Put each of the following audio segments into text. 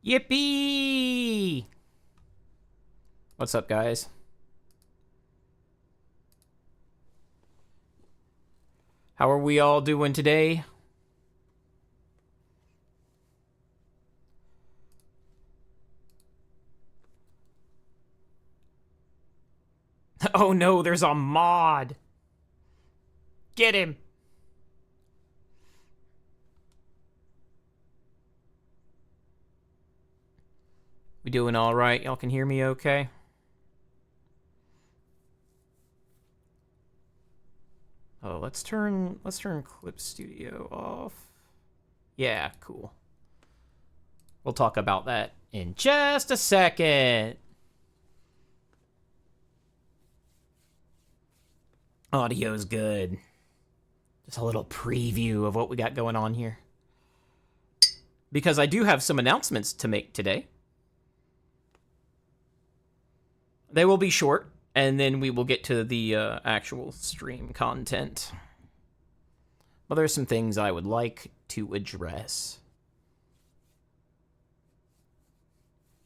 Yippee! What's up, guys? How are we all doing today? Oh no, there's a mod! Get him! We doing all right? Y'all can hear me okay? Oh, let's turn Clip Studio off. Yeah, cool. We'll talk about that in just a second. Audio's good. Just a little preview of what we got going on here. Because I do have some announcements to make today. They will be short, and then we will get to the actual stream content. But there's some things I would like to address.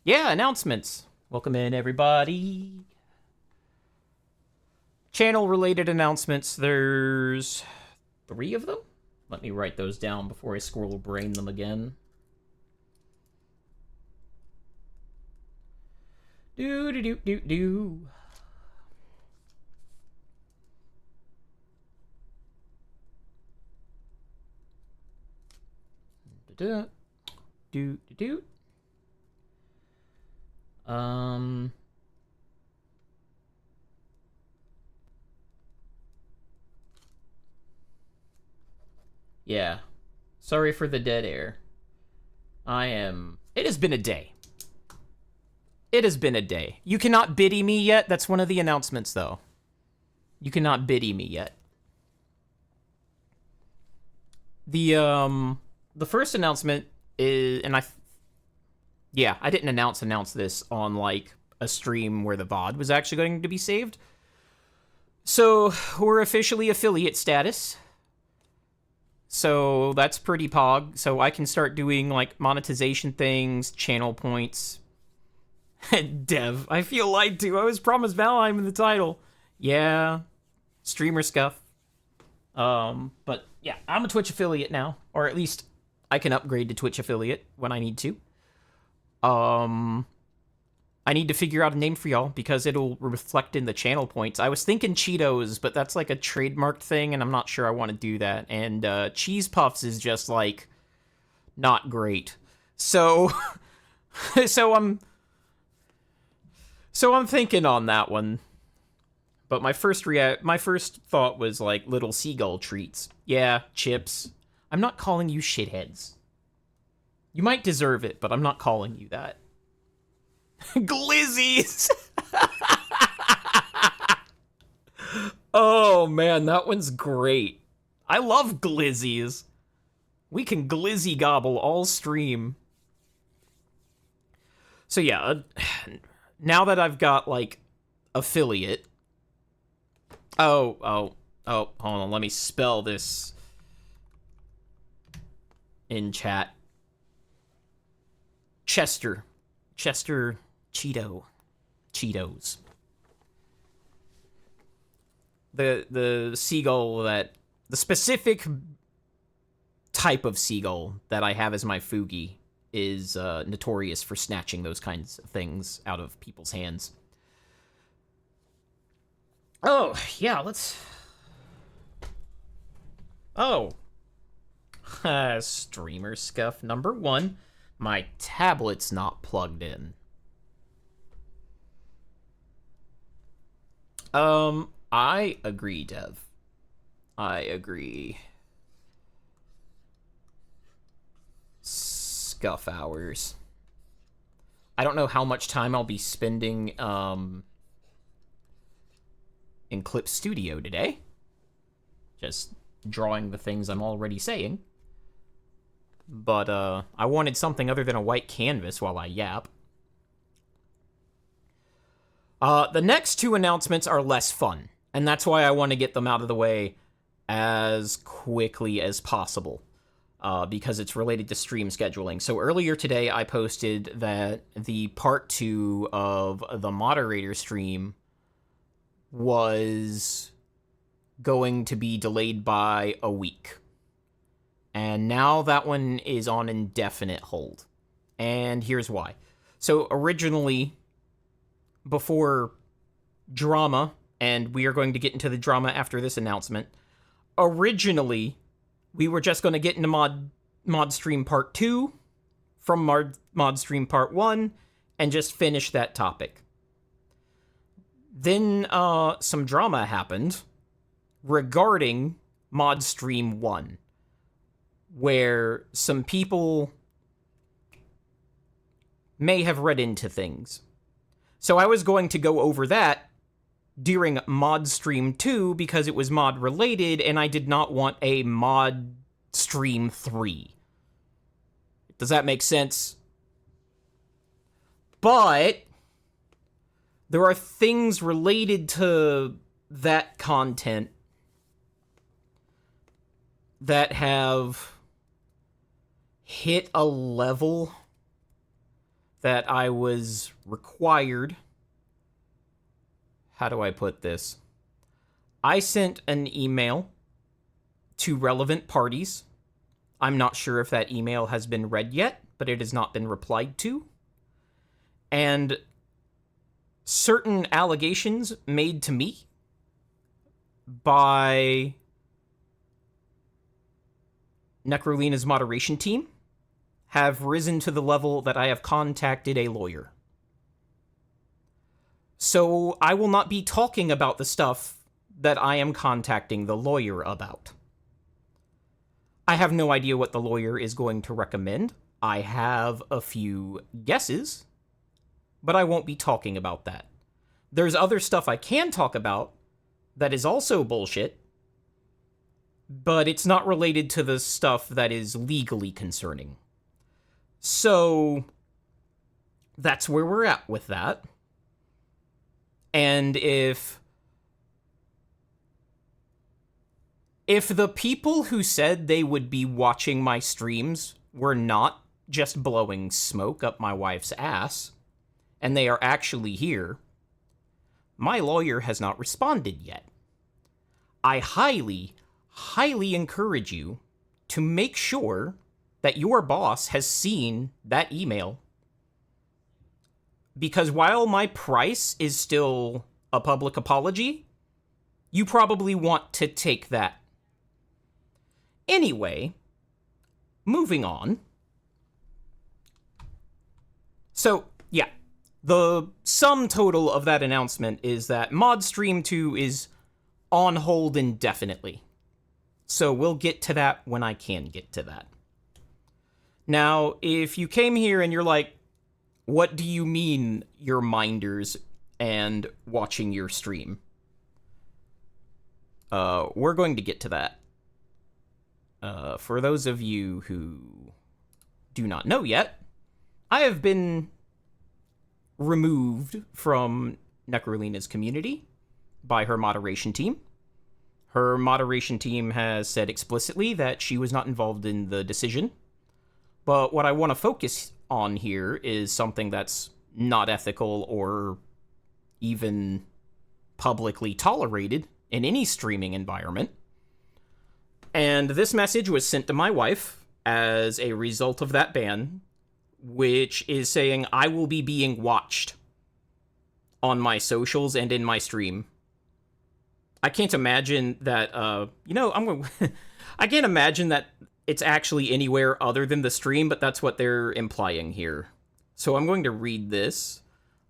Yeah, announcements. Welcome in, everybody. Channel-related announcements. There's 3 of them. Let me write those down before I squirrel brain them again. Do. Do. Yeah. Sorry for the dead air. It has been a day. It has been a day. You cannot biddy me yet. That's one of the announcements, though. You cannot biddy me yet. The first announcement is, and I didn't announce this on, like, a stream where the VOD was actually going to be saved. So, we're officially affiliate status. So, that's pretty pog. So, I can start doing, like, monetization things, channel points. Dev, I feel lied to. I was promised Valheim in the title. Yeah. Streamer scuff. But, yeah, I'm a Twitch affiliate now. Or at least, I can upgrade to Twitch affiliate when I need to. I need to figure out a name for y'all, because it'll reflect in the channel points. I was thinking Cheetos, but that's like a trademarked thing, and I'm not sure I want to do that. And, Cheese Puffs is just, like, not great. So, so I'm thinking on that one. But my first thought was, like, little seagull treats. Yeah, chips. I'm not calling you shitheads. You might deserve it, but I'm not calling you that. Glizzies! Oh, man, that one's great. I love glizzies. We can glizzy gobble all stream. So, yeah, now that I've got, like, affiliate... Oh, hold on, let me spell this in chat. Chester Cheetos. The seagull the specific type of seagull that I have as my Fugi is notorious for snatching those kinds of things out of people's hands. Oh, yeah, let's... Oh. Streamer scuff number 1. My tablet's not plugged in. I agree, Dev. I agree. Scuff hours. I don't know how much time I'll be spending, in Clip Studio today. Just drawing the things I'm already saying. But, I wanted something other than a white canvas while I yap. The next 2 announcements are less fun, and that's why I want to get them out of the way as quickly as possible. because it's related to stream scheduling. So earlier today, I posted that the part 2 of the moderator stream was going to be delayed by a week. And now that one is on indefinite hold. And here's why. So originally, before drama, and we are going to get into the drama after this announcement, originally, we were just going to get into mod stream part 2 from mod stream part 1 and just finish that topic. Then some drama happened regarding mod stream 1, where some people may have read into things. So I was going to go over that during mod stream 2 because it was mod related and I did not want a mod stream 3. Does that make sense? But there are things related to that content that have hit a level that I was required. How do I put this? I sent an email to relevant parties. I'm not sure if that email has been read yet, but it has not been replied to. And certain allegations made to me by Necrolina's moderation team have risen to the level that I have contacted a lawyer. So I will not be talking about the stuff that I am contacting the lawyer about. I have no idea what the lawyer is going to recommend. I have a few guesses, but I won't be talking about that. There's other stuff I can talk about that is also bullshit, but it's not related to the stuff that is legally concerning. So that's where we're at with that. And if the people who said they would be watching my streams were not just blowing smoke up my wife's ass, and they are actually here, my lawyer has not responded yet. I highly, highly encourage you to make sure that your boss has seen that email. Because while my price is still a public apology, you probably want to take that. Anyway, moving on. So, yeah, the sum total of that announcement is that Mod Stream 2 is on hold indefinitely. So we'll get to that when I can get to that. Now, if you came here and you're like, what do you mean you're minders and watching your stream? We're going to get to that. For those of you who do not know yet, I have been removed from Necrolina's community by her moderation team. Her moderation team has said explicitly that she was not involved in the decision. But what I want to focus on here is something that's not ethical or even publicly tolerated in any streaming environment. And this message was sent to my wife as a result of that ban, which is saying I will be being watched on my socials and in my stream. I can't imagine that, I can't imagine that it's actually anywhere other than the stream, but that's what they're implying here. So I'm going to read this.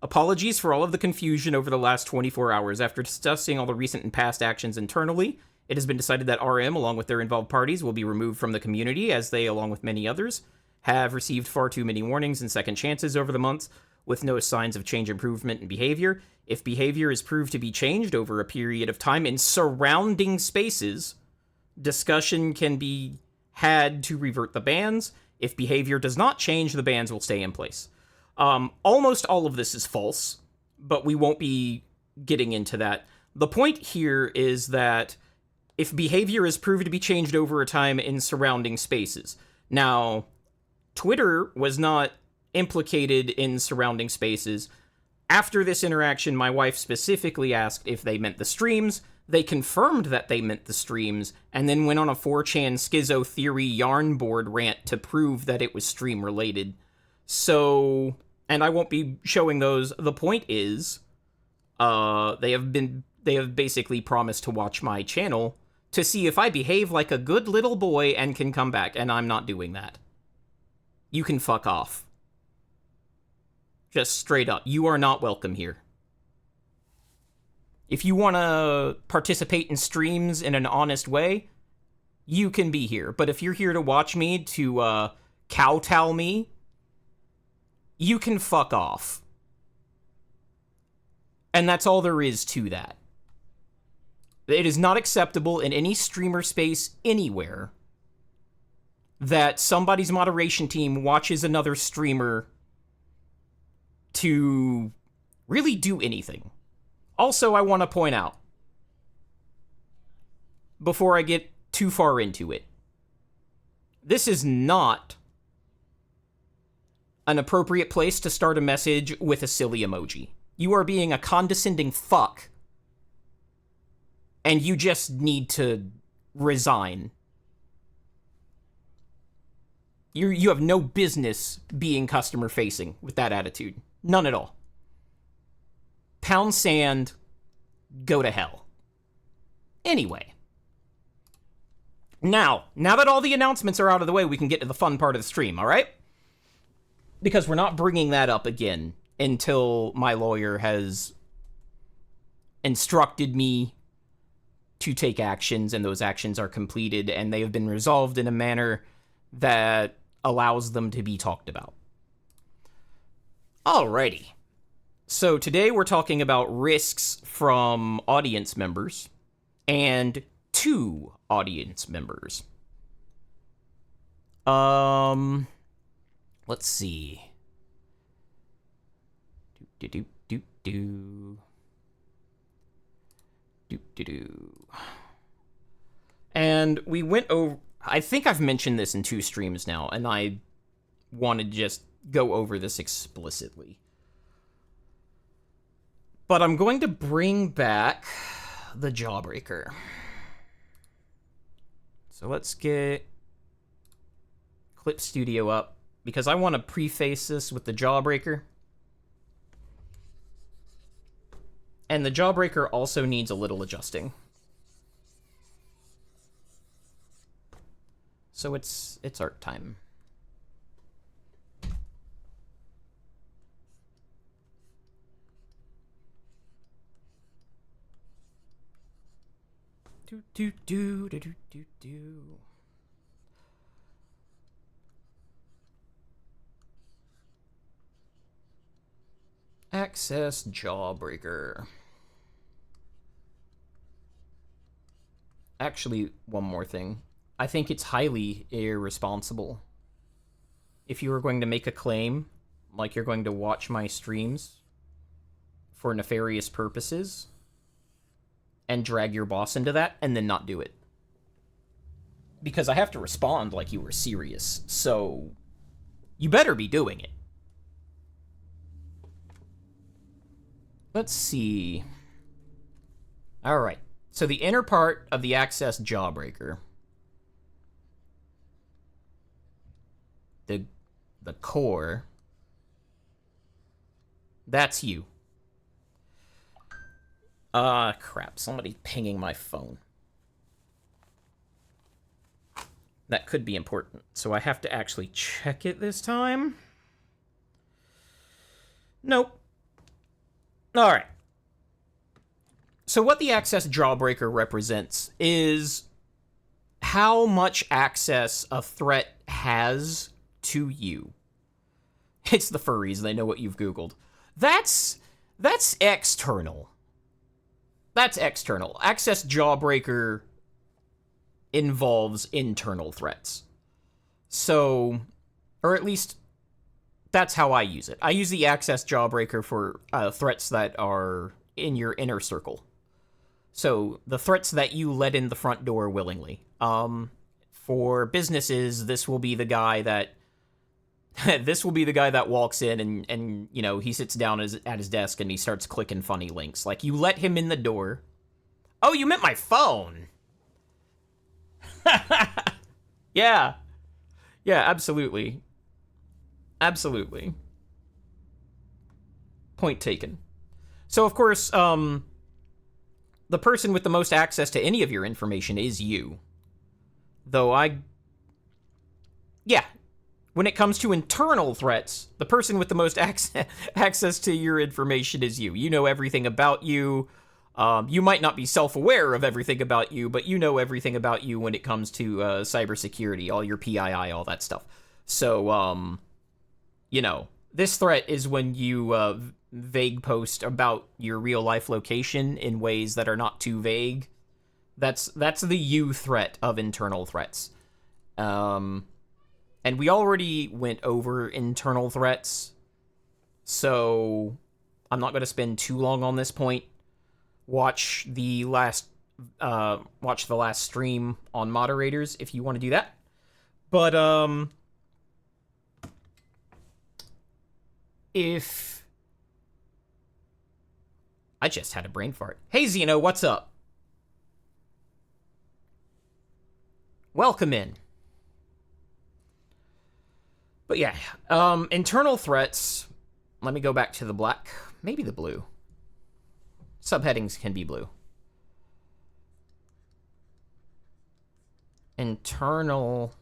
Apologies for all of the confusion over the last 24 hours. After discussing all the recent and past actions internally, it has been decided that RM, along with their involved parties, will be removed from the community, as they, along with many others, have received far too many warnings and second chances over the months, with no signs of change, improvement in behavior. If behavior is proved to be changed over a period of time in surrounding spaces, discussion can be had to revert the bans. If behavior does not change, the bans will stay in place. Almost all of this is false, but we won't be getting into that. The point here is that if behavior is proved to be changed over time in surrounding spaces. Now, Twitter was not implicated in surrounding spaces. After this interaction, my wife specifically asked if they meant the streams. They confirmed that they meant the streams, and then went on a 4chan schizo theory yarn board rant to prove that it was stream related. So, and I won't be showing those. The point is, they have basically promised to watch my channel to see if I behave like a good little boy and can come back, and I'm not doing that. You can fuck off. Just straight up, you are not welcome here. If you want to participate in streams in an honest way, you can be here. But if you're here to watch me, to kowtow me, you can fuck off. And that's all there is to that. It is not acceptable in any streamer space anywhere that somebody's moderation team watches another streamer to really do anything. Also, I want to point out, before I get too far into it, this is not an appropriate place to start a message with a silly emoji. You are being a condescending fuck, and you just need to resign. You have no business being customer-facing with that attitude. None at all. Pound sand, go to hell. Anyway. Now that all the announcements are out of the way, we can get to the fun part of the stream, alright? Because we're not bringing that up again until my lawyer has instructed me to take actions, and those actions are completed, and they have been resolved in a manner that allows them to be talked about. Alrighty. So today we're talking about risks from audience members and to audience members. Let's see. And we went over, I think I've mentioned this in 2 streams now, and I want to just go over this explicitly. But I'm going to bring back the Jawbreaker. So let's get Clip Studio up, because I want to preface this with the Jawbreaker. And the Jawbreaker also needs a little adjusting. So it's art time. Access Jawbreaker. Actually, one more thing. I think it's highly irresponsible if you were going to make a claim, like you're going to watch my streams for nefarious purposes, and drag your boss into that, and then not do it. Because I have to respond like you were serious, so you better be doing it. Let's see. Alright, so the inner part of the Access Jawbreaker, the core, that's you. Crap, somebody's pinging my phone. That could be important, so I have to actually check it this time. Nope. Alright. So what the Access Jawbreaker represents is how much access a threat has to you. It's the furries, they know what you've Googled. That's external. That's external. Access Jawbreaker involves internal threats. So, or at least that's how I use it. I use the Access Jawbreaker for threats that are in your inner circle. So the threats that you let in the front door willingly. For businesses, this will be the guy that this will be the guy that walks in and you know, he sits down at his desk and he starts clicking funny links. Like, you let him in the door. Oh, you meant my phone. Yeah. Yeah, absolutely. Absolutely. Point taken. So, of course, the person with the most access to any of your information is you. Though yeah, when it comes to internal threats, the person with the most access to your information is you. You know everything about you. You might not be self-aware of everything about you, but you know everything about you when it comes to cybersecurity, all your PII, all that stuff. So, you know, this threat is when you vague post about your real-life location in ways that are not too vague. That's the you threat of internal threats. And we already went over internal threats, so I'm not going to spend too long on this point. Watch the last stream on moderators if you want to do that. But if I just had a brain fart. Hey Zeno, what's up? Welcome in. But yeah, internal threats. Let me go back to the black, maybe the blue. Subheadings can be blue. Internal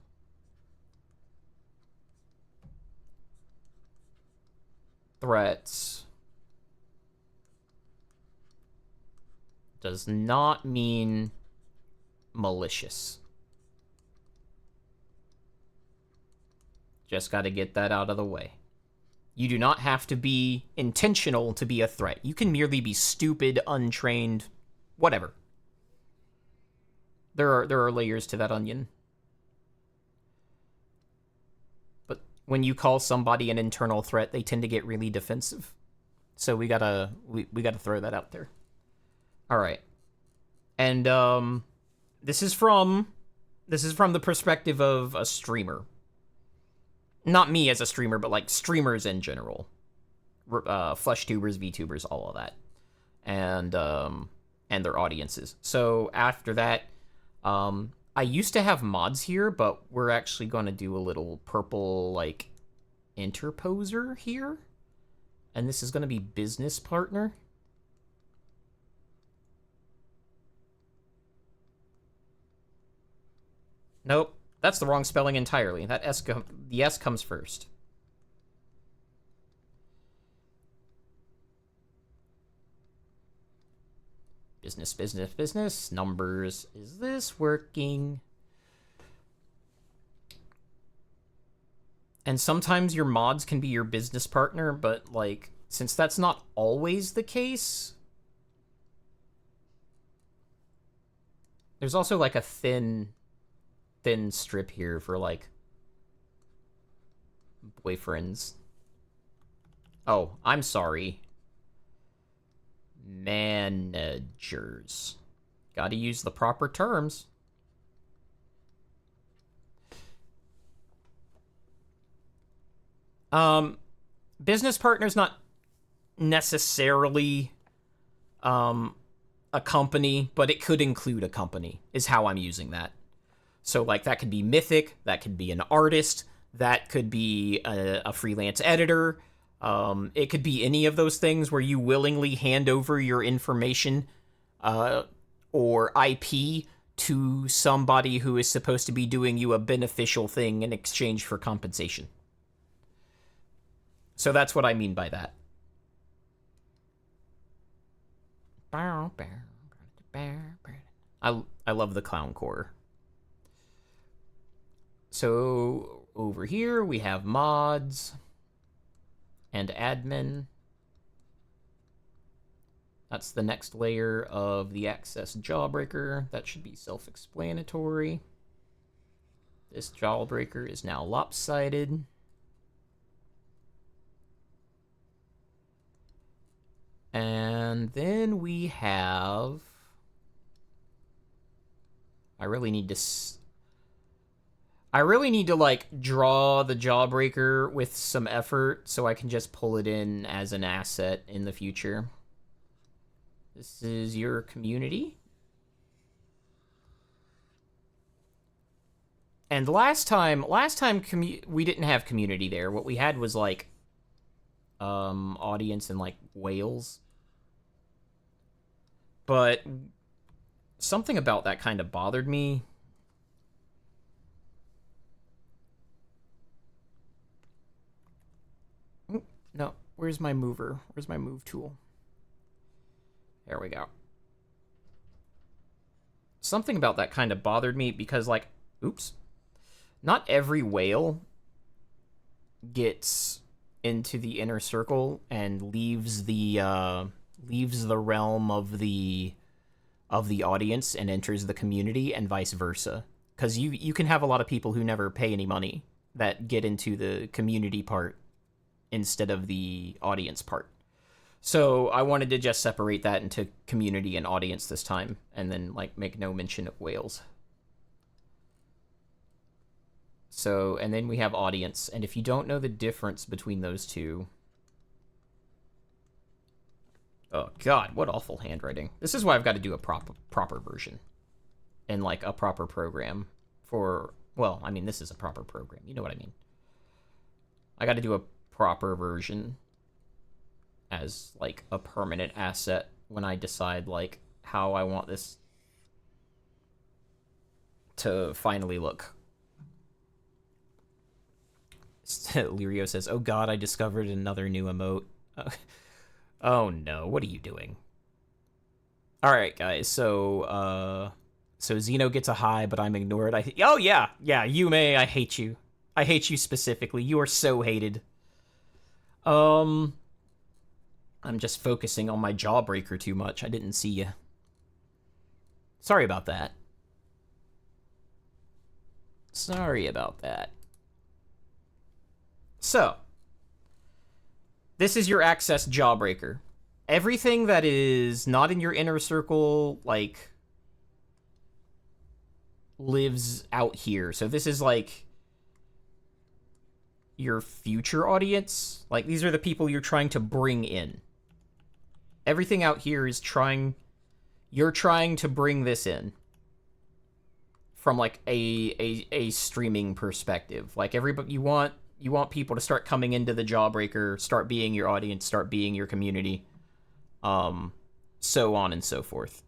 threats does not mean malicious. Just got to get that out of the way. You do not have to be intentional to be a threat. You can merely be stupid, untrained, whatever. There are layers to that onion. But when you call somebody an internal threat, they tend to get really defensive. So we gotta throw that out there. All right, and this is from the perspective of a streamer. Not me as a streamer, but like streamers in general. Flesh tubers, VTubers, all of that. And their audiences. So after that, I used to have mods here, but we're actually going to do a little purple, like, interposer here. And this is going to be business partner. Nope. That's the wrong spelling entirely. The S comes first. Business, business, business. Numbers. Is this working? And sometimes your mods can be your business partner, but, like, since that's not always the case, there's also, like, a thin strip here for, like, boyfriends. Oh, I'm sorry. Managers. Gotta use the proper terms. Business partner's not necessarily a company, but it could include a company, is how I'm using that. So, like, that could be Mythic, that could be an artist, that could be a freelance editor. It could be any of those things where you willingly hand over your information or IP to somebody who is supposed to be doing you a beneficial thing in exchange for compensation. So that's what I mean by that. I love the clown core. So over here we have mods and admin. That's the next layer of the access jawbreaker. That should be self-explanatory. This jawbreaker is now lopsided. And then we have I really need to... I really need to, like, draw the Jawbreaker with some effort so I can just pull it in as an asset in the future. This is your community. And last time we didn't have community there. What we had was, like, audience in, like, Wales. But something about that kind of bothered me. No, where's my mover? Where's my move tool? There we go. Something about that kind of bothered me because, like, oops. Not every whale gets into the inner circle and leaves the realm of the audience and enters the community, and vice versa. Because you can have a lot of people who never pay any money that get into the community part instead of the audience part. So I wanted to just separate that into community and audience this time, and then, like, make no mention of whales. So, and then we have audience, and if you don't know the difference between those two... Oh god, what awful handwriting. This is why I've got to do a proper version. And, like, a proper program for... Well, I mean, this is a proper program. You know what I mean. I got to do a proper version as, like, a permanent asset when I decide, like, how I want this to finally look. Lirio says, oh god, I discovered another new emote. Oh no, what are you doing? Alright, guys, so Zeno gets a high, but I'm ignored. Oh yeah, Yume, I hate you. I hate you specifically. You are so hated. I'm just focusing on my Jawbreaker too much. I didn't see you. Sorry about that. Sorry about that. So, this is your access Jawbreaker. Everything that is not in your inner circle, like, lives out here. So this is, like, your future audience. Like, these are the people you're trying to bring in. Everything out here is you're trying to bring this in. From, like, a streaming perspective. Like, everybody, you want people to start coming into the Jawbreaker, start being your audience, start being your community, so on and so forth.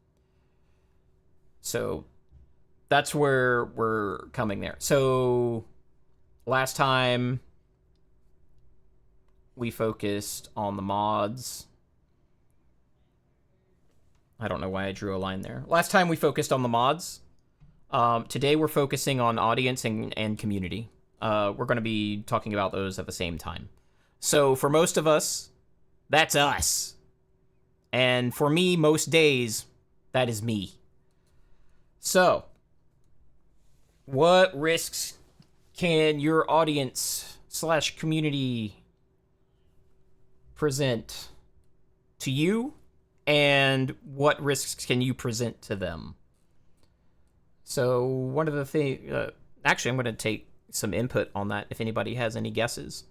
So that's where we're coming there. So last time we focused on the mods. I don't know why I drew a line there. Last time we focused on the mods. Today we're focusing on audience and community. We're going to be talking about those at the same time. So for most of us, that's us. And for me, most days, that is me. So, what risks can your audience / community present to you? And what risks can you present to them? So, one of the things... actually, I'm going to take some input on that if anybody has any guesses.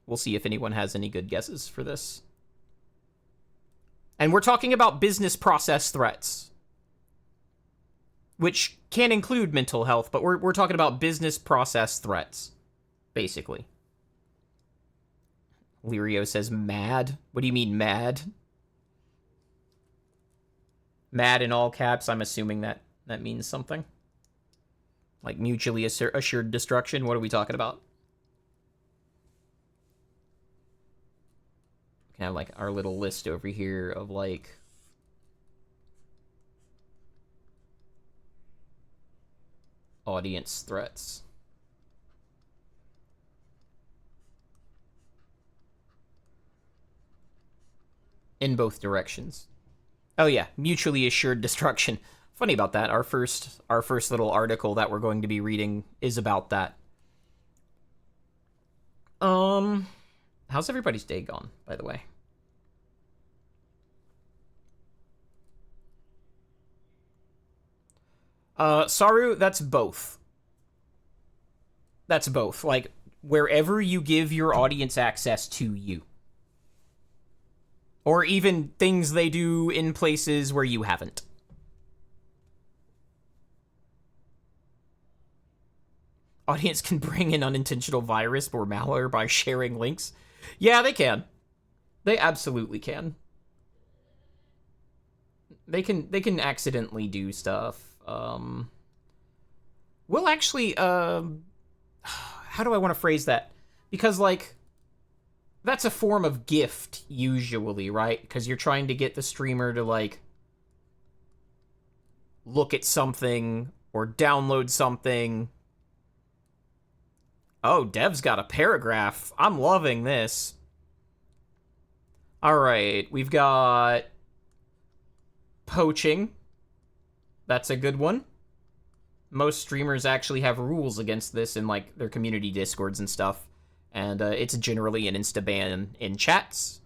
We'll see if anyone has any good guesses for this. And we're talking about business process threats, which can include mental health, but we're talking about business process threats, basically. Lirio says mad. What do you mean mad? Mad in all caps, I'm assuming that means something. Like mutually assured destruction? What are we talking about? We can have, like, our little list over here of, like... audience threats. In both directions. Oh yeah, mutually assured destruction. Funny about that. Our first little article that we're going to be reading is about that. How's everybody's day gone, by the way? Saru, that's both. That's both. Like, wherever you give your audience access to you. Or even things they do in places where you haven't. Audience can bring in unintentional virus or malware by sharing links. Yeah, they can. They absolutely can. They can accidentally do stuff. We'll actually, how do I want to phrase that? Because, like, that's a form of gift, usually, right? Because you're trying to get the streamer to, like, look at something or download something. Oh, Dev's got a paragraph. I'm loving this. All right, we've got poaching. That's a good one. Most streamers actually have rules against this in, like, their community discords and stuff. And it's generally an insta-ban in chats.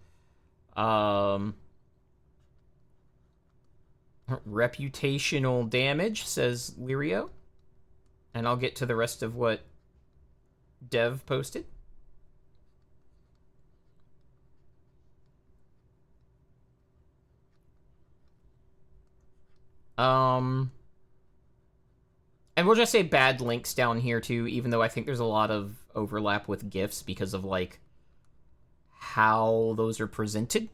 Reputational damage, says Lirio. And I'll get to the rest of what Dev posted. And we'll just say bad links down here too, even though I think there's a lot of overlap with GIFs because of, like, how those are presented.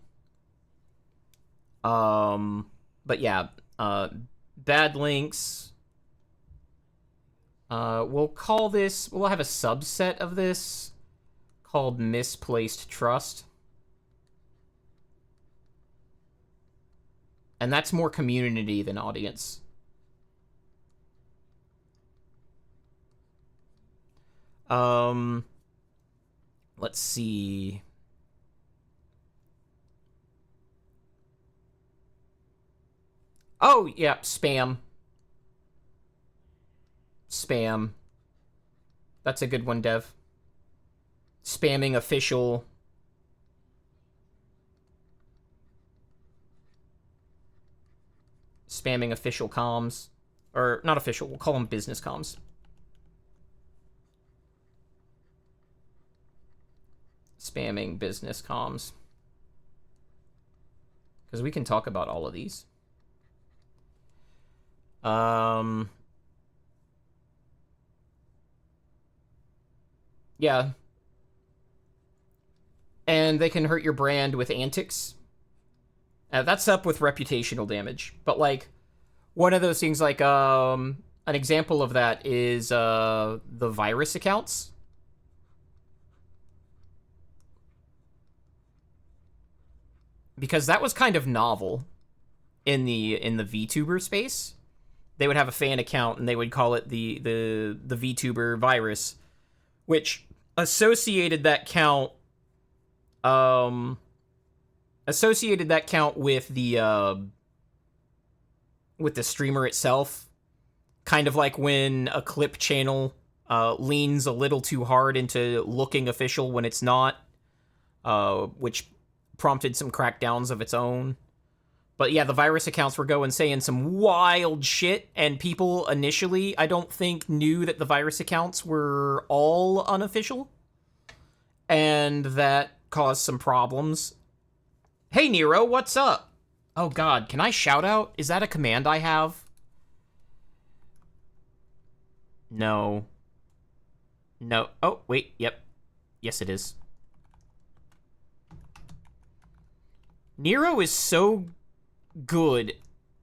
But yeah, bad links. We'll call this, we'll have a subset of this called misplaced trust. And that's more community than audience. Let's see. Oh, yeah, spam. Spam. That's a good one, Dev. Spamming official. Spamming official comms. Or, not official, we'll call them business comms. Spamming business comms. Because we can talk about all of these. Yeah. And they can hurt your brand with antics. That's up with reputational damage. But, like, one of those things, like, an example of that is, the virus accounts. Because that was kind of novel in the VTuber space. They would have a fan account and they would call it the VTuber virus, which associated that count with the streamer itself, kind of like when a clip channel leans a little too hard into looking official when it's not, which prompted some crackdowns of its own. But yeah, the virus accounts were going saying some wild shit, and people initially, I don't think, knew that the virus accounts were all unofficial, and that caused some problems. Hey, Nero, what's up? Oh god, can I shout out? Is that a command I have? No. No. Oh, wait, yep. Yes, it is. Nero is so good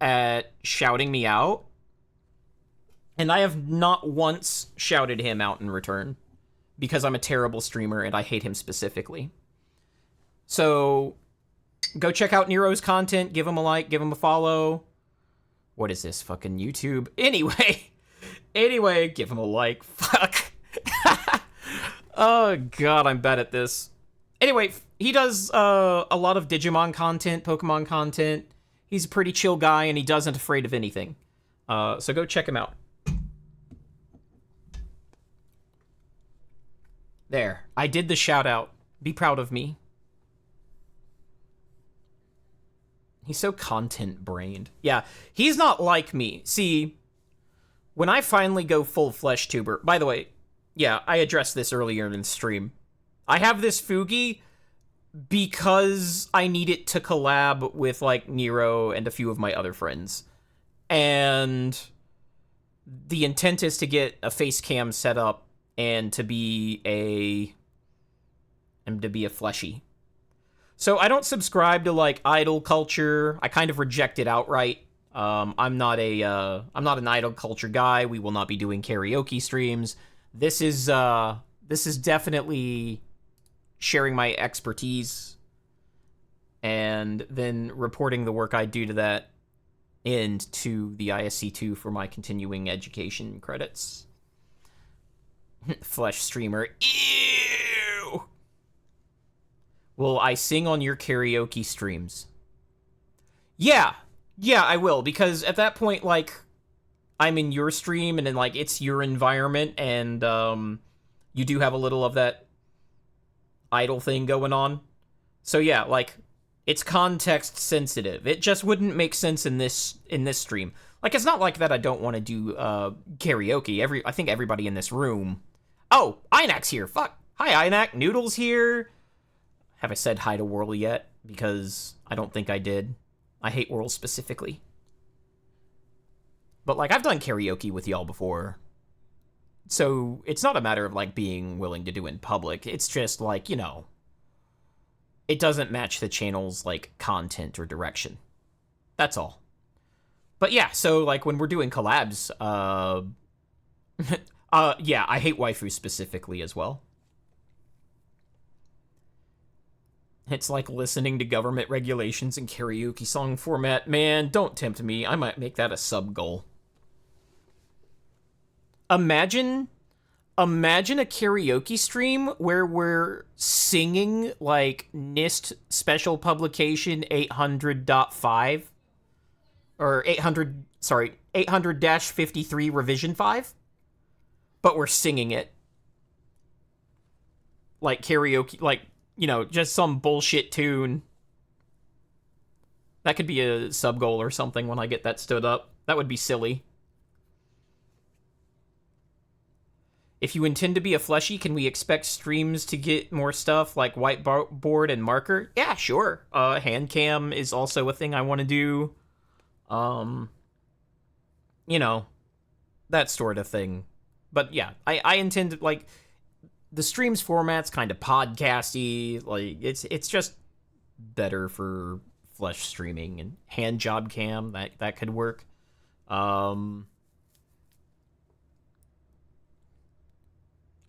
at shouting me out, and I have not once shouted him out in return, because I'm a terrible streamer and I hate him specifically. So, go check out Nero's content, give him a like, give him a follow. What is this, fucking YouTube? Anyway, give him a like. Fuck. Oh god, I'm bad at this. Anyway, he does a lot of Digimon content, Pokemon content. He's a pretty chill guy, and he doesn't afraid of anything. So go check him out. There. I did the shout out. Be proud of me. He's so content-brained. Yeah, he's not like me. See, when I finally go full flesh tuber, by the way, yeah, I addressed this earlier in the stream. I have this Fugi because I need it to collab with, like, Nero and a few of my other friends. And the intent is to get a face cam set up and to be a fleshy. So I don't subscribe to, like, idol culture. I kind of reject it outright. I'm not an idol culture guy. We will not be doing karaoke streams. This is definitely sharing my expertise and then reporting the work I do to that end to the ISC2 for my continuing education credits. Flesh streamer. Ew! Will I sing on your karaoke streams? Yeah, I will, because at that point, like, I'm in your stream, and then, like, it's your environment, and, you do have a little of that idol thing going on. So yeah, like, it's context sensitive. It just wouldn't make sense in this stream. Like, it's not like that I don't want to do, karaoke. I think everybody in this room... Oh, Inak's here, fuck! Hi, Inak, Noodle's here! Have I said hi to Whirl yet? Because I don't think I did. I hate Whirl specifically. But, like, I've done karaoke with y'all before. So, it's not a matter of, like, being willing to do in public. It's just, like, you know, it doesn't match the channel's, like, content or direction. That's all. But yeah, so, like, when we're doing collabs, yeah, I hate waifu specifically as well. It's like listening to government regulations in karaoke song format. Man, don't tempt me. I might make that a sub-goal. Imagine a karaoke stream where we're singing, like, NIST Special Publication 800.5. Or 800-53 Revision 5. But we're singing it. Like karaoke, like, you know, just some bullshit tune. That could be a sub-goal or something when I get that stood up. That would be silly. If you intend to be a fleshy, can we expect streams to get more stuff like whiteboard and marker? Yeah, sure. Hand cam is also a thing I want to do. You know, that sort of thing. But yeah, I intend to, like... The stream's format's kind of podcasty. Like, it's just better for flesh streaming, and hand job cam, that could work. I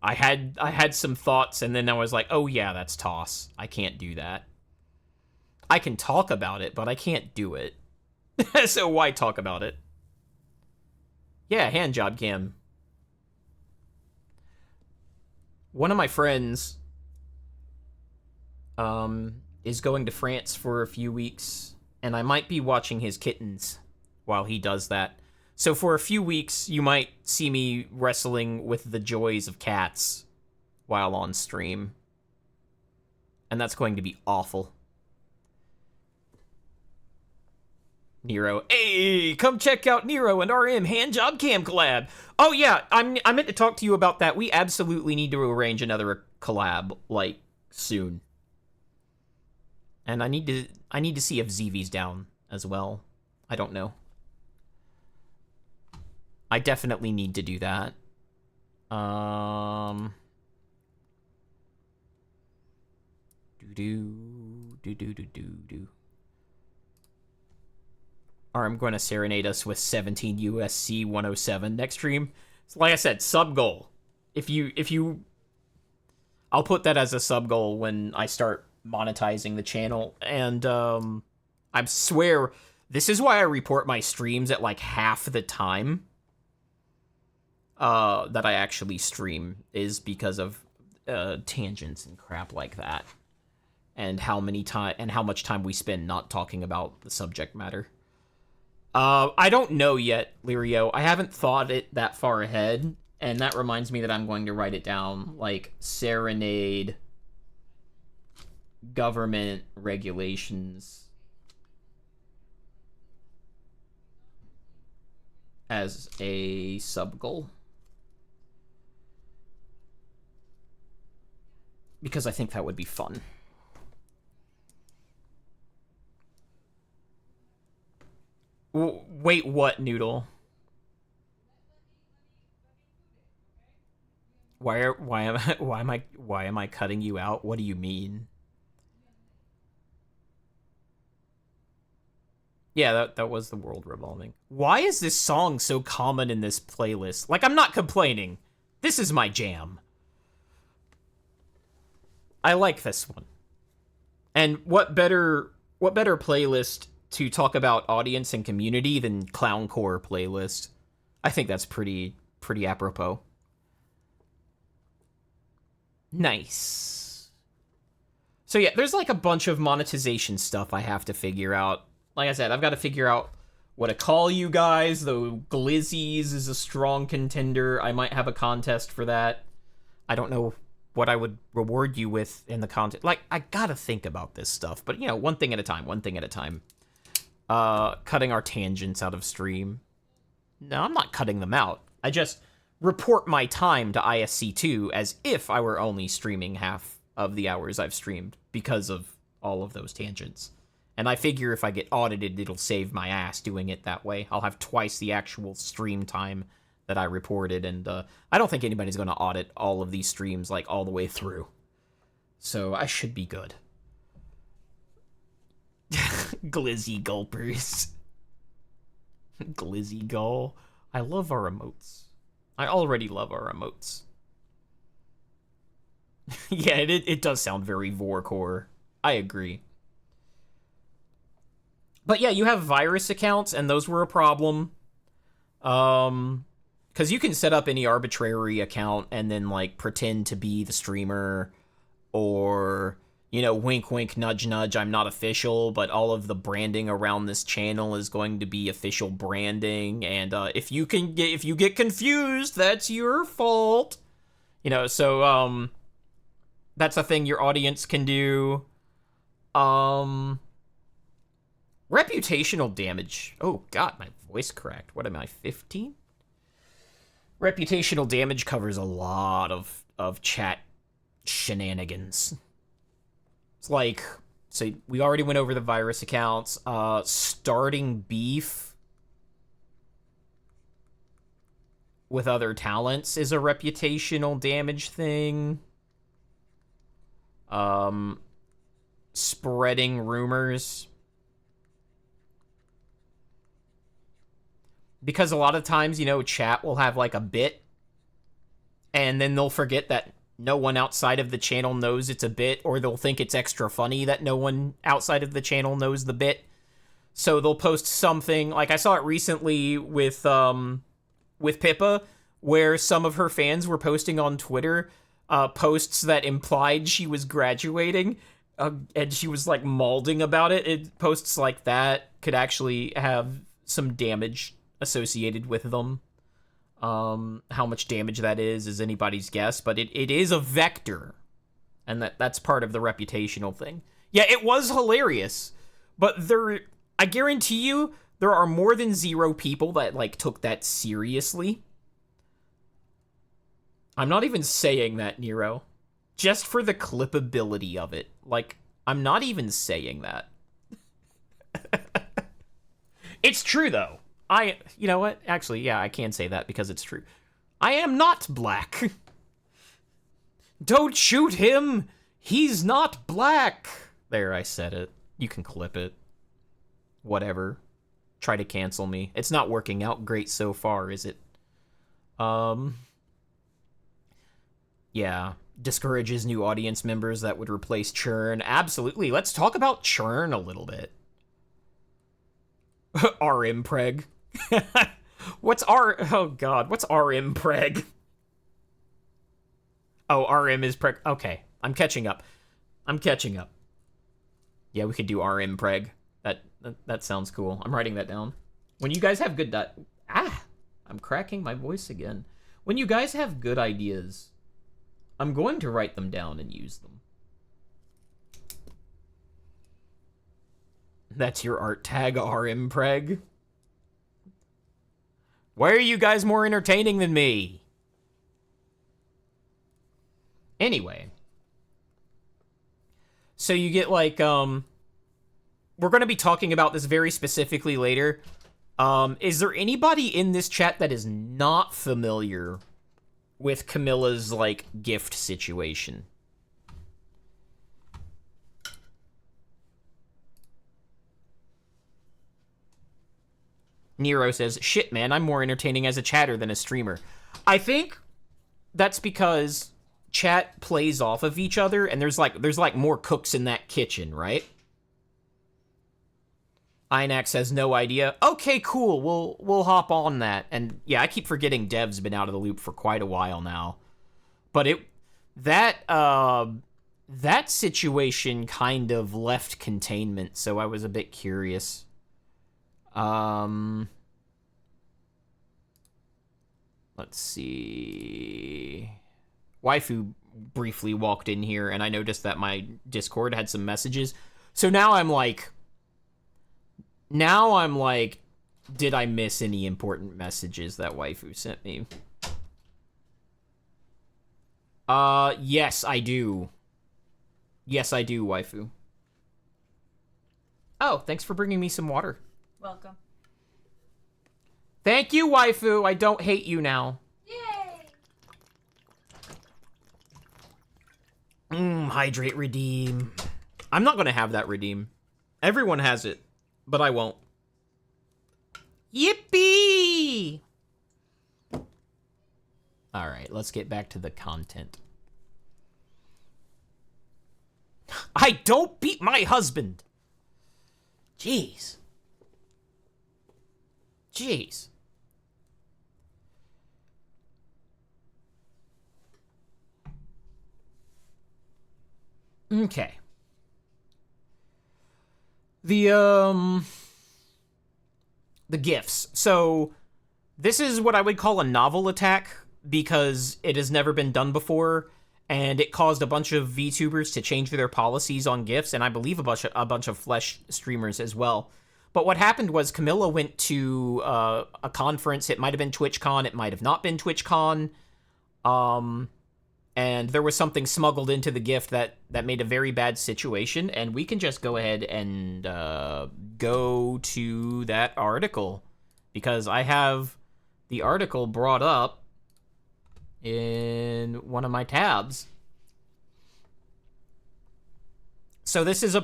had some thoughts, and then I was like, oh yeah, that's toss. I can't do that. I can talk about it, but I can't do it. So why talk about it? Yeah, hand job cam. One of my friends is going to France for a few weeks, and I might be watching his kittens while he does that. So for a few weeks, you might see me wrestling with the joys of cats while on stream. And that's going to be awful. Nero. Hey, come check out Nero and RM Handjob Cam collab. Oh yeah, I meant to talk to you about that. We absolutely need to arrange another collab, like, soon. And I need to see if ZV's down as well. I don't know. I definitely need to do that. Do. Or I'm going to serenade us with 17 USC 107 next stream. So like I said, sub-goal. If you... I'll put that as a sub-goal when I start monetizing the channel. And, I swear, this is why I report my streams at, like, half the time that I actually stream, is because of tangents and crap like that. And how much time we spend not talking about the subject matter. I don't know yet, Lirio. I haven't thought it that far ahead, and that reminds me that I'm going to write it down, like, serenade, government regulations. as a sub goal. Because I think that would be fun. Wait, what, Noodle? Why am I cutting you out? What do you mean? Yeah, that was the world revolving. Why is this song so common in this playlist? Like, I'm not complaining. This is my jam. I like this one. And what better playlist to talk about audience and community than Clowncore playlist? I think that's pretty apropos. Nice. So yeah, there's like a bunch of monetization stuff I have to figure out. Like I said, I've got to figure out what to call you guys, though Glizzies is a strong contender. I might have a contest for that. I don't know what I would reward you with in the contest. Like, I gotta think about this stuff, but, you know, one thing at a time. Cutting our tangents out of stream. No, I'm not cutting them out. I just report my time to ISC2 as if I were only streaming half of the hours I've streamed because of all of those tangents. And I figure if I get audited, it'll save my ass doing it that way. I'll have twice the actual stream time that I reported, and I don't think anybody's going to audit all of these streams, like, all the way through. So I should be good. Glizzy gulpers. Glizzy gull. I love our emotes. I already love our emotes. Yeah, it does sound very Vorcore. I agree. But yeah, you have virus accounts, and those were a problem. Because you can set up any arbitrary account and then, like, pretend to be the streamer, or, you know, wink, wink, nudge, nudge, I'm not official, but all of the branding around this channel is going to be official branding, and if you get confused, that's your fault. You know, so, that's a thing your audience can do. Reputational damage. Oh, God, my voice cracked. What am I, 15? Reputational damage covers a lot of chat shenanigans. It's like, so we already went over the virus accounts. Starting beef with other talents is a reputational damage thing. Spreading rumors. Because a lot of times, you know, chat will have, like, a bit, and then they'll forget that no one outside of the channel knows it's a bit, or they'll think it's extra funny that no one outside of the channel knows the bit. So they'll post something, like I saw it recently with Pippa, where some of her fans were posting on Twitter posts that implied she was graduating, and she was, like, malding about it. Posts like that could actually have some damage associated with them. How much damage that is anybody's guess, but it is a vector, and that's part of the reputational thing. Yeah, it was hilarious, but I guarantee you there are more than 0 people that, like, took that seriously. I'm not even saying that, Nero. Just for the clippability of it. Like, I'm not even saying that. It's true, though. You know what? Actually, yeah, I can say that because it's true. I am not black. Don't shoot him. He's not black. There, I said it. You can clip it. Whatever. Try to cancel me. It's not working out great so far, is it? Yeah. Discourages new audience members that would replace churn. Absolutely. Let's talk about churn a little bit. RM preg. Oh God, what's RM preg? Oh, RM is preg. Okay, I'm catching up. Yeah, we could do RM preg. That sounds cool. I'm writing that down. When you guys have good I'm cracking my voice again. When you guys have good ideas, I'm going to write them down and use them. That's your art tag, RM preg. Why are you guys more entertaining than me? Anyway. So you get, like, we're going to be talking about this very specifically later. Is there anybody in this chat that is not familiar with Camilla's, like, gift situation? Nero says, shit, man, I'm more entertaining as a chatter than a streamer. I think that's because chat plays off of each other, and there's like more cooks in that kitchen, right? Inax has no idea. Okay, cool. We'll hop on that. And yeah, I keep forgetting Dev's been out of the loop for quite a while now. But that situation kind of left containment, so I was a bit curious. Let's see. Waifu briefly walked in here, and I noticed that my Discord had some messages. So now I'm like, did I miss any important messages that Waifu sent me? Yes, I do. Yes, I do, Waifu. Oh, thanks for bringing me some water. Welcome. Thank you, Waifu. I don't hate you now. Yay! Hydrate redeem. I'm not gonna have that redeem. Everyone has it, but I won't. Yippee! Alright, let's get back to the content. I don't beat my husband! Jeez. Jeez. Okay. The gifts. So, this is what I would call a novel attack, because it has never been done before, and it caused a bunch of VTubers to change their policies on gifts, and I believe a bunch of Flesh streamers as well. But what happened was Camilla went to a conference. It might have been TwitchCon. It might have not been TwitchCon. And there was something smuggled into the gift that made a very bad situation. And we can just go ahead and go to that article, because I have the article brought up in one of my tabs. So this is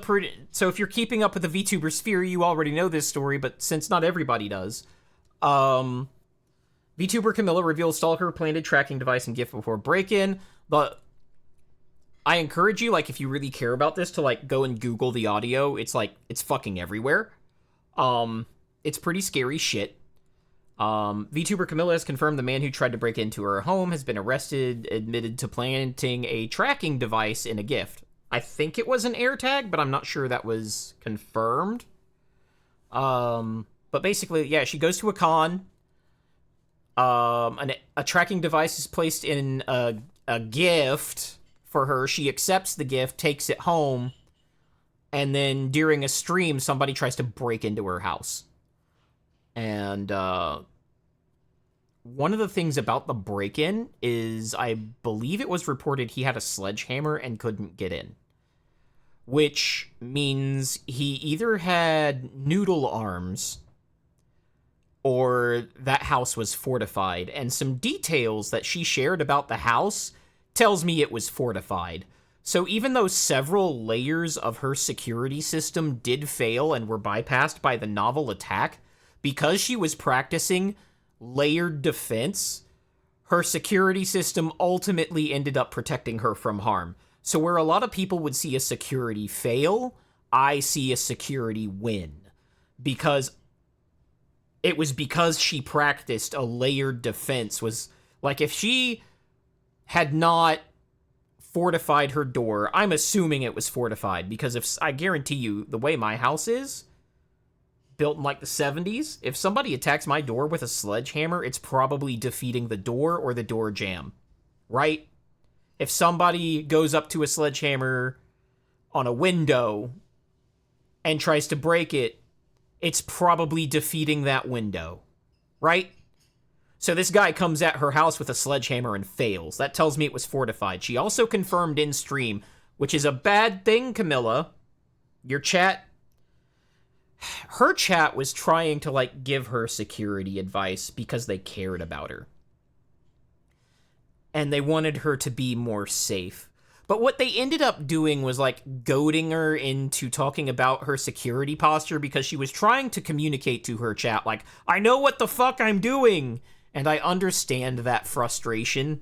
so if you're keeping up with the VTuber sphere, you already know this story, but since not everybody does, VTuber Camilla reveals stalker planted tracking device and gift before break-in. But I encourage you, like, if you really care about this, to, like, go and Google the audio. It's, like, it's fucking everywhere. It's pretty scary shit. VTuber Camilla has confirmed the man who tried to break into her home has been arrested, admitted to planting a tracking device in a gift. I think it was an AirTag, but I'm not sure that was confirmed. But basically, yeah, she goes to a con. A tracking device is placed in a gift for her. She accepts the gift, takes it home, and then during a stream, somebody tries to break into her house. And one of the things about the break-in is, I believe it was reported he had a sledgehammer and couldn't get in. Which means he either had noodle arms, or that house was fortified. And some details that she shared about the house tells me it was fortified. So even though several layers of her security system did fail and were bypassed by the novel attack, because she was practicing layered defense, her security system ultimately ended up protecting her from harm. So where a lot of people would see a security fail, I see a security win. Because it was because she practiced a layered defense. Was like, if she had not fortified her door, I'm assuming it was fortified, because if I guarantee you, the way my house is built in like the 70s, if somebody attacks my door with a sledgehammer, it's probably defeating the door or the door jamb, right? If somebody goes up to a sledgehammer on a window and tries to break it, it's probably defeating that window, right? So this guy comes at her house with a sledgehammer and fails. That tells me it was fortified. She also confirmed in stream, which is a bad thing, Camilla. Your chat... Her chat was trying to, like, give her security advice because they cared about her. And they wanted her to be more safe. But what they ended up doing was, like, goading her into talking about her security posture because she was trying to communicate to her chat, like, I know what the fuck I'm doing! And I understand that frustration.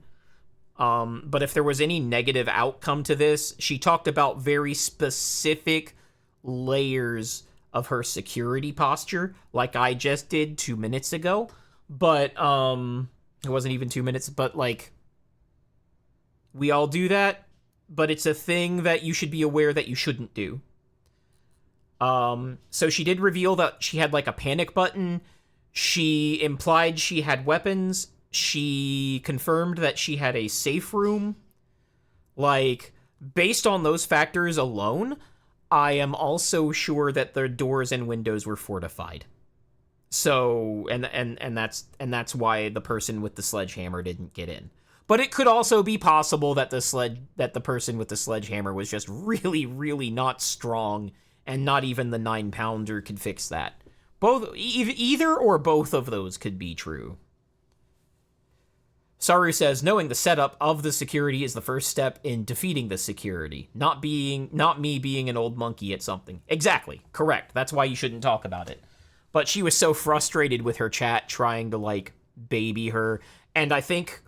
But if there was any negative outcome to this, she talked about very specific layers of her security posture, like I just did 2 minutes ago. But, it wasn't even 2 minutes, but, like, we all do that, but it's a thing that you should be aware that you shouldn't do. So she did reveal that she had, like, a panic button. She implied she had weapons. She confirmed that she had a safe room. Like, based on those factors alone, I am also sure that the doors and windows were fortified. So, and that's why the person with the sledgehammer didn't get in. But it could also be possible that the person with the sledgehammer was just really, really not strong, and not even the 9-pounder could fix that. Either or both of those could be true. Saru says, knowing the setup of the security is the first step in defeating the security. Not me being an old monkey at something. Exactly. Correct. That's why you shouldn't talk about it. But she was so frustrated with her chat trying to, like, baby her. And I think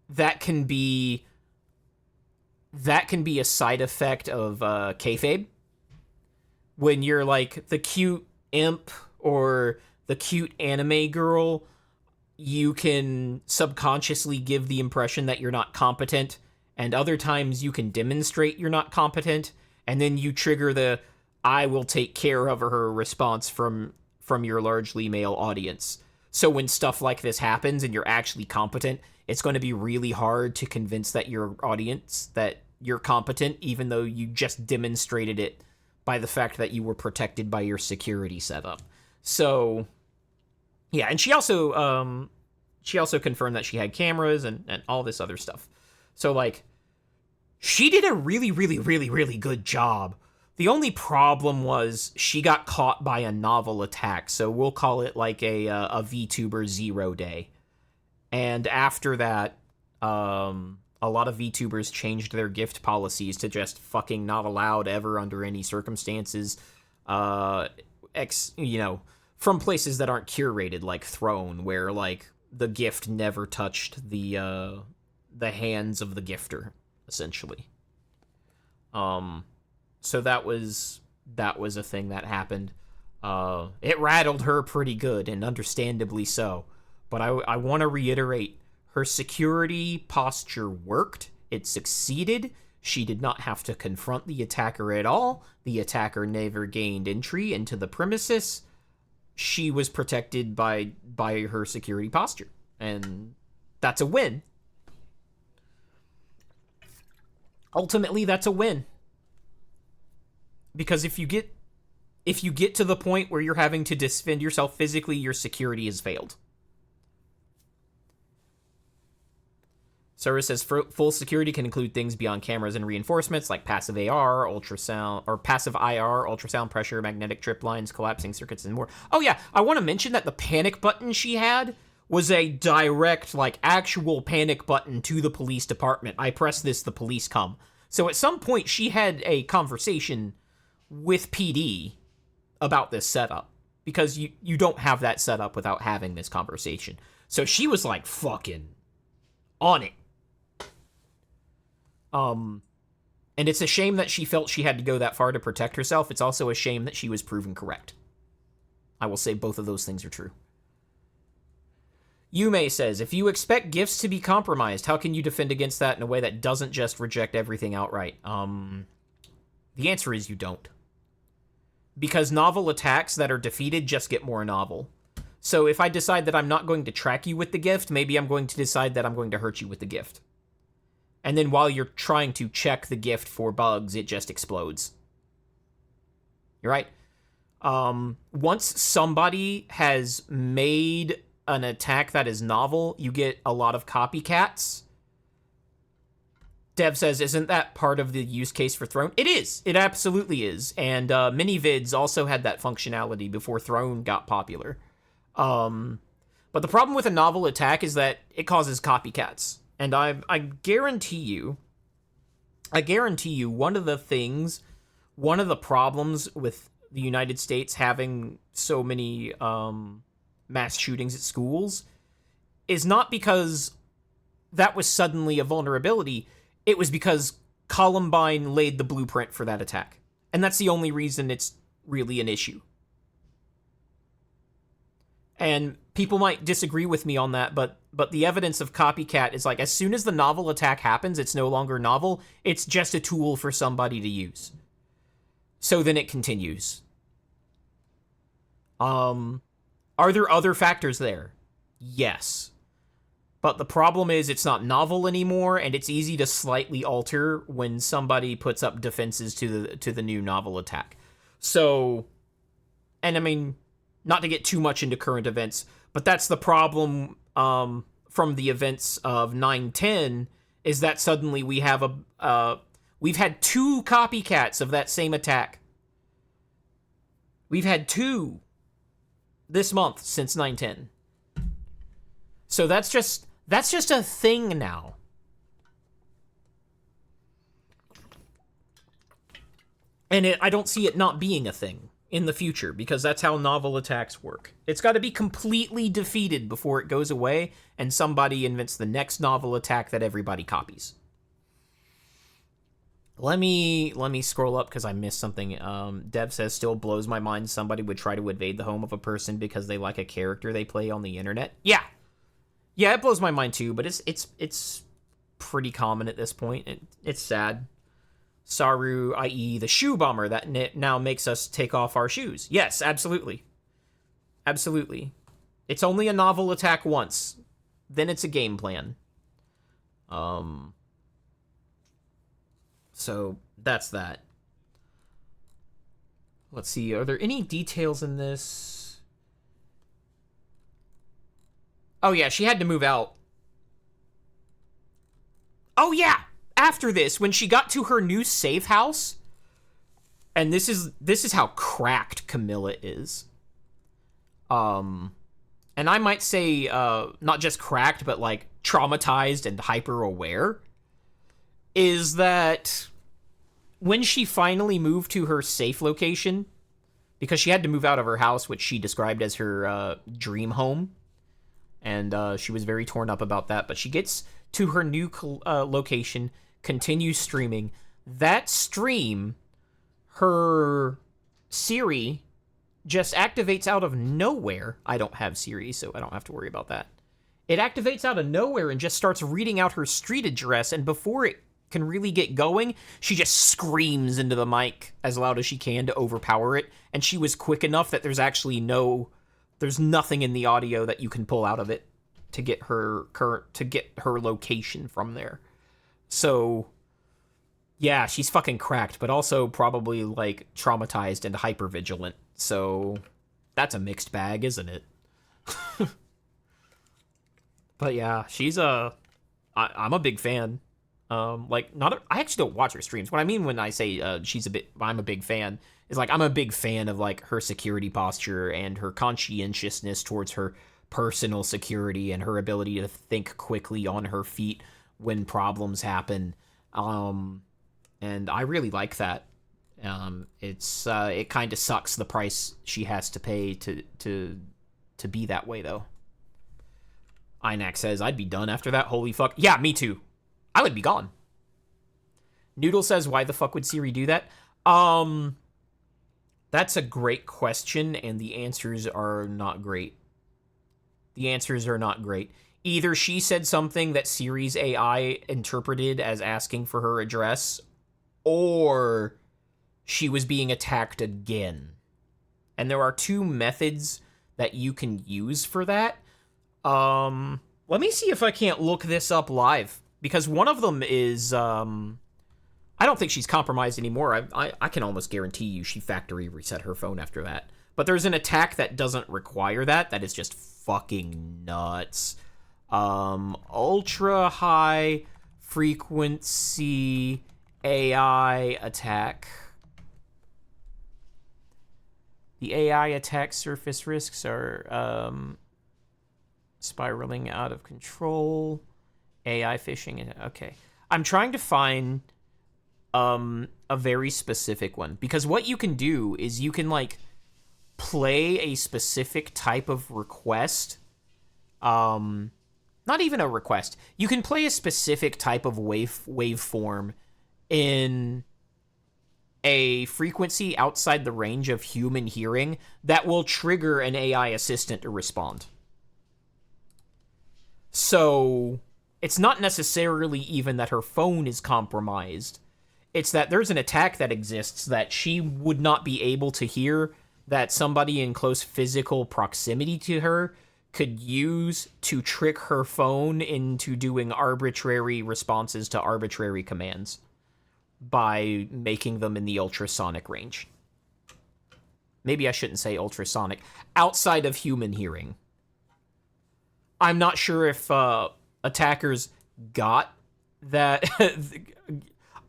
that can be a side effect of kayfabe. When you're, like, the cute imp or the cute anime girl, you can subconsciously give the impression that you're not competent, and other times you can demonstrate you're not competent, and then you trigger the I will take care of her response from your largely male audience. So when stuff like this happens and you're actually competent, it's going to be really hard to convince that your audience that you're competent, even though you just demonstrated it by the fact that you were protected by your security setup. So, yeah, and she also confirmed that she had cameras and all this other stuff. So, like, she did a really, really, really, really good job. The only problem was she got caught by a novel attack, so we'll call it like a VTuber 0 day. And after that, a lot of VTubers changed their gift policies to just fucking not allowed ever under any circumstances, from places that aren't curated, like Throne, where, like, the gift never touched the hands of the gifter, essentially. So that was a thing that happened. It rattled her pretty good, and understandably so. But I want to reiterate, her security posture worked. It succeeded. She did not have to confront the attacker at all. The attacker never gained entry into the premises. She was protected by her security posture. And that's a win. Ultimately, that's a win. Because if you get to the point where you're having to defend yourself physically, your security has failed. Sarah says full security can include things beyond cameras and reinforcements like passive AR, ultrasound, or passive IR, ultrasound pressure, magnetic trip lines, collapsing circuits, and more. Oh yeah, I want to mention that the panic button she had was a direct, like, actual panic button to the police department. I press this, the police come. So at some point she had a conversation with PD about this setup, because you don't have that setup without having this conversation. So she was, like, fucking on it. And it's a shame that she felt she had to go that far to protect herself. It's also a shame that she was proven correct. I will say both of those things are true. Yume says, if you expect gifts to be compromised, how can you defend against that in a way that doesn't just reject everything outright? The answer is you don't. Because novel attacks that are defeated just get more novel. So if I decide that I'm not going to track you with the gift, maybe I'm going to decide that I'm going to hurt you with the gift. And then while you're trying to check the gift for bugs, it just explodes. You're right. Once somebody has made an attack that is novel, you get a lot of copycats. Dev says, isn't that part of the use case for Throne? It is. It absolutely is. And mini-vids also had that functionality before Throne got popular. But the problem with a novel attack is that it causes copycats. And I guarantee you, one of the problems with the United States having so many mass shootings at schools is not because that was suddenly a vulnerability. It was because Columbine laid the blueprint for that attack. And that's the only reason it's really an issue. And people might disagree with me on that, but the evidence of copycat is like, as soon as the novel attack happens, it's no longer novel. It's just a tool for somebody to use. So then it continues. Are there other factors there? Yes. But the problem is it's not novel anymore, and it's easy to slightly alter when somebody puts up defenses to the new novel attack. So, and I mean, not to get too much into current events, but that's the problem from the events of 9/10, is that suddenly we have we've had 2 copycats of that same attack. We've had 2 this month since 9/10. So that's just a thing now. And I don't see it not being a thing in the future, because that's how novel attacks work. It's got to be completely defeated before it goes away, and somebody invents the next novel attack that everybody copies. Let me scroll up because I missed something. Dev says, still blows my mind somebody would try to invade the home of a person because they like a character they play on the internet. Yeah, it blows my mind too, but it's pretty common at this point. It's sad. Saru, i.e. the shoe bomber that now makes us take off our shoes. Yes, absolutely. Absolutely. It's only a novel attack once. Then it's a game plan. So that's that. Let's see, are there any details in this? Oh yeah, she had to move out. Oh yeah! After this, when she got to her new safe house, and this is how cracked Camilla is. And I might say, not just cracked, but like traumatized and hyper aware, is that when she finally moved to her safe location, because she had to move out of her house, which she described as her dream home, and she was very torn up about that, but she gets to her new location, continues streaming. That stream, her Siri just activates out of nowhere. I don't have Siri, so I don't have to worry about that. It activates out of nowhere and just starts reading out her street address, and before it can really get going, she just screams into the mic as loud as she can to overpower it, and she was quick enough that there's nothing in the audio that you can pull out of it to get her location from there. So yeah, she's fucking cracked, but also probably like traumatized and hypervigilant. So that's a mixed bag, isn't it? But yeah, I'm a big fan. I actually don't watch her streams. What I mean when I say I'm a big fan, is like I'm a big fan of like her security posture and her conscientiousness towards her personal security and her ability to think quickly on her feet when problems happen. And I really like that. It kind of sucks the price she has to pay to be that way though. Inac says, I'd be done after that. Holy fuck. Yeah, me too. I would be gone. Noodle says, why the fuck would Siri do that? That's a great question, and the answers are not great. Either she said something that Siri's AI interpreted as asking for her address, or she was being attacked again. And there are 2 methods that you can use for that. Let me see if I can't look this up live, because one of them is, I don't think she's compromised anymore. I can almost guarantee you she factory reset her phone after that. But there's an attack that doesn't require that. That is just fucking nuts. Ultra high frequency AI attack. The AI attack surface risks are spiraling out of control. AI phishing. Okay. I'm trying to find a very specific one, because what you can do is you can like play a specific type of request. Not even a request. You can play a specific type of waveform in a frequency outside the range of human hearing that will trigger an AI assistant to respond. So it's not necessarily even that her phone is compromised. It's that there's an attack that exists that she would not be able to hear, that somebody in close physical proximity to her could use to trick her phone into doing arbitrary responses to arbitrary commands by making them in the ultrasonic range. Maybe I shouldn't say ultrasonic. Outside of human hearing. I'm not sure if attackers got that.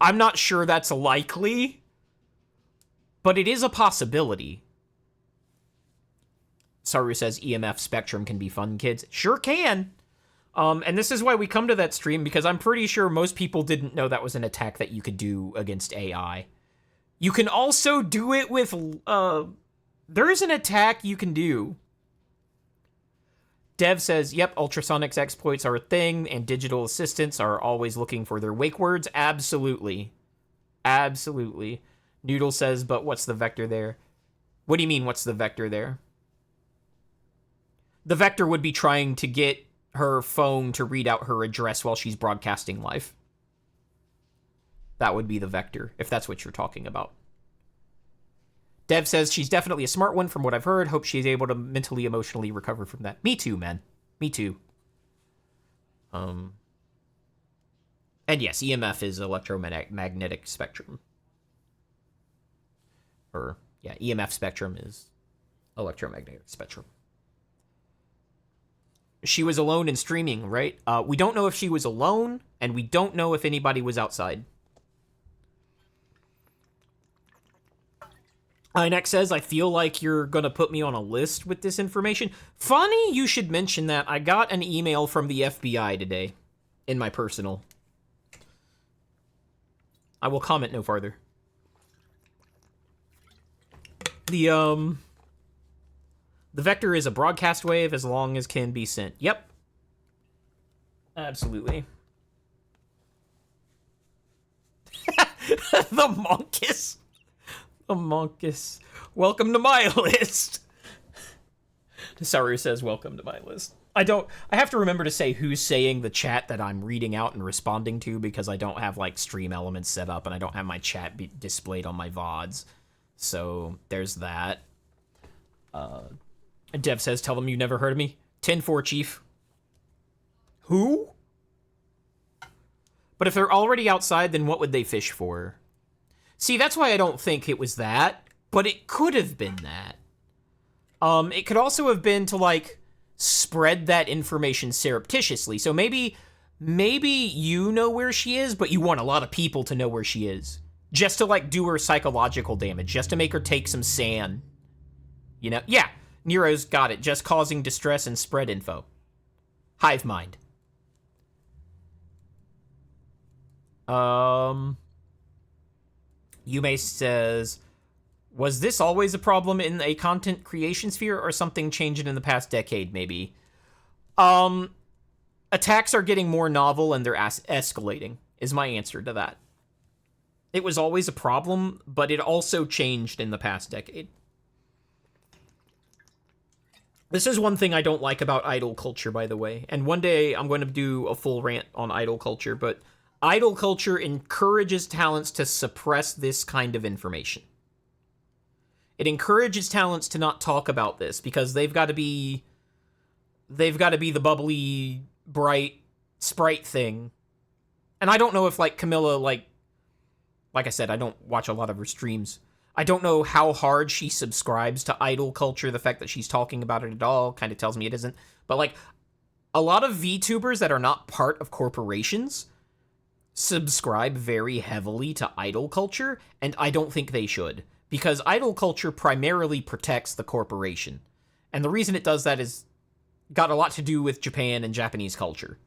I'm not sure that's likely, but it is a possibility. Saru says EMF spectrum can be fun, kids. Sure can. And this is why we come to that stream, because I'm pretty sure most people didn't know that was an attack that you could do against AI. You can also do it with, there is an attack you can do. Dev says, yep, ultrasonics exploits are a thing, and digital assistants are always looking for their wake words. Absolutely. Absolutely. Noodle says, but what's the vector there? What do you mean, what's the vector there? The vector would be trying to get her phone to read out her address while she's broadcasting live. That would be the vector, if that's what you're talking about. Dev says she's definitely a smart one from what I've heard. Hope she's able to mentally, emotionally recover from that. Me too, man. Me too. And yes, EMF is electromagnetic spectrum. Or, yeah, EMF spectrum is electromagnetic spectrum. She was alone in streaming, right? We don't know if she was alone, and we don't know if anybody was outside. Inex says, I feel like you're going to put me on a list with this information. Funny you should mention that. I got an email from the FBI today in my personal. I will comment no farther. The vector is a broadcast wave as long as can be sent. Yep. Absolutely. The monkus. A monkus. Welcome to my list. Saru says, welcome to my list. I have to remember to say who's saying the chat that I'm reading out and responding to, because I don't have, like, stream elements set up, and I don't have my chat be displayed on my VODs. So, there's that. Dev says, tell them you never heard of me. 10-4, Chief. Who? But if they're already outside, then what would they fish for? See, that's why I don't think it was that, but it could have been that. It could also have been to, like, spread that information surreptitiously. So maybe you know where she is, but you want a lot of people to know where she is. Just to, like, do her psychological damage, just to make her take some sand. You know? Yeah, Nero's got it. Just causing distress and spread info. Hive mind. Yume says, was this always a problem in a content creation sphere, or something changed in the past decade, maybe? Attacks are getting more novel and they're escalating, is my answer to that. It was always a problem, but it also changed in the past decade. This is one thing I don't like about idol culture, by the way. And one day I'm going to do a full rant on idol culture, but idol culture encourages talents to suppress this kind of information. It encourages talents to not talk about this because they've got to be the bubbly, bright sprite thing. And I don't know if, like, Camilla, like I said, I don't watch a lot of her streams. I don't know how hard she subscribes to idol culture. The fact that she's talking about it at all kind of tells me it isn't. But, like, a lot of VTubers that are not part of corporations subscribe very heavily to idol culture, and I don't think they should. Because idol culture primarily protects the corporation. And the reason it does that is got a lot to do with Japan and Japanese culture.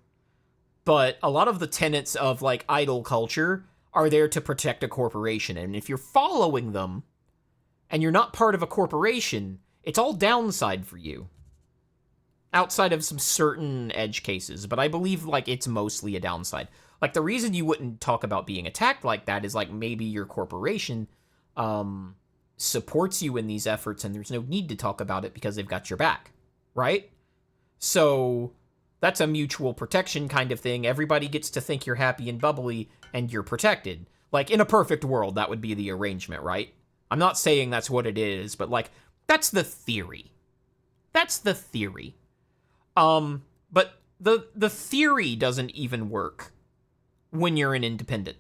But a lot of the tenets of, like, idol culture are there to protect a corporation. And if you're following them and you're not part of a corporation, it's all downside for you. Outside of some certain edge cases, but I believe, like, it's mostly a downside. Like, the reason you wouldn't talk about being attacked like that is, like, maybe your corporation supports you in these efforts and there's no need to talk about it because they've got your back, right? So that's a mutual protection kind of thing. Everybody gets to think you're happy and bubbly and you're protected. Like, in a perfect world, that would be the arrangement, right? I'm not saying that's what it is, but, like, that's the theory. That's the theory. But the theory doesn't even work when you're an independent.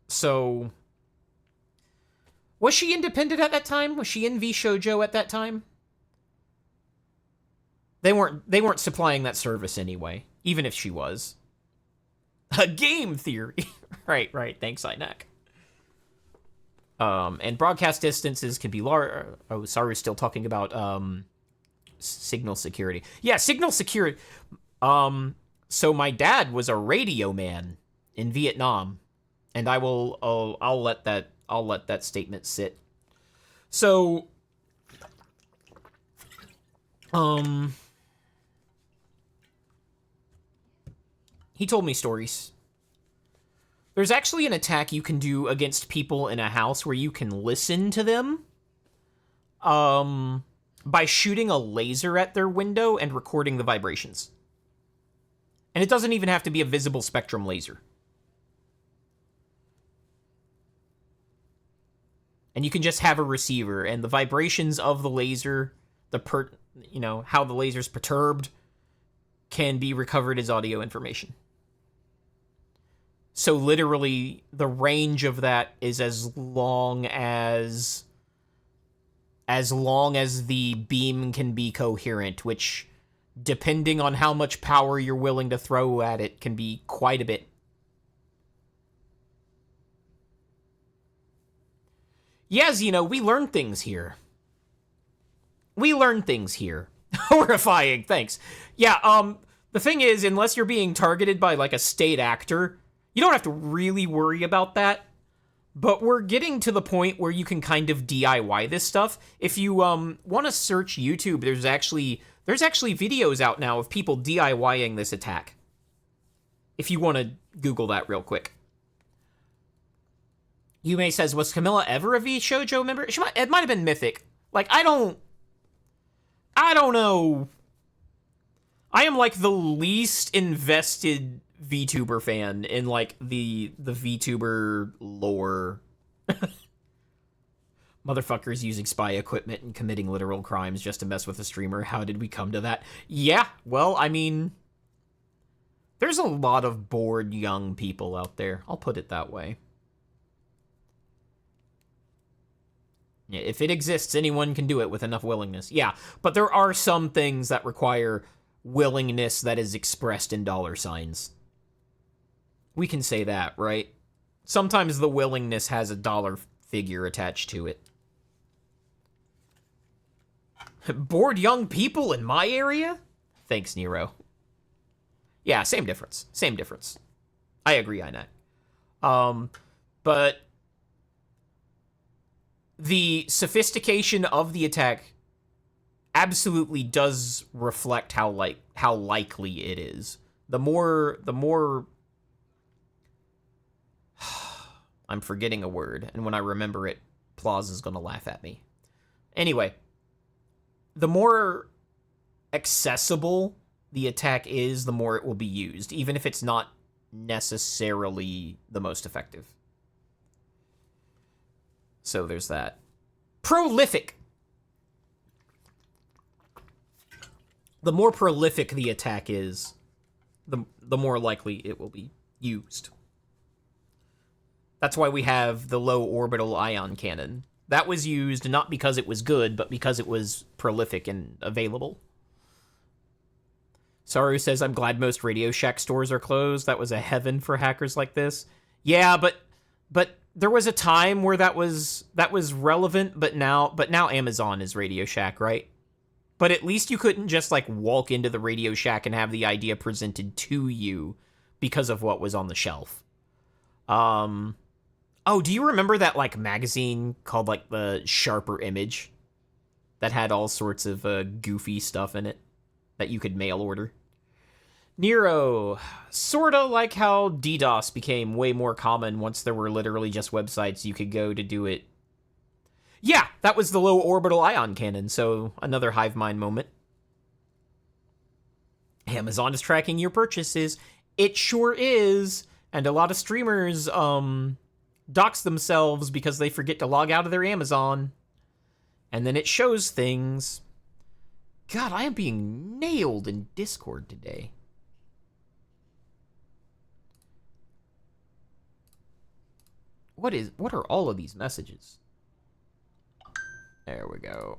So, was she independent at that time? Was she in V Shoujo at that time? They weren't supplying that service anyway, even if she was. A game theory. Right. Thanks, INAC. And broadcast distances can be large. Oh, sorry, we're still talking about signal security. Yeah, signal security. So my dad was a radio man in Vietnam, and I'll let that statement sit. So, he told me stories. There's actually an attack you can do against people in a house where you can listen to them, by shooting a laser at their window and recording the vibrations. And it doesn't even have to be a visible spectrum laser. And you can just have a receiver, and the vibrations of the laser, how the laser's perturbed, can be recovered as audio information. So literally, the range of that is as long as the beam can be coherent, which, depending on how much power you're willing to throw at it, can be quite a bit. Yeah, Zeno, we learn things here. Horrifying, thanks. Yeah, the thing is, unless you're being targeted by, like, a state actor, you don't have to really worry about that. But we're getting to the point where you can kind of DIY this stuff. If you want to search YouTube, there's actually videos out now of people DIYing this attack. If you want to Google that real quick. Yume says, was Camilla ever a V Shoujo member? It might have been Mythic. Like, I don't know. I am, like, the least invested VTuber fan in, like, the VTuber lore. Motherfuckers using spy equipment and committing literal crimes just to mess with a streamer. How did we come to that? Yeah, well, I mean, there's a lot of bored young people out there. I'll put it that way. If it exists, anyone can do it with enough willingness. Yeah, but there are some things that require willingness that is expressed in dollar signs. We can say that, right? Sometimes the willingness has a dollar figure attached to it. Bored young people in my area? Thanks, Nero. Yeah, same difference. I agree, Inet. But the sophistication of the attack absolutely does reflect how likely it is. The more I'm forgetting a word, and when I remember it, Plaus is gonna laugh at me. Anyway, the more accessible the attack is, the more it will be used, even if it's not necessarily the most effective. So there's that. Prolific. The more prolific the attack is, the more likely it will be used. That's why we have the low orbital ion cannon. That was used not because it was good, but because it was prolific and available. Saru says, I'm glad most Radio Shack stores are closed. That was a heaven for hackers like this. Yeah, but there was a time where that was relevant, but now Amazon is Radio Shack, right? But at least you couldn't just like walk into the Radio Shack and have the idea presented to you because of what was on the shelf. Oh, do you remember that like magazine called like the Sharper Image that had all sorts of goofy stuff in it that you could mail order? Nero, sorta like how DDoS became way more common once there were literally just websites you could go to do it. Yeah, that was the low orbital ion cannon, so another hive mind moment. Amazon is tracking your purchases. It sure is. And a lot of streamers dox themselves because they forget to log out of their Amazon. And then it shows things. God, I am being nailed in Discord today. What are all of these messages? There we go.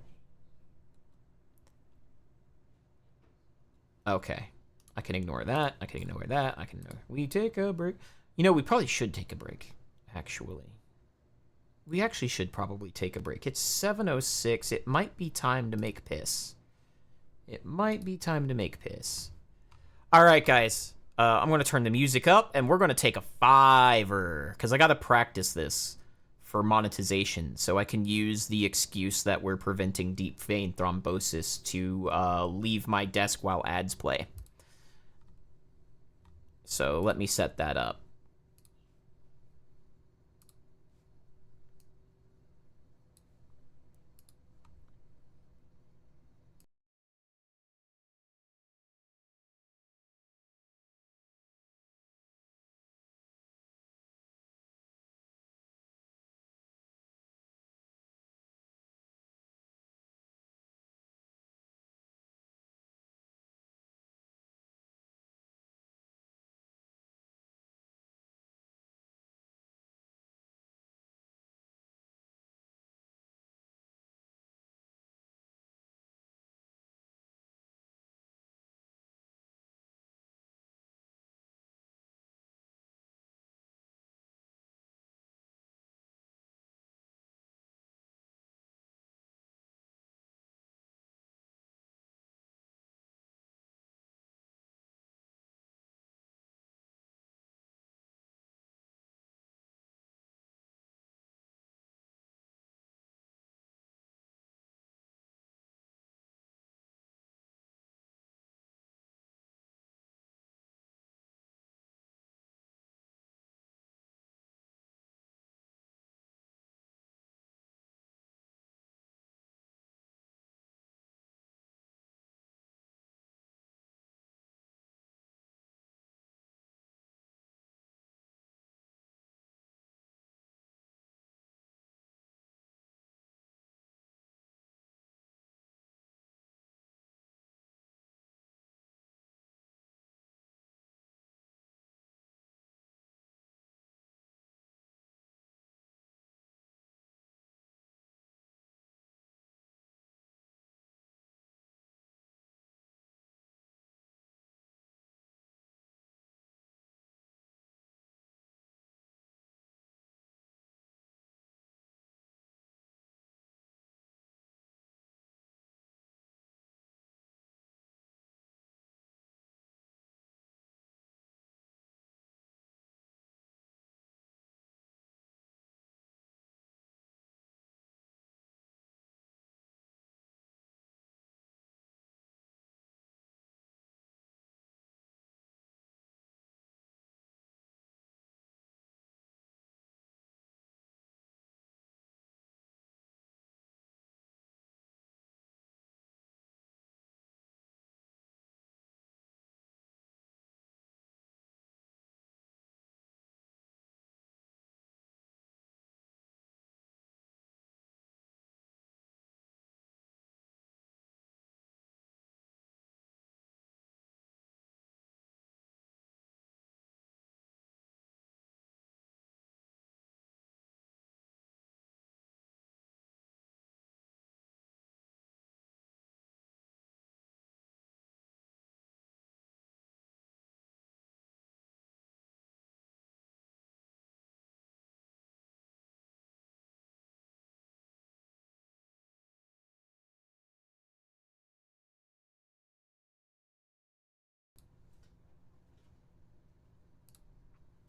Okay. I can ignore that. I can ignore that. I can ignore. We take a break. You know, we probably should take a break, actually. We actually should probably take a break. It's 7:06. It might be time to make piss. It might be time to make piss. All right, guys. I'm going to turn the music up, and we're going to take a $5, because I got to practice this for monetization, so I can use the excuse that we're preventing deep vein thrombosis to leave my desk while ads play. So let me set that up.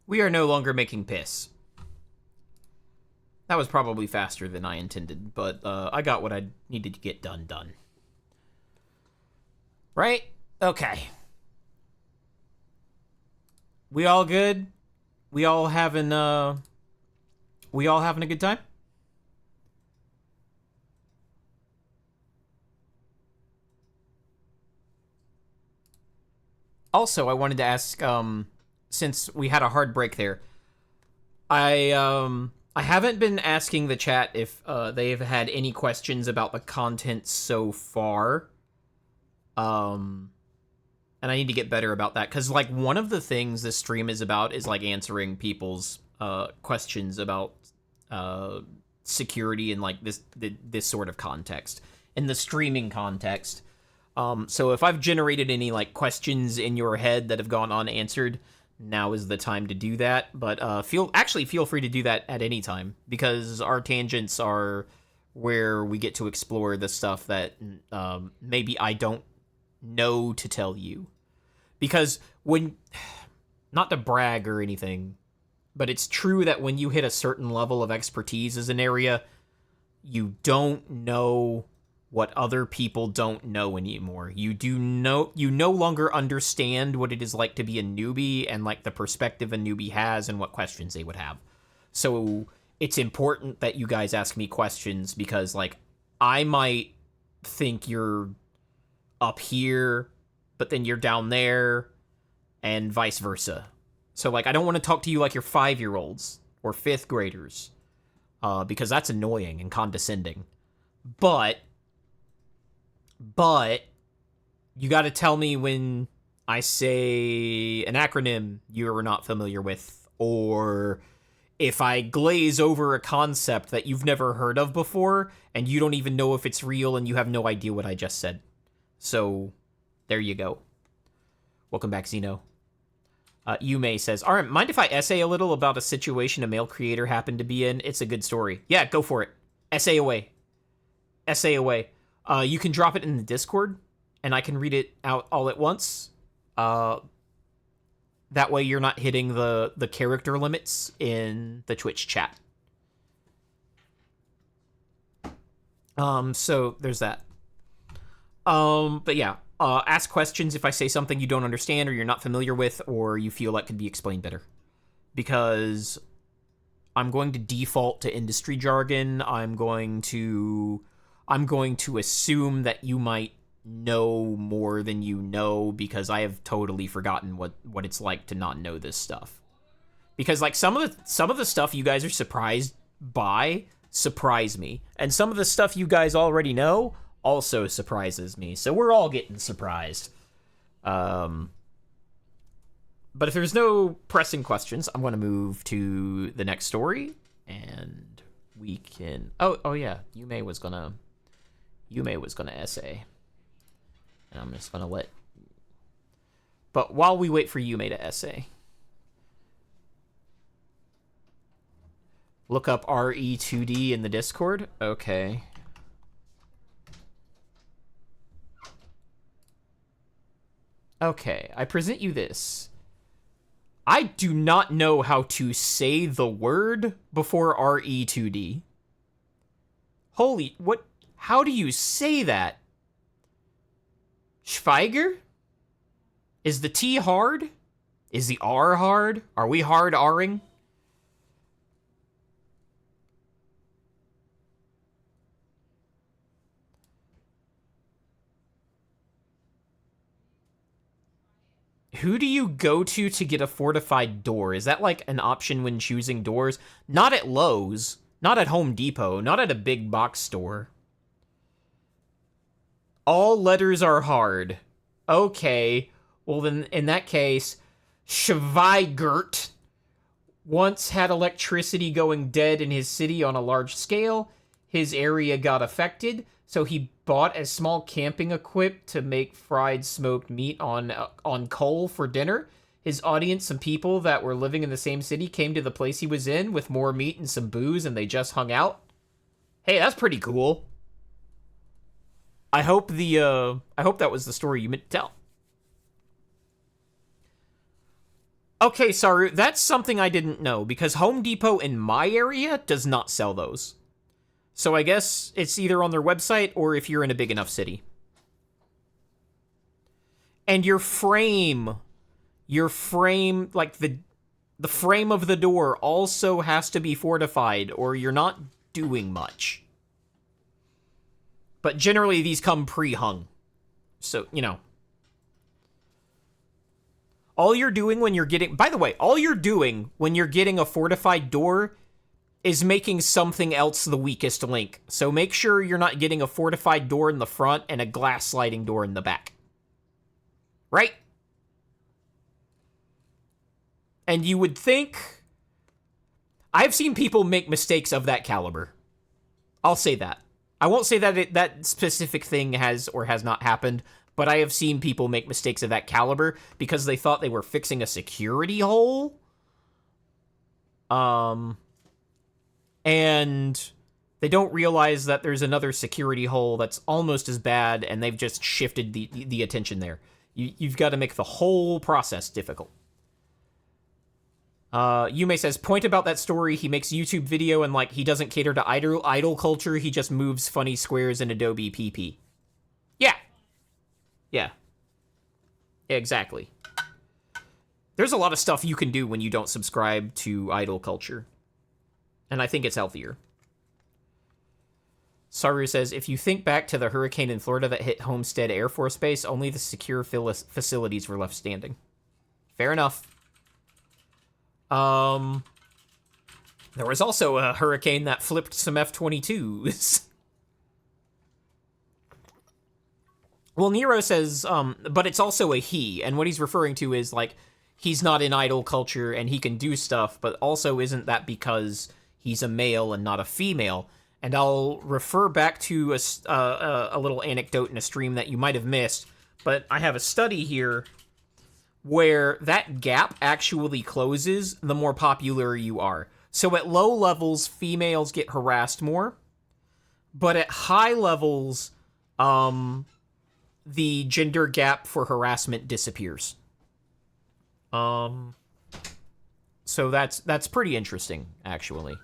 We are no longer making piss. That was probably faster than I intended, but I got what I needed to get done. Right? Okay. We all good? We all having a good time? Also, I wanted to ask, since we had a hard break there, I haven't been asking the chat if they've had any questions about the content so far. And I need to get better about that, because like one of the things this stream is about is like answering people's questions about security in like this sort of context, in the streaming context. So if I've generated any like questions in your head that have gone unanswered, now is the time to do that. But feel free to do that at any time, because our tangents are where we get to explore the stuff that maybe I don't know to tell you. Because when, not to brag or anything, but it's true that when you hit a certain level of expertise as an area, you don't know what other people don't know anymore. You no longer understand what it is like to be a newbie, and like the perspective a newbie has and what questions they would have. So it's important that you guys ask me questions, because like I might think you're up here, but then you're down there, and vice versa. So like I don't want to talk to you like you're 5-year-olds or 5th graders, because that's annoying and condescending. But you got to tell me when I say an acronym you're not familiar with, or if I glaze over a concept that you've never heard of before and you don't even know if it's real and you have no idea what I just said. So there you go. Welcome back, Zeno. Yume says, alright, mind if I essay a little about a situation a male creator happened to be in? It's a good story. Yeah, go for it. Essay away. Essay away. You can drop it in the Discord, and I can read it out all at once. That way you're not hitting the character limits in the Twitch chat. So there's that. But yeah, ask questions if I say something you don't understand or you're not familiar with, or you feel like could be explained better. Because I'm going to default to industry jargon. I'm going to assume that you might know more than you know, because I have totally forgotten what it's like to not know this stuff. Because like some of the stuff you guys are surprised by surprise me, and some of the stuff you guys already know also surprises me. So we're all getting surprised. But if there's no pressing questions, I'm going to move to the next story, and we can. Oh yeah, Yume was gonna essay, and I'm just gonna let. But while we wait for Yume to essay, look up RE2D in the Discord. Okay. Okay, I present you this. I do not know how to say the word before RE2D. Holy, what? How do you say that? Schweiger? Is the T hard? Is the R hard? Are we hard R-ing? Who do you go to get a fortified door? Is that like an option when choosing doors? Not at Lowe's, not at Home Depot, not at a big box store. All letters are hard. Okay, well then in that case, Schweigert once had electricity going dead in his city on a large scale. His area got affected, so he bought a small camping equip to make fried smoked meat on coal for dinner. His audience, some people that were living in the same city, came to the place he was in with more meat and some booze, and they just hung out. Hey, that's pretty cool. I hope that was the story you meant to tell. Okay, sorry, that's something I didn't know, because Home Depot in my area does not sell those. So I guess it's either on their website or if you're in a big enough city. And your frame, like the frame of the door also has to be fortified, or you're not doing much. But generally, these come pre-hung. So, you know. All you're doing when you're getting... By the way, all you're doing when you're getting a fortified door is making something else the weakest link. So make sure you're not getting a fortified door in the front and a glass sliding door in the back. Right? And you would think... I've seen people make mistakes of that caliber. I'll say that. I won't say that that specific thing has or has not happened, but I have seen people make mistakes of that caliber because they thought they were fixing a security hole. And they don't realize that there's another security hole that's almost as bad, and they've just shifted the attention there. You've got to make the whole process difficult. Yume says, point about that story, he makes YouTube video and, like, he doesn't cater to idol culture, he just moves funny squares in Adobe PP. Yeah. Yeah. Exactly. There's a lot of stuff you can do when you don't subscribe to idol culture. And I think it's healthier. Saru says, if you think back to the hurricane in Florida that hit Homestead Air Force Base, only the secure facilities were left standing. Fair enough. There was also a hurricane that flipped some F-22s. Well, Nero says, but it's also a he, and what he's referring to is, like, he's not in idol culture and he can do stuff, but also isn't that because he's a male and not a female? And I'll refer back to a little anecdote in a stream that you might have missed, but I have a study here where that gap actually closes the more popular you are. So at low levels, females get harassed more, but at high levels, the gender gap for harassment disappears. So that's pretty interesting, actually.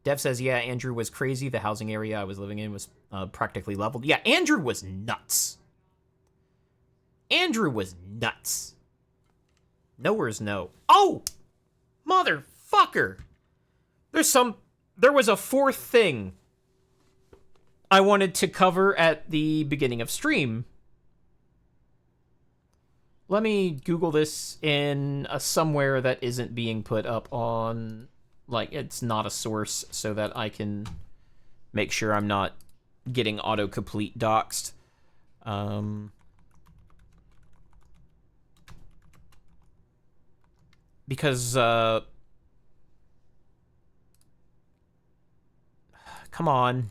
Dev says, yeah, Andrew was crazy. The housing area I was living in was practically leveled. Yeah, Andrew was nuts. Andrew was nuts. Nowhere's no. Oh! Motherfucker! There was a fourth thing I wanted to cover at the beginning of stream. Let me Google this in a somewhere that isn't being put up on... Like, it's not a source, so that I can make sure I'm not getting autocomplete doxed. Because, come on.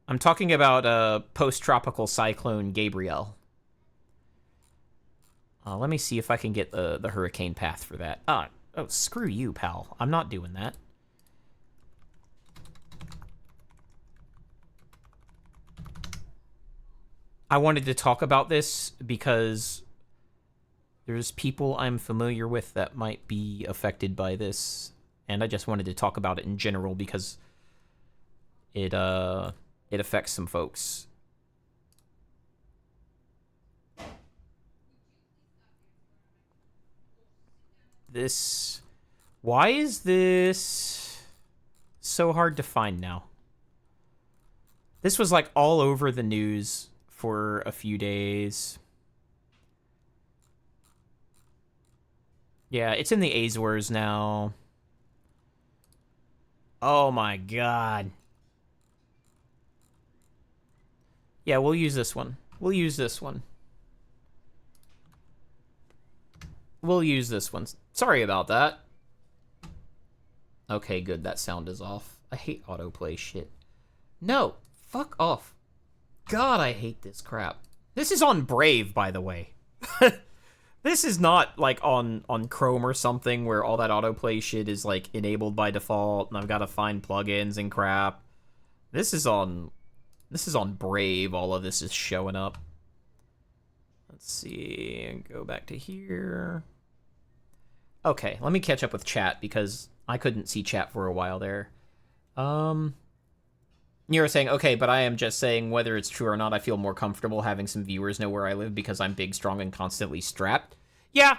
I'm talking about post-tropical cyclone Gabrielle. Let me see if I can get the hurricane path for that. Oh, screw you, pal. I'm not doing that. I wanted to talk about this because there's people I'm familiar with that might be affected by this, and I just wanted to talk about it in general because it affects some folks. Why is this so hard to find now? This was like all over the news for a few days. Yeah, it's in the Azores now. Oh my god. Yeah, we'll use this one. We'll use this one. We'll use this one. Sorry about that. Okay, good. That sound is off. I hate autoplay shit. No. Fuck off. God, I hate this crap. This is on Brave, by the way. This is not, like, on Chrome or something where all that autoplay shit is, like, enabled by default and I've got to find plugins and crap. This is on This is on Brave. All of this is showing up. Let's see. Go back to here. Okay, let me catch up with chat because I couldn't see chat for a while there. You're saying, okay, but I am just saying whether it's true or not, I feel more comfortable having some viewers know where I live because I'm big, strong, and constantly strapped. Yeah,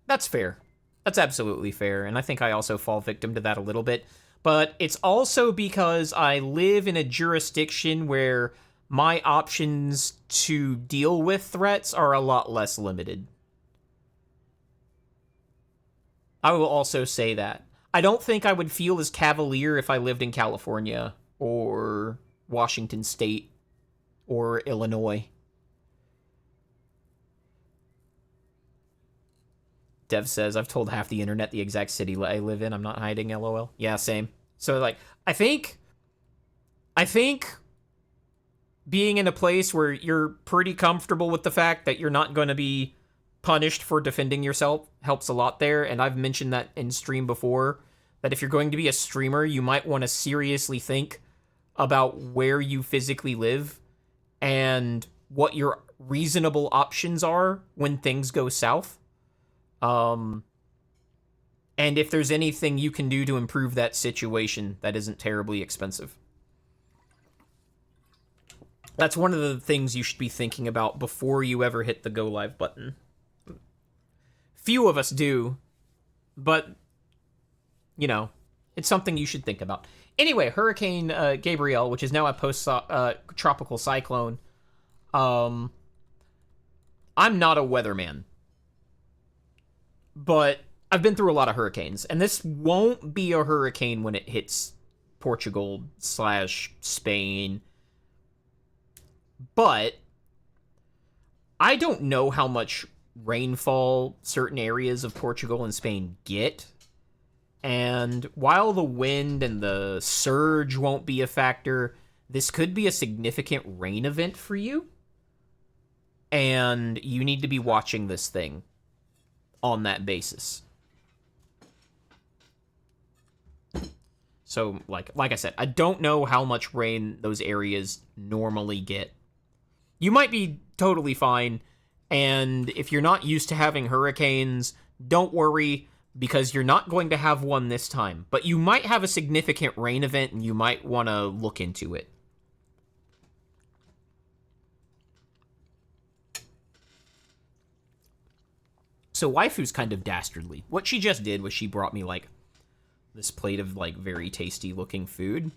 that's fair. That's absolutely fair, and I think I also fall victim to that a little bit. But it's also because I live in a jurisdiction where my options to deal with threats are a lot less limited. I will also say that. I don't think I would feel as cavalier if I lived in California or Washington State or Illinois. Dev says, I've told half the internet the exact city I live in. I'm not hiding, LOL. Yeah, same. So, like, I think being in a place where you're pretty comfortable with the fact that you're not going to be punished for defending yourself helps a lot there. And I've mentioned that in stream before, that if you're going to be a streamer, you might want to seriously think about where you physically live and what your reasonable options are when things go south. And if there's anything you can do to improve that situation that isn't terribly expensive. That's one of the things you should be thinking about before you ever hit the go live button. Few of us do, but, you know, it's something you should think about. Anyway, Hurricane Gabrielle, which is now a post-tropical cyclone, I'm not a weatherman, but I've been through a lot of hurricanes, and this won't be a hurricane when it hits Portugal/Spain, but I don't know how much rainfall certain areas of Portugal and Spain get. And while the wind and the surge won't be a factor, this could be a significant rain event for you. And you need to be watching this thing on that basis. So, like I said, I don't know how much rain those areas normally get. You might be totally fine, and if you're not used to having hurricanes, don't worry, because you're not going to have one this time. But you might have a significant rain event, and you might want to look into it. So Waifu's kind of dastardly. What she just did was she brought me, like, this plate of, like, very tasty-looking food.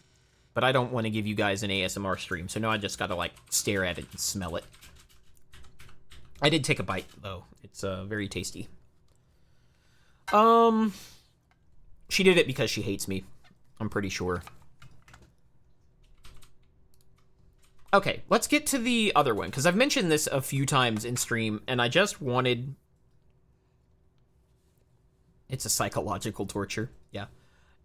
But I don't want to give you guys an ASMR stream, so now I just gotta, like, stare at it and smell it. I did take a bite, though. It's very tasty. She did it because she hates me. I'm pretty sure. Okay, let's get to the other one, because I've mentioned this a few times in stream, and I just wanted... It's a psychological torture, yeah.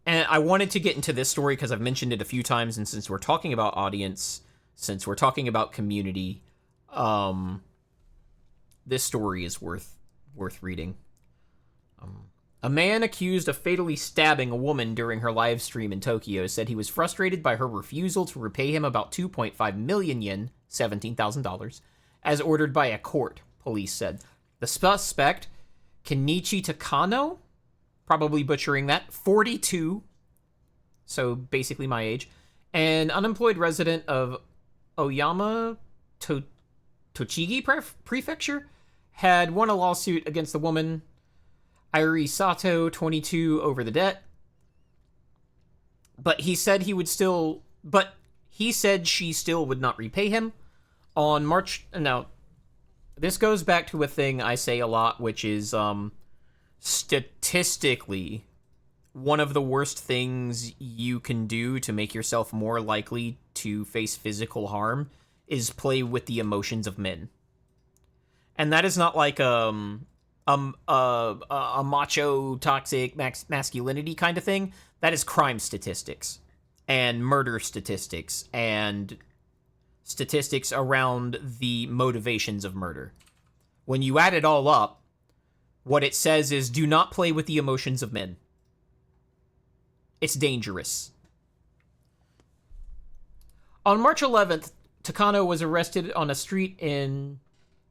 And I wanted to get into this story because I've mentioned it a few times, and since we're talking about audience, since we're talking about community, this story is worth reading. A man accused of fatally stabbing a woman during her live stream in Tokyo said he was frustrated by her refusal to repay him about 2.5 million yen, $17,000, as ordered by a court, police said. The suspect, Kenichi Takano, probably butchering that, 42, so basically my age, an unemployed resident of Oyama Tochigi Prefecture, had won a lawsuit against the woman, Airi Sato, 22, over the debt. But he said she still would not repay him. On March... Now, this goes back to a thing I say a lot, which is, statistically, one of the worst things you can do to make yourself more likely to face physical harm is play with the emotions of men. And that is not like a macho, toxic masculinity kind of thing. That is crime statistics and murder statistics and statistics around the motivations of murder. When you add it all up, what it says is, do not play with the emotions of men. It's dangerous. On March 11th, Takano was arrested on a street in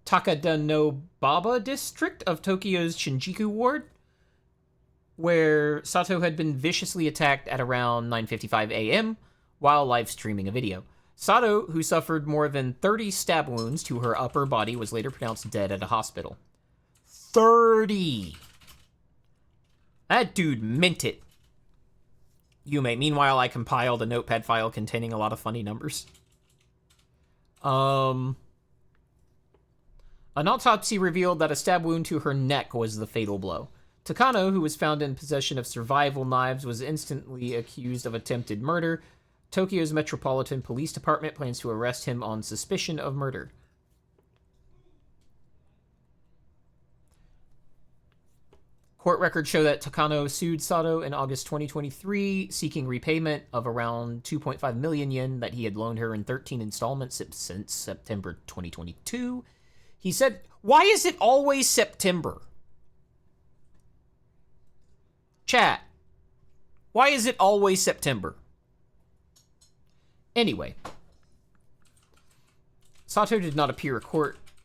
Takadanobaba district of Tokyo's Shinjuku ward, where Sato had been viciously attacked at around 9:55 a.m. while live streaming a video. Sato, who suffered more than 30 stab wounds to her upper body, was later pronounced dead at a hospital. 30! That dude meant it. Yume. Meanwhile, I compiled a notepad file containing a lot of funny numbers. An autopsy revealed that a stab wound to her neck was the fatal blow. Takano, who was found in possession of survival knives, was instantly accused of attempted murder. Tokyo's Metropolitan Police Department plans to arrest him on suspicion of murder. Court records show that Takano sued Sato in August 2023, seeking repayment of around 2.5 million yen that he had loaned her in 13 installments since September 2022. He said, "Why is it always September?" Chat. Why is it always September? Anyway. Sato did not appear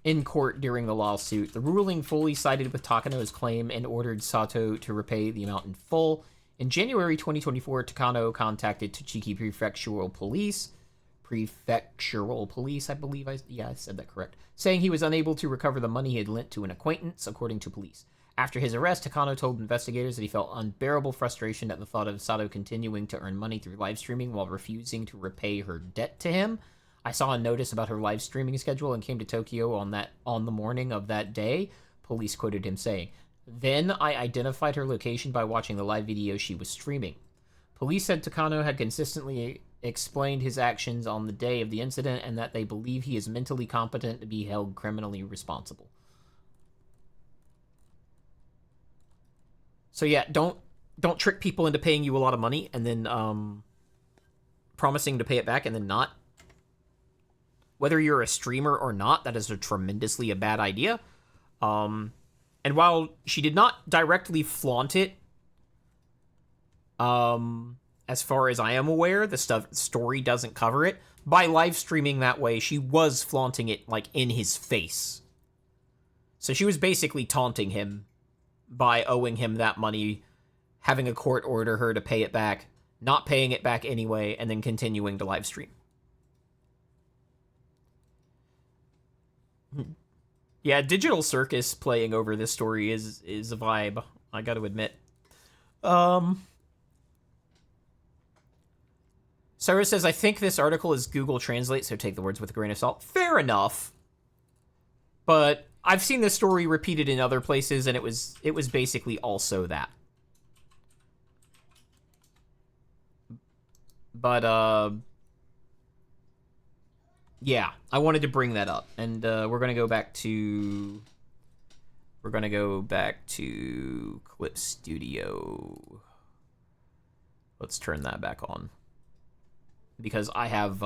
in court during the lawsuit. The ruling fully sided with Takano's claim and ordered Sato to repay the amount in full. In January 2024, Takano contacted Tochigi Prefectural Police, I believe I said that correct, saying he was unable to recover the money he had lent to an acquaintance, according to police. After his arrest, Takano told investigators that he felt unbearable frustration at the thought of Sato continuing to earn money through live streaming while refusing to repay her debt to him. "I saw a notice about her live streaming schedule and came to Tokyo on the morning of that day," police quoted him saying. "Then I identified her location by watching the live video she was streaming." Police said Takano had consistently explained his actions on the day of the incident and that they believe he is mentally competent to be held criminally responsible. So yeah, don't trick people into paying you a lot of money and then promising to pay it back and then not. Whether you're a streamer or not, that is a tremendously bad idea. And while she did not directly flaunt it, as far as I am aware, the story doesn't cover it. By live streaming that way, she was flaunting it, like, in his face. So she was basically taunting him by owing him that money, having a court order her to pay it back, not paying it back anyway, and then continuing to live stream. Yeah, Digital Circus playing over this story is a vibe, I gotta admit. Sarah says, "I think this article is Google Translate, so take the words with a grain of salt." Fair enough. But I've seen this story repeated in other places, and it was basically also that. But, yeah, I wanted to bring that up, and we're gonna go back to Clip Studio. Let's turn that back on because I have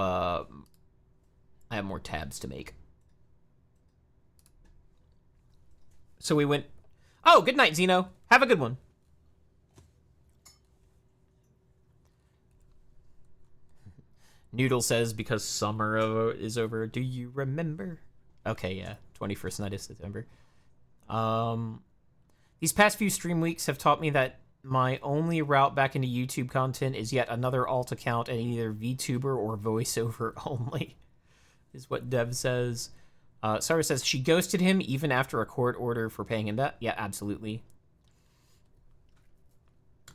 more tabs to make. So we went. Oh, good night, Zeno. Have a good one. Noodle says, "Because summer is over, do you remember?" Okay, yeah, 21st night of September. These past few stream weeks have taught me that my only route back into YouTube content is yet another alt account and either VTuber or voiceover only, is what Dev says. Sarah says, "She ghosted him even after a court order for paying him that." Yeah, absolutely.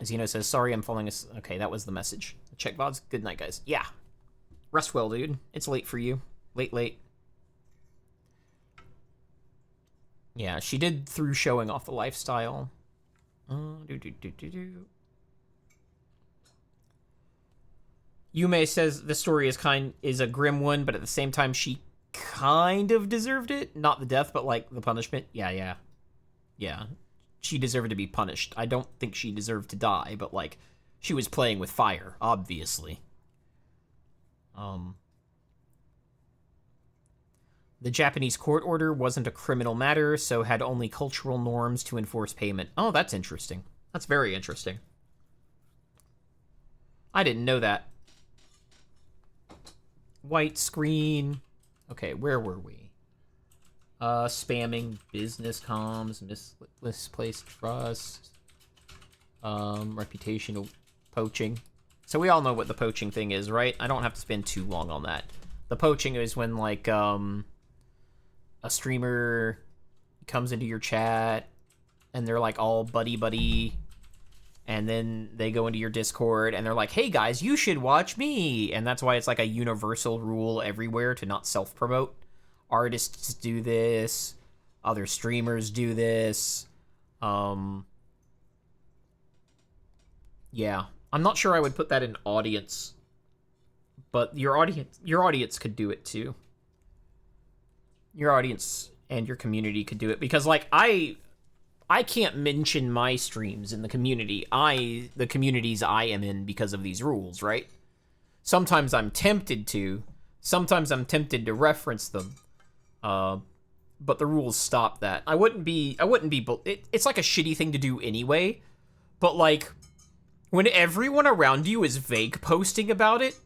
Zeno says, "Sorry, I'm falling asleep." Okay, that was the message. Check VODs. Good night, guys. Yeah. Rest well, dude. It's late for you. Late. Yeah, she did through showing off the lifestyle. Yume says the story is a grim one, but at the same time she kind of deserved it. Not the death, but like the punishment. Yeah. She deserved to be punished. I don't think she deserved to die, but like she was playing with fire, obviously. The Japanese court order wasn't a criminal matter, so had only cultural norms to enforce payment. Oh, that's interesting. That's very interesting. I didn't know that. White screen. Okay, where were we? Spamming, business comms, misplaced trust, reputational poaching. So we all know what the poaching thing is, right? I don't have to spend too long on that. The poaching is when, like, a streamer comes into your chat, and they're, like, all buddy-buddy, and then they go into your Discord, and they're like, hey, guys, you should watch me! And that's why it's, like, a universal rule everywhere to not self-promote. Artists do this. Other streamers do this. Yeah. I'm not sure I would put that in audience, but your audience could do it too. Your audience and your community could do it, because, like, I can't mention my streams in the community. The communities I am in because of these rules, right? Sometimes I'm tempted to. Sometimes I'm tempted to reference them. But the rules stop that. I wouldn't be, it's like a shitty thing to do anyway, but, like, when everyone around you is vague posting about it,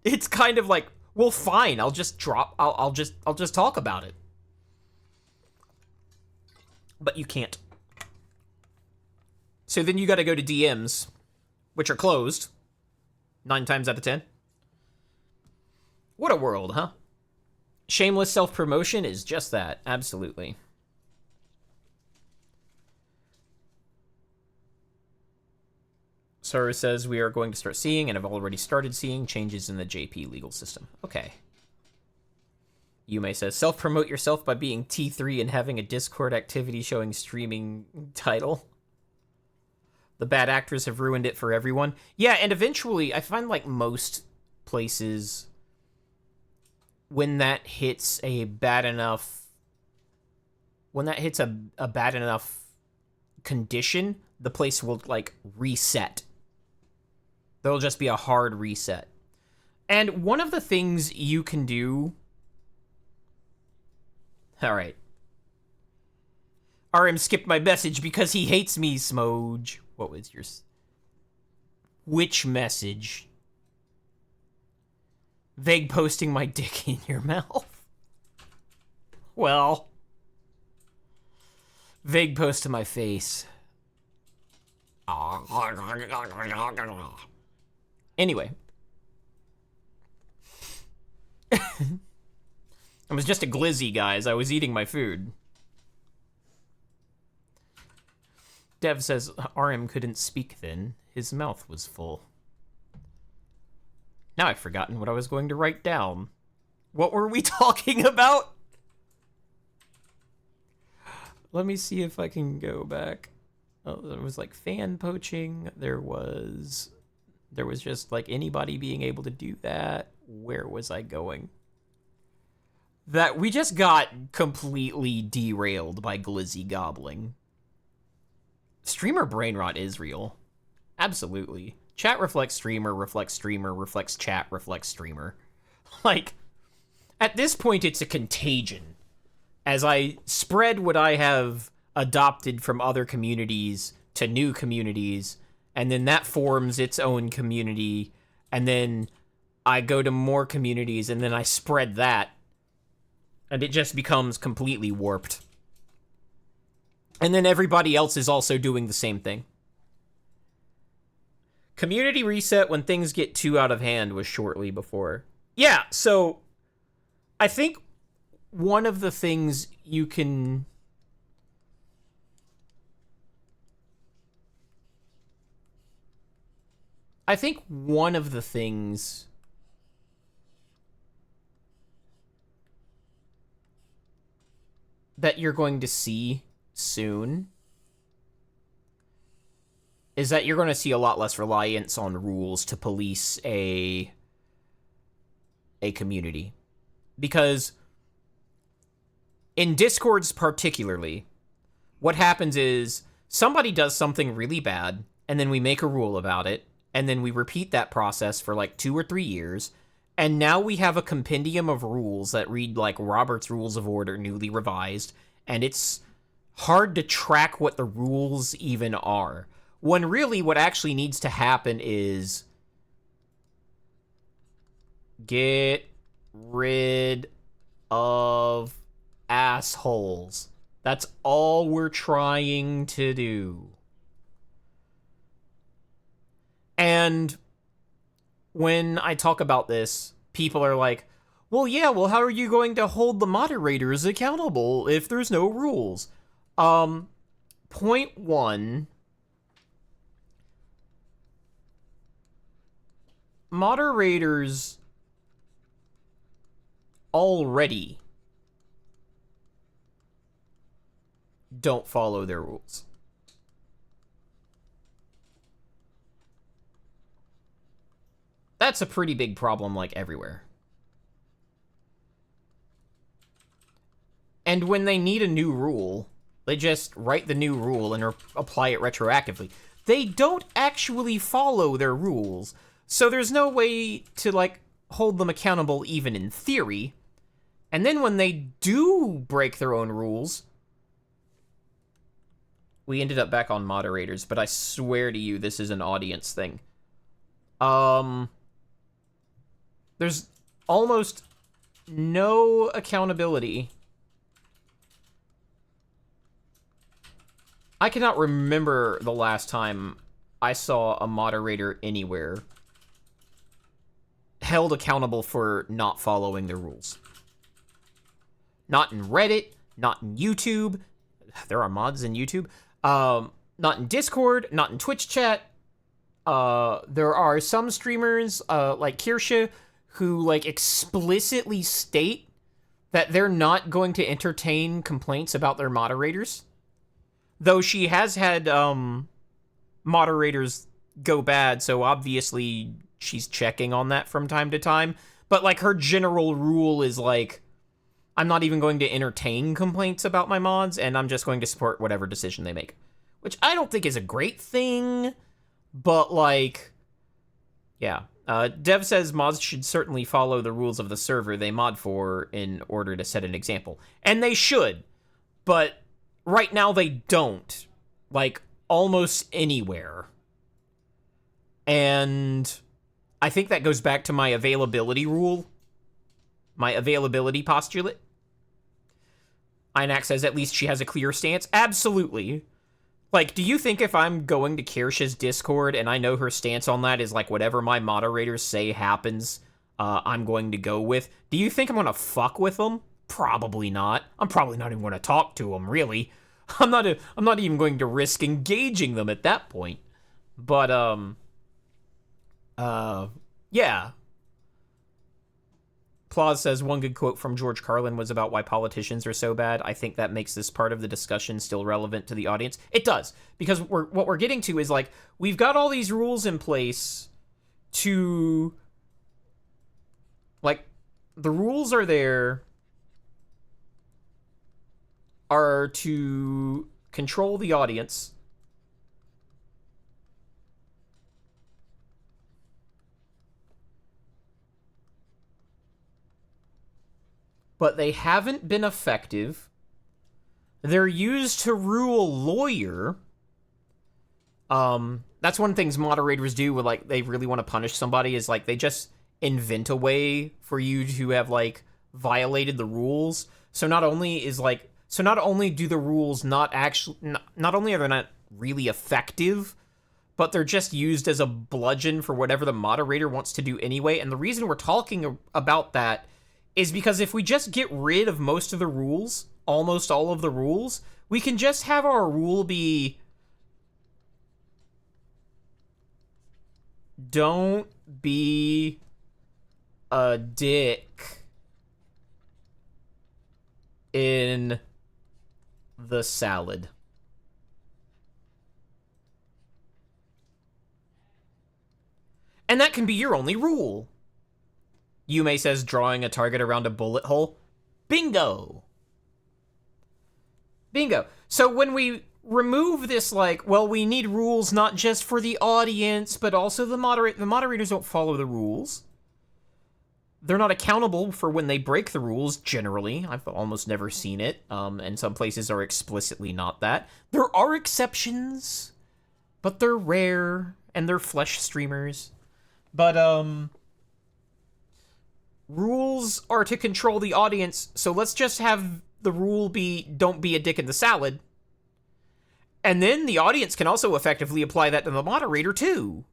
it's kind of like, well, fine, I'll just talk about it. But you can't. So then you gotta go to DMs, which are closed 9 times out of 10. What a world, huh? Shameless self-promotion is just that, absolutely. Sora says we are going to start seeing, and have already started seeing, changes in the JP legal system. Okay. Yume says, self-promote yourself by being T3 and having a Discord activity showing streaming title. The bad actors have ruined it for everyone. Yeah, and eventually, I find, like, most places, when that hits a bad enough... When that hits a bad enough condition, the place will, like, reset. There'll just be a hard reset. And one of the things you can do... Alright. RM skipped my message because he hates me, Smoj. What was yours? Which message? Vague posting my dick in your mouth. Well. Vague post to my face. Anyway. I was just a glizzy, guys. I was eating my food. Dev says RM couldn't speak then. His mouth was full. Now I've forgotten what I was going to write down. What were we talking about? Let me see if I can go back. Oh, there was, like, fan poaching. There was just, like, anybody being able to do that. Where was I going? That we just got completely derailed by glizzy gobbling. Streamer brain rot is real. Absolutely. Chat reflects streamer, reflects chat, reflects streamer. Like, at this point, it's a contagion. As I spread what I have adopted from other communities to new communities, and then that forms its own community, and then I go to more communities, and then I spread that, and it just becomes completely warped. And then everybody else is also doing the same thing. Community reset when things get too out of hand was shortly before. Yeah, so I think one of the things you can... I think one of the things that you're going to see soon is that you're going to see a lot less reliance on rules to police a community. Because in Discords particularly, what happens is somebody does something really bad, and then we make a rule about it, and then we repeat that process for like 2 or 3 years, and now we have a compendium of rules that read like Robert's Rules of Order newly revised, and it's hard to track what the rules even are. When really what actually needs to happen is Get rid of assholes. That's all we're trying to do. And when I talk about this, people are like, well, yeah, well, how are you going to hold the moderators accountable if there's no rules? Point one, moderators already don't follow their rules. That's a pretty big problem, like, everywhere. And when they need a new rule, they just write the new rule and apply it retroactively. They don't actually follow their rules, so there's no way to, like, hold them accountable even in theory. And then when they do break their own rules, we ended up back on moderators, but I swear to you, this is an audience thing. There's almost no accountability. I cannot remember the last time I saw a moderator anywhere held accountable for not following their rules. Not in Reddit, not in YouTube. There are mods in YouTube. Not in Discord, not in Twitch chat. There are some streamers, like Kirsche, who, like, explicitly state that they're not going to entertain complaints about their moderators. Though she has had, moderators go bad, so obviously she's checking on that from time to time. But, like, her general rule is, like, I'm not even going to entertain complaints about my mods, and I'm just going to support whatever decision they make. Which I don't think is a great thing, but, like, yeah. Dev says mods should certainly follow the rules of the server they mod for in order to set an example. And they should, but right now they don't. Like, almost anywhere. And I think that goes back to my availability rule. My availability postulate. Inax says at least she has a clear stance. Absolutely. Like, do you think if I'm going to Kirsch's Discord and I know her stance on that is, like, whatever my moderators say happens, I'm going to go with, do you think I'm going to fuck with them? Probably not. I'm probably not even going to talk to them, really. I'm not even going to risk engaging them at that point. But, yeah. Claus says, one good quote from George Carlin was about why politicians are so bad. I think that makes this part of the discussion still relevant to the audience. It does, because what we're getting to is, like, we've got all these rules in place to, like, the rules are there are to control the audience. But they haven't been effective. They're used to rule lawyer. That's one of the things moderators do when, like, they really want to punish somebody is, like, they just invent a way for you to have, like, violated the rules. So not only do the rules not only are they not really effective, but they're just used as a bludgeon for whatever the moderator wants to do anyway. And the reason we're talking about that is because if we just get rid of most of the rules, almost all of the rules, we can just have our rule be, don't be a dick in the salad. And that can be your only rule. Yume says drawing a target around a bullet hole. Bingo! Bingo. So when we remove this, like, well, we need rules not just for the audience, but also the moderators don't follow the rules. They're not accountable for when they break the rules, generally. I've almost never seen it, and some places are explicitly not that. There are exceptions, but they're rare, and they're flesh streamers. But, rules are to control the audience, so let's just have the rule be don't be a dick in the salad. And then the audience can also effectively apply that to the moderator too.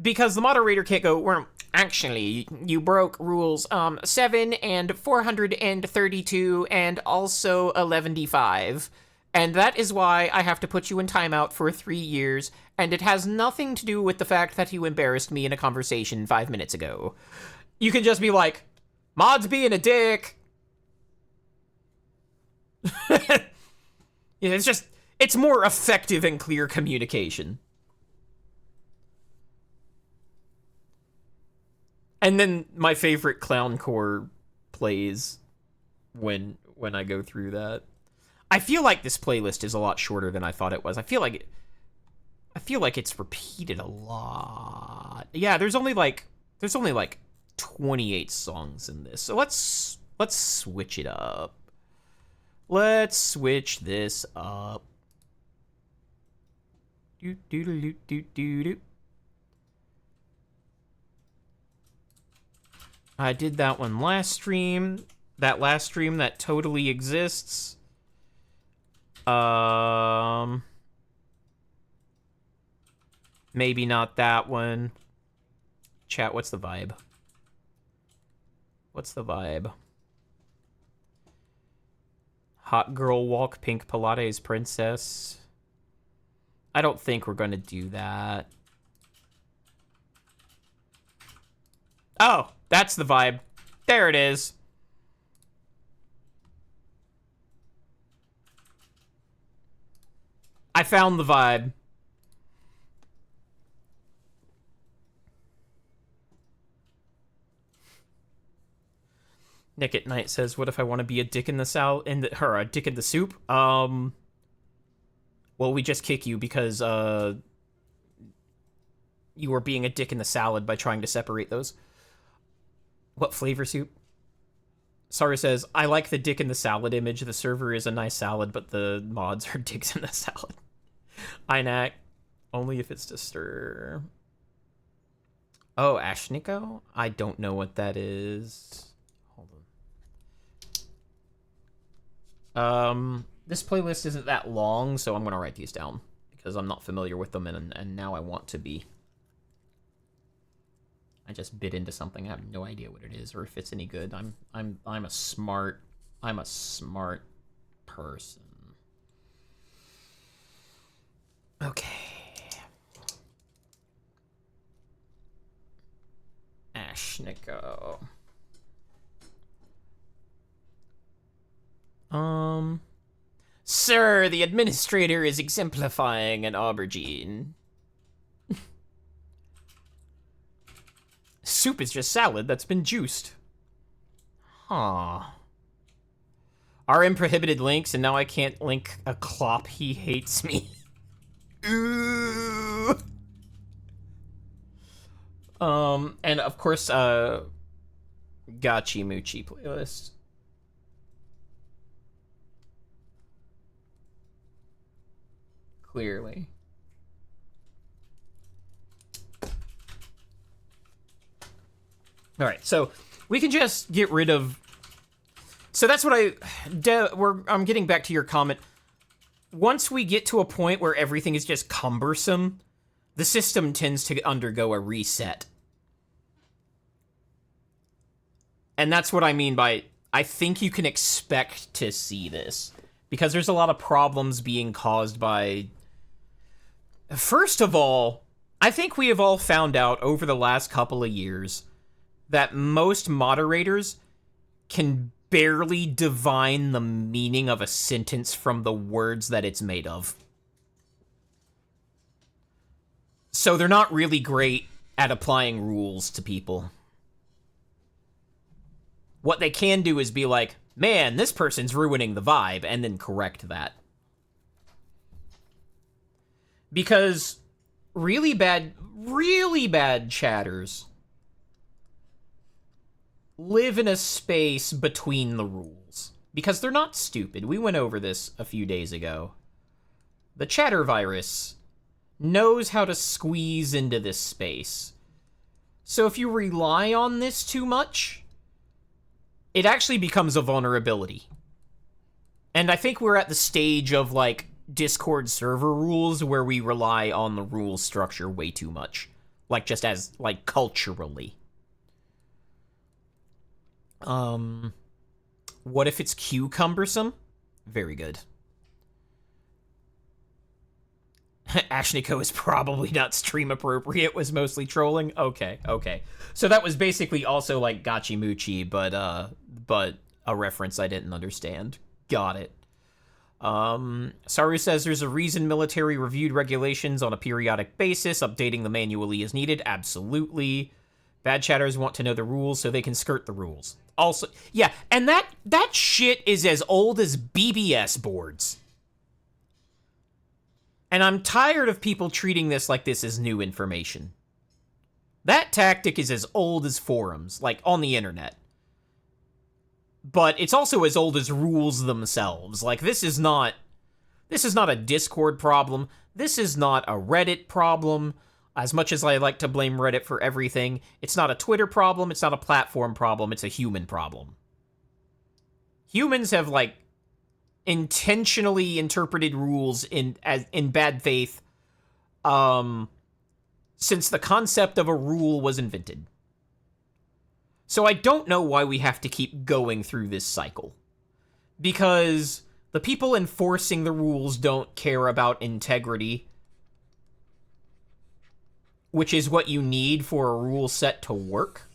Because the moderator can't go, well, actually, you broke rules 7 and 432 and also 11D5. And that is why I have to put you in timeout for 3 years, and it has nothing to do with the fact that you embarrassed me in a conversation 5 minutes ago. You can just be like, Mod's being a dick. Yeah, it's more effective and clear communication. And then my favorite clowncore plays when I go through that. I feel like this playlist is a lot shorter than I thought it was. I feel like it's repeated a lot. Yeah, there's only like 28 songs in this. So let's switch it up. Let's switch this up. Do do do do do do. I did that one last stream. That last stream that totally exists. Maybe not that one. Chat, what's the vibe? What's the vibe? Hot girl walk, pink Pilates princess. I don't think we're gonna do that. Oh, that's the vibe. There it is. I found the vibe. Nick at Night says, "What if I want to be a dick in the a dick in the soup?" Well, we just kick you because you were being a dick in the salad by trying to separate those. What flavor soup? Sarah says, "I like the dick in the salad image. The server is a nice salad, but the mods are dicks in the salad." Inac, only if it's to stir. Oh, Ashniko? I don't know what that is. Hold on. This playlist isn't that long, so I'm gonna write these down because I'm not familiar with them, and now I want to be. I just bit into something. I have no idea what it is or if it's any good. I'm a smart person. Okay. Ashniko. Sir, the administrator is exemplifying an aubergine. Soup is just salad that's been juiced. Huh. RM prohibited links, and now I can't link a clop. He hates me. Ooh. And of course, Gachi Moochie playlist. Clearly. All right, so we can just get rid of. So that's what I'm getting back to your comment. Once we get to a point where everything is just cumbersome, the system tends to undergo a reset. And that's what I mean by, I think you can expect to see this. Because there's a lot of problems being caused by... First of all, I think we have all found out over the last couple of years that most moderators can barely divine the meaning of a sentence from the words that it's made of. So they're not really great at applying rules to people. What they can do is be like, man, this person's ruining the vibe, and then correct that. Because really bad chatters live in a space between the rules. Because they're not stupid. We went over this a few days ago. The chatter virus knows how to squeeze into this space. So if you rely on this too much, it actually becomes a vulnerability. And I think we're at the stage of, like, Discord server rules where we rely on the rule structure way too much. Like, just as, like, culturally. What if it's Q cumbersome? Very good. Ashniko is probably not stream appropriate, was mostly trolling. Okay. So that was basically also like Gachimuchi, but a reference I didn't understand. Got it. Saru says there's a reason military reviewed regulations on a periodic basis. Updating them manually is needed. Absolutely. Bad chatters want to know the rules so they can skirt the rules. Also, yeah, and that shit is as old as BBS boards. And I'm tired of people treating this like this is new information. That tactic is as old as forums, like on the internet. But it's also as old as rules themselves. Like, this is not a Discord problem. This is not a Reddit problem. As much as I like to blame Reddit for everything, it's not a Twitter problem, it's not a platform problem, it's a human problem. Humans have, like, intentionally interpreted rules in bad faith since the concept of a rule was invented. So I don't know why we have to keep going through this cycle. Because the people enforcing the rules don't care about integrity, which is what you need for a rule set to work.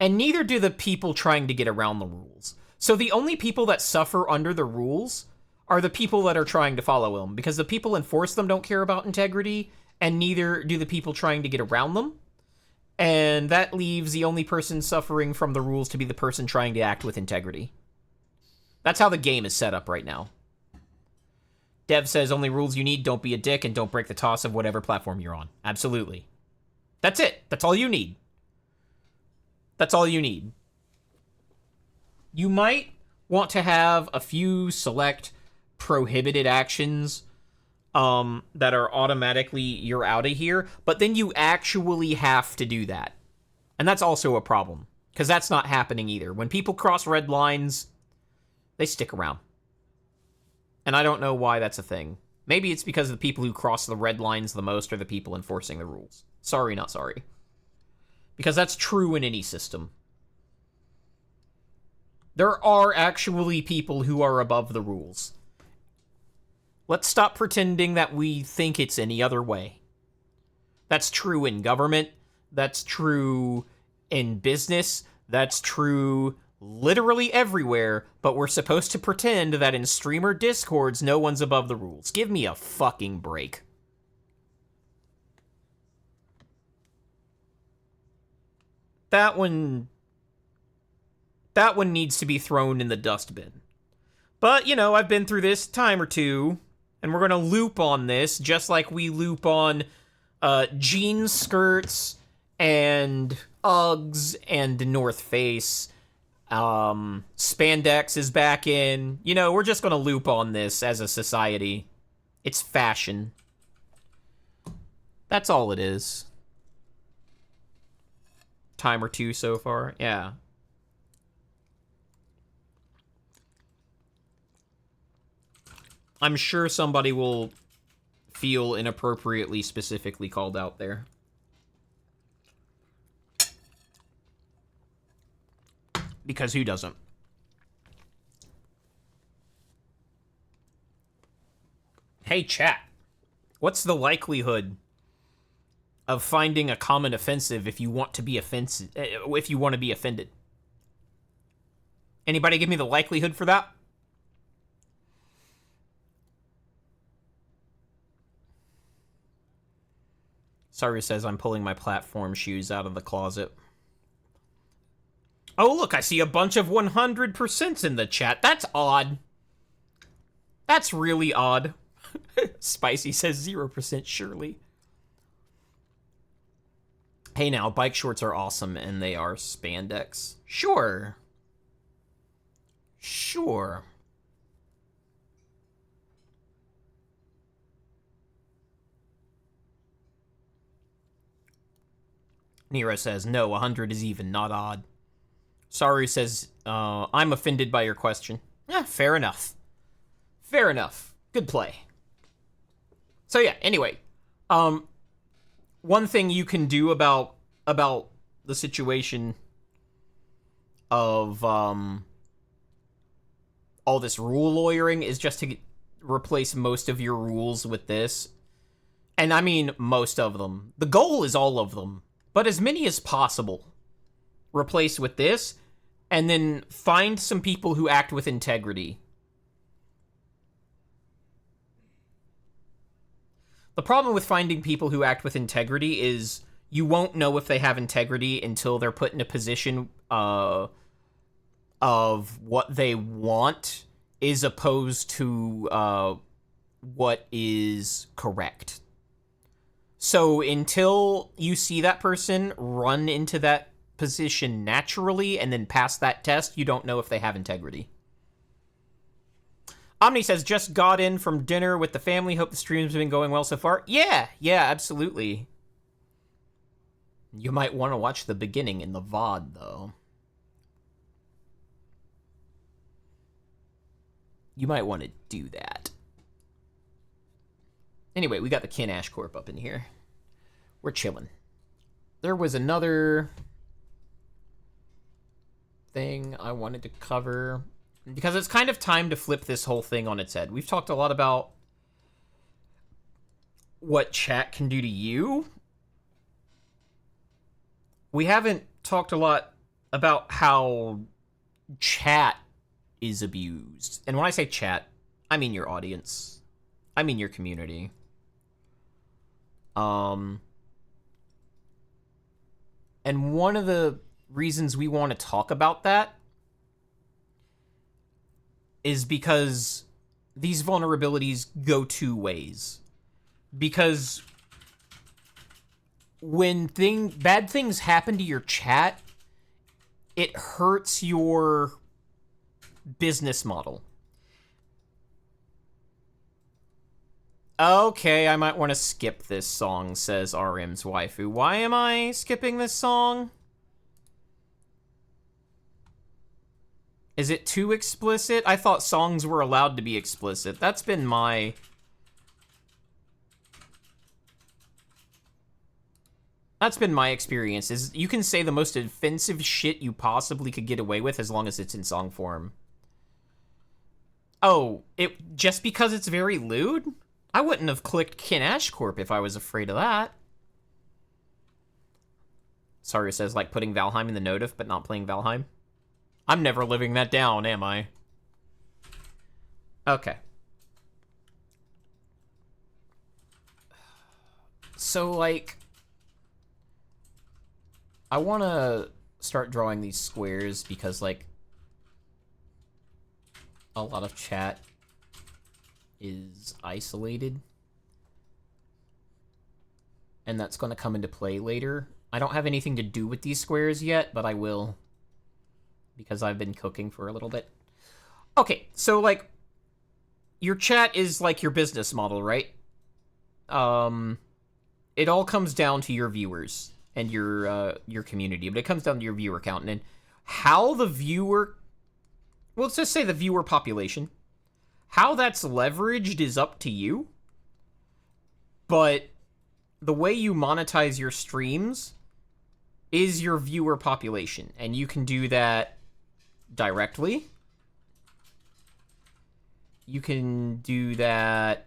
And neither do the people trying to get around the rules. So the only people that suffer under the rules are the people that are trying to follow them, because the people enforce them don't care about integrity, and neither do the people trying to get around them. And that leaves the only person suffering from the rules to be the person trying to act with integrity. That's how the game is set up right now. Dev says only rules you need: don't be a dick and don't break the toss of whatever platform you're on. Absolutely. That's it. That's all you need. That's all you need. You might want to have a few select prohibited actions that are automatically you're out of here, but then you actually have to do that. And that's also a problem, because that's not happening either. When people cross red lines, they stick around. And I don't know why that's a thing. Maybe it's because the people who cross the red lines the most are the people enforcing the rules. Sorry, not sorry. Because that's true in any system. There are actually people who are above the rules. Let's stop pretending that we think it's any other way. That's true in government. That's true in business. That's true literally everywhere, but we're supposed to pretend that in streamer discords, no one's above the rules. Give me a fucking break. That one needs to be thrown in the dustbin. But, you know, I've been through this time or two, and we're going to loop on this, just like we loop on jean skirts and Uggs and North Face. Spandex is back in. You know, we're just going to loop on this as a society. It's fashion. That's all it is. Time or two so far. Yeah. I'm sure somebody will feel inappropriately specifically called out there. Because who doesn't? Hey, chat. What's the likelihood of finding a common offensive if you want to be offended? Anybody give me the likelihood for that? Saru says I'm pulling my platform shoes out of the closet. Oh, look, I see a bunch of 100% in the chat. That's odd. That's really odd. Spicy says 0% surely. Hey now, bike shorts are awesome and they are spandex. Sure. Sure. Nero says, no, 100 is even, not odd. Saru says, I'm offended by your question. Fair enough. Fair enough. Good play. So yeah, anyway. One thing you can do about the situation of all this rule lawyering is just to replace most of your rules with this. And I mean most of them. The goal is all of them, but as many as possible. Replace with this, and then find some people who act with integrity. The problem with finding people who act with integrity is you won't know if they have integrity until they're put in a position of what they want as opposed to what is correct. So until you see that person run into that position naturally and then pass that test, you don't know if they have integrity. Omni says, just got in from dinner with the family. Hope the streams have been going well so far. Yeah, absolutely. You might want to watch the beginning in the VOD, though. You might want to do that. Anyway, we got the Kin Ash Corp up in here. We're chilling. There was another thing I wanted to cover, because it's kind of time to flip this whole thing on its head. We've talked a lot about what chat can do to you. We haven't talked a lot about how chat is abused. And when I say chat, I mean your audience. I mean your community. And one of the reasons we want to talk about that is because these vulnerabilities go two ways. Because when bad things happen to your chat, it hurts your business model. Okay, I might want to skip this song, says RM's waifu. Why am I skipping this song? Is it too explicit? I thought songs were allowed to be explicit. That's been my experience, is you can say the most offensive shit you possibly could get away with as long as it's in song form. Oh, just because it's very lewd? I wouldn't have clicked Kin Ash Corp if I was afraid of that. Saru says, like putting Valheim in the notif, but not playing Valheim. I'm never living that down, am I? Okay. So, like, I want to start drawing these squares because, like, a lot of chat is isolated. And that's going to come into play later. I don't have anything to do with these squares yet, but I will, because I've been cooking for a little bit. Okay, so, like, your chat is like your business model, right? It all comes down to your viewers and your community, but it comes down to your viewer count. And how the viewer... Well, let's just say the viewer population. How that's leveraged is up to you. But the way you monetize your streams is your viewer population. And you can do that directly. You can do that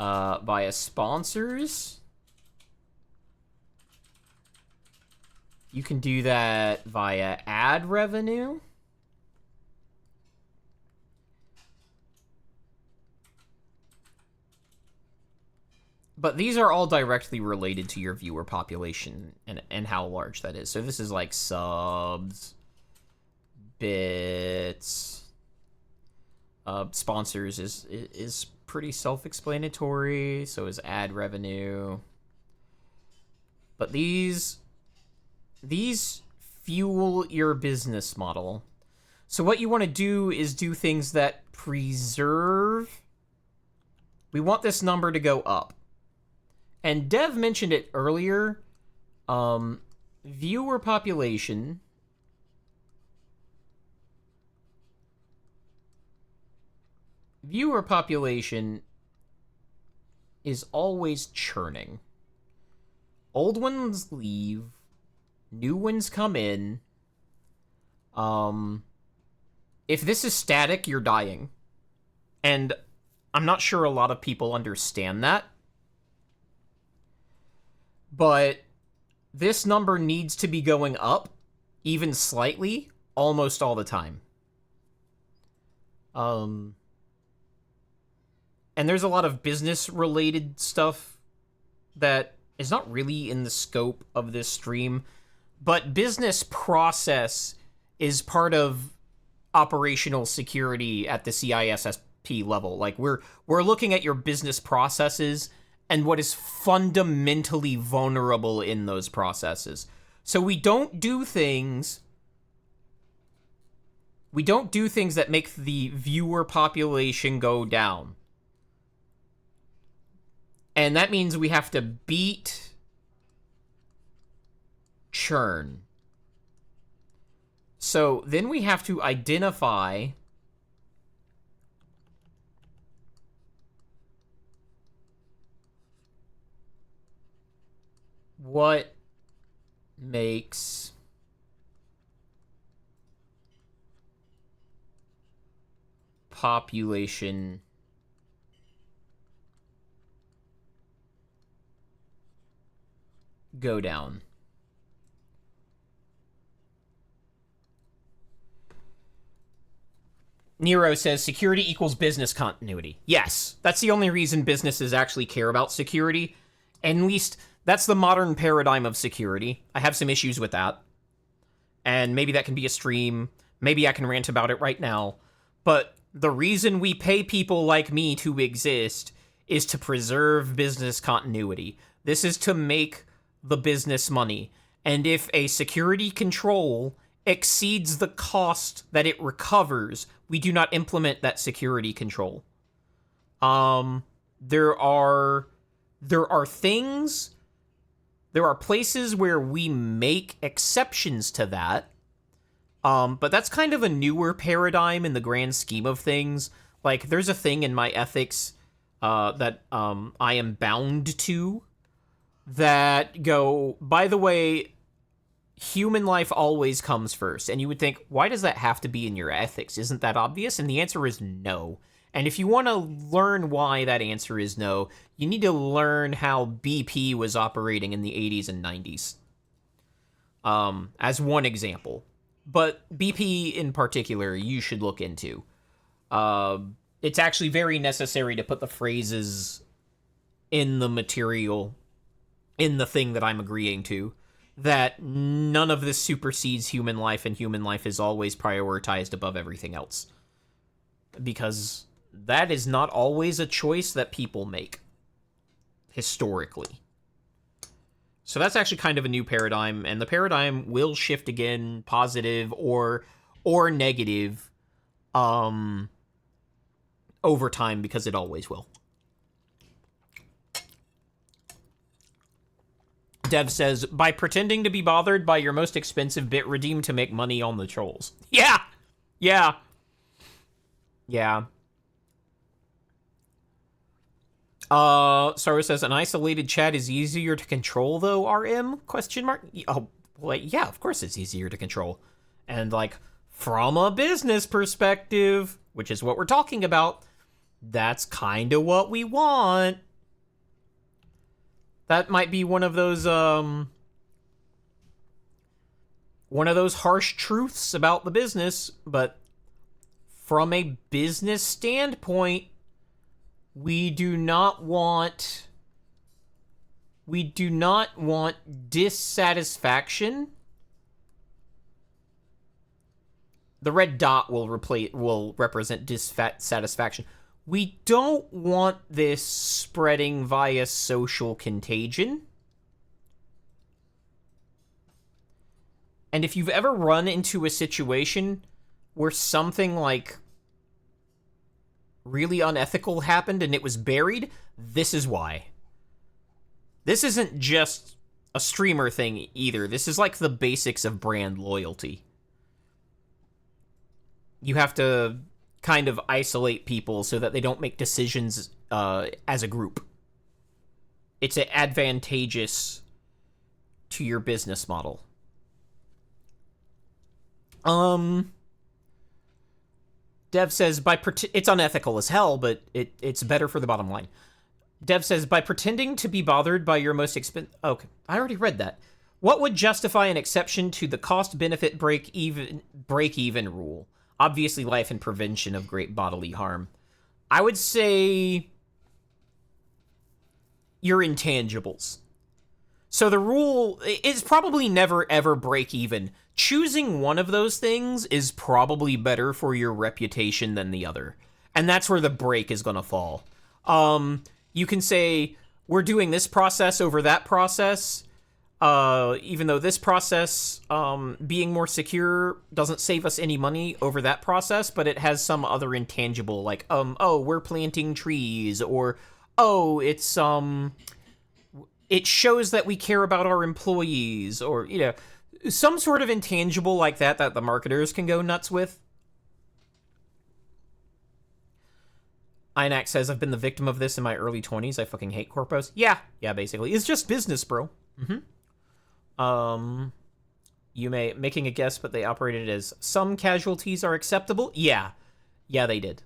via sponsors. You can do that via ad revenue. But these are all directly related to your viewer population and how large that is. So this is like subs, bits, sponsors is pretty self-explanatory. So is ad revenue. But these fuel your business model. So what you want to do is do things that preserve. We want this number to go up. And Dev mentioned it earlier. Viewer population viewer population is always churning. Old ones leave, new ones come in. If this is static, you're dying. And I'm not sure a lot of people understand that. But this number needs to be going up, even slightly, almost all the time. And there's a lot of business-related stuff that is not really in the scope of this stream, but business process is part of operational security at the CISSP level. Like, we're looking at your business processes and what is fundamentally vulnerable in those processes. So we don't do things that make the viewer population go down. And that means we have to beat churn. So then we have to identify what makes population go down. Nero says security equals business continuity. Yes, that's the only reason businesses actually care about security. At least that's the modern paradigm of security. I have some issues with that. And maybe that can be a stream. Maybe I can rant about it right now. But the reason we pay people like me to exist is to preserve business continuity. This is to make the business money. And if a security control exceeds the cost that it recovers, we do not implement that security control. There are places where we make exceptions to that. But that's kind of a newer paradigm in the grand scheme of things. Like, there's a thing in my ethics that I am bound to that go, by the way, human life always comes first. And you would think, why does that have to be in your ethics? Isn't that obvious? And the answer is no. And if you want to learn why that answer is no, you need to learn how BP was operating in the 80s and 90s. As one example. But BP in particular, you should look into. It's actually very necessary to put the phrases in the material, in the thing that I'm agreeing to, that none of this supersedes human life, and human life is always prioritized above everything else. Because that is not always a choice that people make, historically. So that's actually kind of a new paradigm, and the paradigm will shift again, positive or negative, over time, because it always will. Dev says, by pretending to be bothered by your most expensive bit redeem to make money on the trolls. Yeah! Yeah. Yeah. Sarah says, an isolated chat is easier to control, though, RM? Question mark? Oh, well, yeah, of course it's easier to control. And, like, from a business perspective, which is what we're talking about, that's kind of what we want. That might be one of those harsh truths about the business, but from a business standpoint, we do not want dissatisfaction. The red dot will represent dissatisfaction. We don't want this spreading via social contagion. And if you've ever run into a situation where something like really unethical happened and it was buried, this is why. This isn't just a streamer thing either. This is like the basics of brand loyalty. You have to kind of isolate people so that they don't make decisions as a group. It's advantageous to your business model. Dev says, it's unethical as hell, but it's better for the bottom line. Dev says, by pretending to be bothered by your most expensive... Okay, I already read that. What would justify an exception to the cost-benefit break-even rule? Obviously, life and prevention of great bodily harm. I would say your intangibles. So the rule is probably never, ever break even. Choosing one of those things is probably better for your reputation than the other. And that's where the break is going to fall. You can say, we're doing this process over that process, even though this process, being more secure, doesn't save us any money over that process, but it has some other intangible, like, oh, we're planting trees, or, oh, it's, it shows that we care about our employees, or, you know, some sort of intangible like that the marketers can go nuts with. Inac says, I've been the victim of this in my early 20s. I fucking hate corpos. Yeah, basically. It's just business, bro. You may making a guess, but they operated as some casualties are acceptable. Yeah, they did.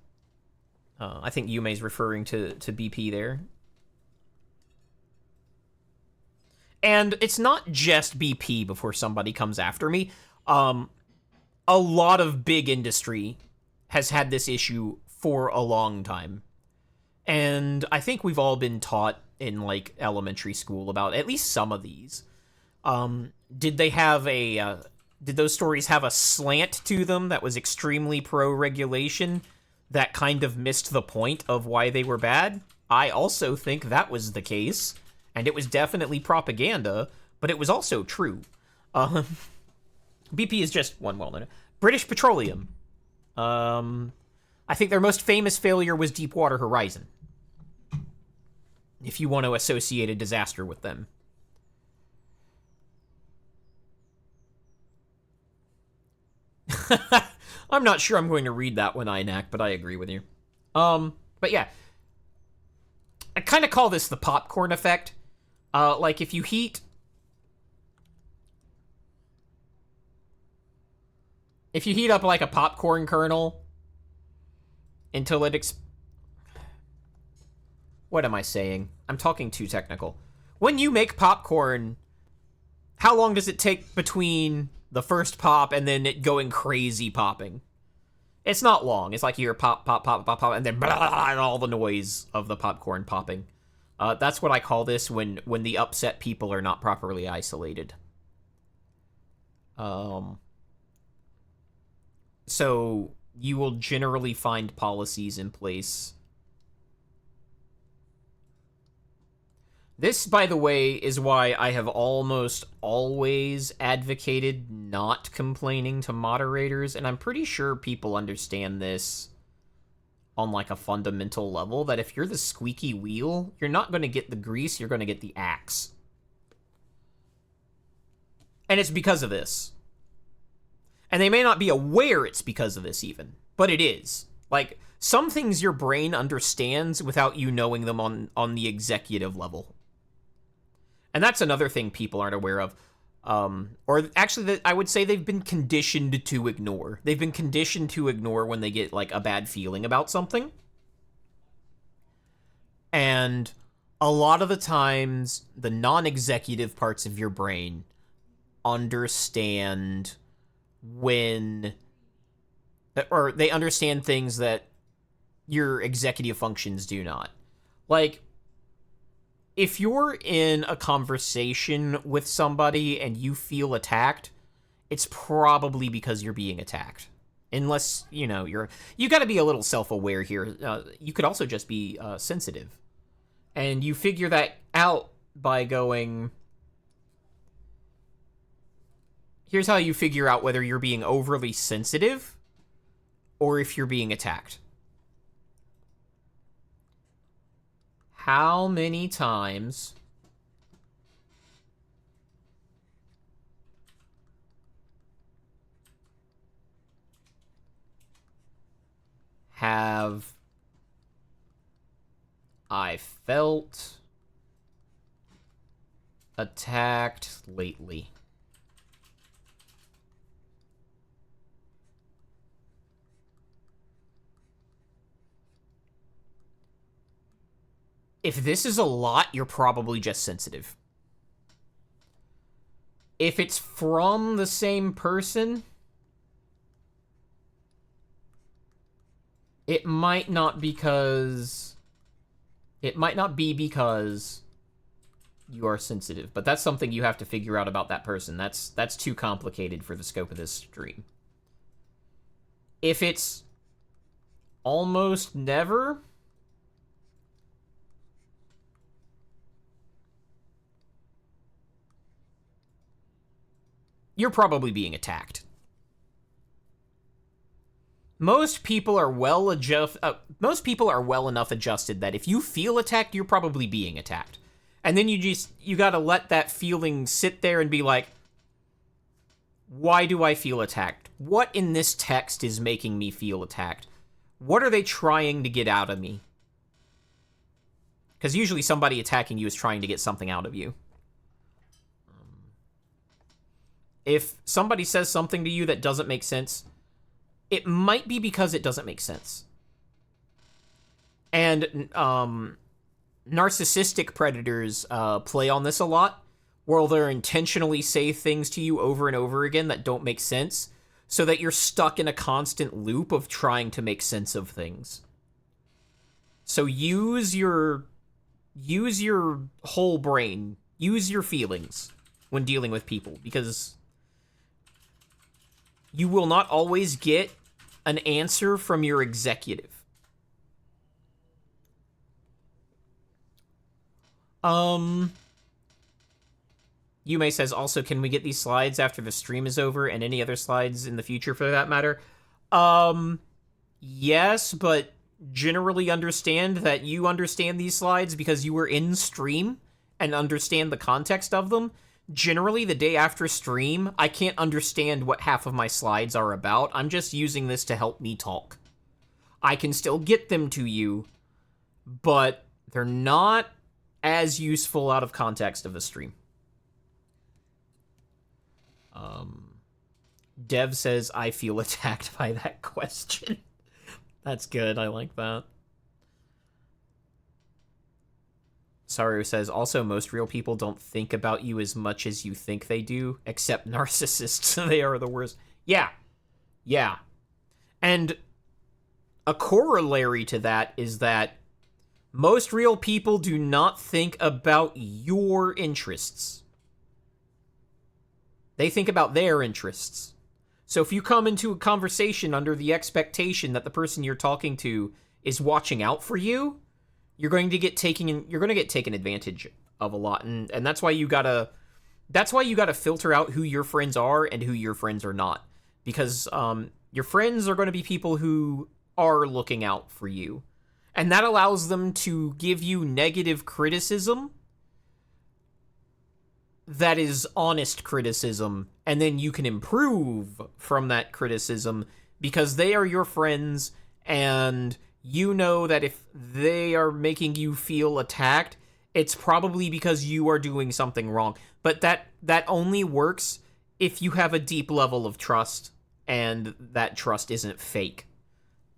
I think Yume's referring to BP there. And it's not just BP before somebody comes after me. A lot of big industry has had this issue for a long time. And I think we've all been taught in, like, elementary school about at least some of these. Did those stories have a slant to them that was extremely pro-regulation that kind of missed the point of why they were bad? I also think that was the case. And it was definitely propaganda, but it was also true. BP is just one well-known. British Petroleum. I think their most famous failure was Deepwater Horizon. If you want to associate a disaster with them. I'm not sure I'm going to read that one, Inac, but I agree with you. But yeah. I kind of call this the popcorn effect. Like, if you heat... If you heat up, like, a popcorn kernel until it... What am I saying? I'm talking too technical. When you make popcorn, how long does it take between the first pop and then it going crazy popping? It's not long. It's like you hear pop, pop, pop, pop, pop, and then blah, and all the noise of the popcorn popping. That's what I call this when the upset people are not properly isolated. So you will generally find policies in place. This, by the way, is why I have almost always advocated not complaining to moderators, and I'm pretty sure people understand this on, like, a fundamental level, that if you're the squeaky wheel, you're not going to get the grease, you're going to get the axe. And it's because of this. And they may not be aware it's because of this, even. But it is. Like, some things your brain understands without you knowing them on the executive level. And that's another thing people aren't aware of. Or actually, I would say they've been conditioned to ignore. They've been conditioned to ignore when they get, like, a bad feeling about something. And a lot of the times, the non-executive parts of your brain understand when... Or they understand things that your executive functions do not. Like, if you're in a conversation with somebody and you feel attacked, it's probably because you're being attacked. Unless, you know, you got to be a little self-aware here. You could also just be sensitive. And you figure that out by going... Here's how you figure out whether you're being overly sensitive or if you're being attacked. How many times have I felt attacked lately? If this is a lot, you're probably just sensitive. If it's from the same person, it might not be because you are sensitive, but that's something you have to figure out about that person. That's too complicated for the scope of this stream. If it's almost never, you're probably being attacked. Most people are well enough adjusted that if you feel attacked, you're probably being attacked. And then you gotta let that feeling sit there and be like, why do I feel attacked? What in this text is making me feel attacked? What are they trying to get out of me? Because usually somebody attacking you is trying to get something out of you. If somebody says something to you that doesn't make sense, it might be because it doesn't make sense. And narcissistic predators play on this a lot, where they'll intentionally say things to you over and over again that don't make sense, so that you're stuck in a constant loop of trying to make sense of things. So use your whole brain, use your feelings when dealing with people, because you will not always get an answer from your executive. Yume says, also, can we get these slides after the stream is over, and any other slides in the future for that matter? Yes, but generally understand that you understand these slides because you were in stream and understand the context of them. Generally, the day after stream, I can't understand what half of my slides are about. I'm just using this to help me talk. I can still get them to you, but they're not as useful out of context of the stream. Dev says, I feel attacked by that question. That's good. I like that. Saru says, also, most real people don't think about you as much as you think they do, except narcissists. They are the worst. Yeah. Yeah. And a corollary to that is that most real people do not think about your interests. They think about their interests. So if you come into a conversation under the expectation that the person you're talking to is watching out for you, you're going to get taken advantage of a lot, and that's why you gotta filter out who your friends are and who your friends are not, because your friends are going to be people who are looking out for you, and that allows them to give you negative criticism that is honest criticism, and then you can improve from that criticism because they are your friends, and you know that if they are making you feel attacked, it's probably because you are doing something wrong. But that only works if you have a deep level of trust, and that trust isn't fake.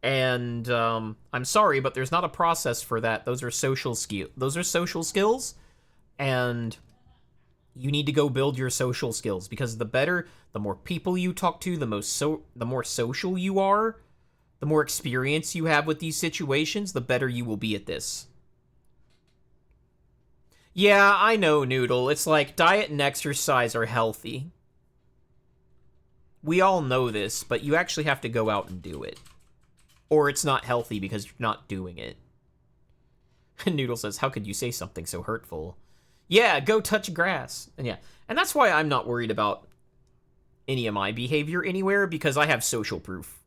And I'm sorry, but there's not a process for that. Those are social skills, and you need to go build your social skills, because the more people you talk to, the more social you are, the more experience you have with these situations, the better you will be at this. Yeah, I know, Noodle. It's like diet and exercise are healthy. We all know this, but you actually have to go out and do it. Or it's not healthy because you're not doing it. Noodle says, how could you say something so hurtful? Yeah, go touch grass. And that's why I'm not worried about any of my behavior anywhere, because I have social proof.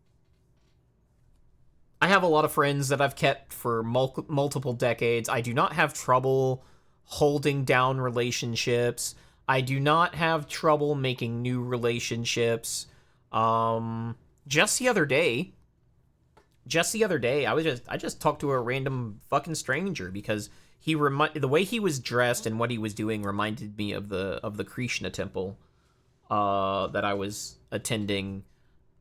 I have a lot of friends that I've kept for multiple decades. I do not have trouble holding down relationships. I do not have trouble making new relationships. Just the other day, just the other day, I just talked to a random fucking stranger because the way he was dressed and what he was doing reminded me of the Krishna temple that I was attending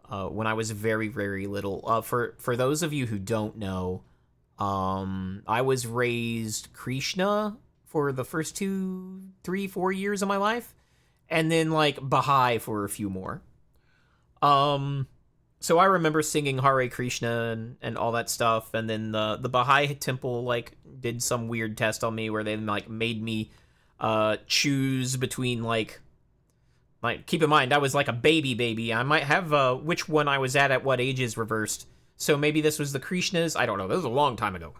when I was very, very little. For those of you who don't know, I was raised Krishna for the first 2, 3, 4 years of my life, and then like Baha'i for a few more. So I remember singing Hare Krishna and all that stuff, and then the Baha'i temple like did some weird test on me where they like made me choose between like keep in mind I was like a baby. I might have which one I was at what ages reversed. So maybe this was the Krishnas. I don't know. This was a long time ago.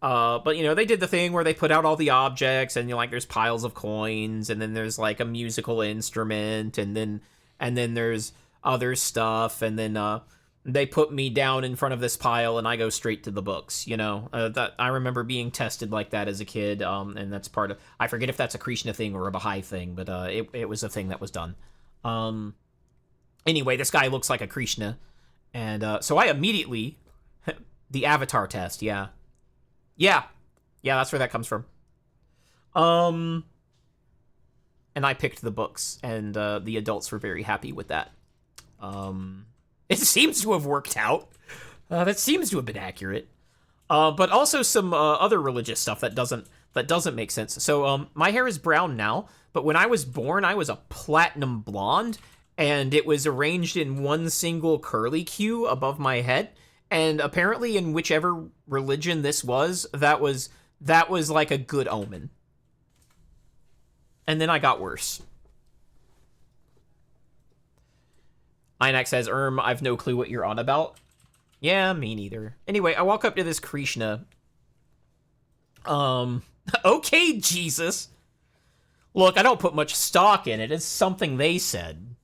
But you know, they did the thing where they put out all the objects, and you know, like there's piles of coins, and then there's like a musical instrument, and then there's other stuff, and then they put me down in front of this pile, and I go straight to the books. You know, that I remember being tested like that as a kid, and that's part of. I forget if that's a Krishna thing or a Baha'i thing, but it was a thing that was done. Anyway, this guy looks like a Krishna, and so I immediately the Avatar test. Yeah, that's where that comes from. And I picked the books, and the adults were very happy with that. It seems to have worked out. That seems to have been accurate. But also some other religious stuff that doesn't make sense. So my hair is brown now, but when I was born, I was a platinum blonde, and it was arranged in one single curly Q above my head. And apparently, in whichever religion this was, that was like a good omen. And then I got worse. Inax says, I've no clue what you're on about. Yeah, me neither. Anyway, I walk up to this Krishna. Okay, Jesus. Look, I don't put much stock in it. It's something they said.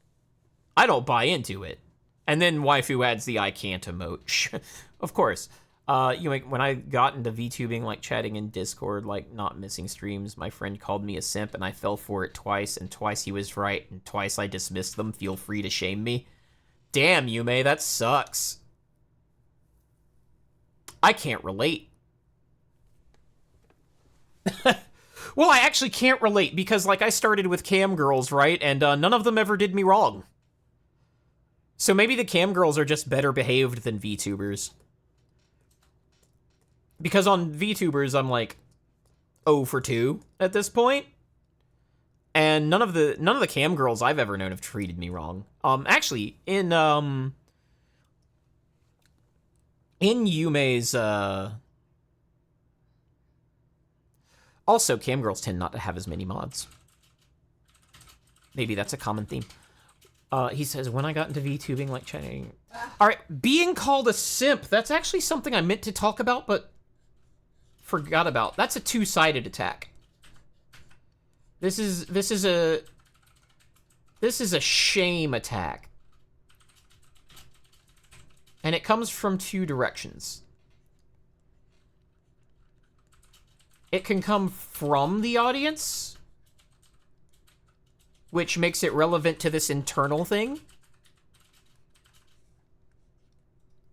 I don't buy into it. And then waifu adds the I can't emote. Of course. When I got into VTubing, like chatting in Discord, like not missing streams, my friend called me a simp and I fell for it twice, and twice he was right, and twice I dismissed them. Feel free to shame me. Damn, Yume, that sucks. I can't relate. Well, I actually can't relate because, like, I started with cam girls, right? And none of them ever did me wrong. So maybe the cam girls are just better behaved than VTubers. Because on VTubers, I'm like 0 for 2 at this point. And none of the cam girls I've ever known have treated me wrong. Actually, in Yume's, also, cam girls tend not to have as many mods. Maybe that's a common theme. He says, when I got into VTubing, like chatting... Alright, being called a simp, that's actually something I meant to talk about, but forgot about. That's a two-sided attack. This is a shame attack. And it comes from two directions. It can come from the audience, which makes it relevant to this internal thing.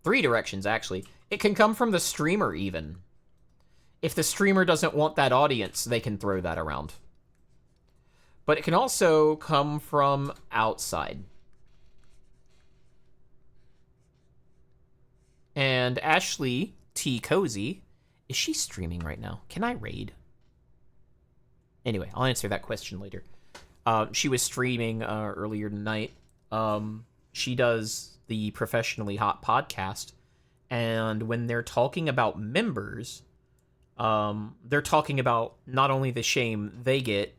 3 directions, actually. It can come from the streamer, even. If the streamer doesn't want that audience, they can throw that around. But it can also come from outside. And Ashley T. Cozy, is she streaming right now? Can I raid? Anyway, I'll answer that question later. She was streaming earlier tonight. She does the Professionally Hot podcast, and when they're talking about members, they're talking about not only the shame they get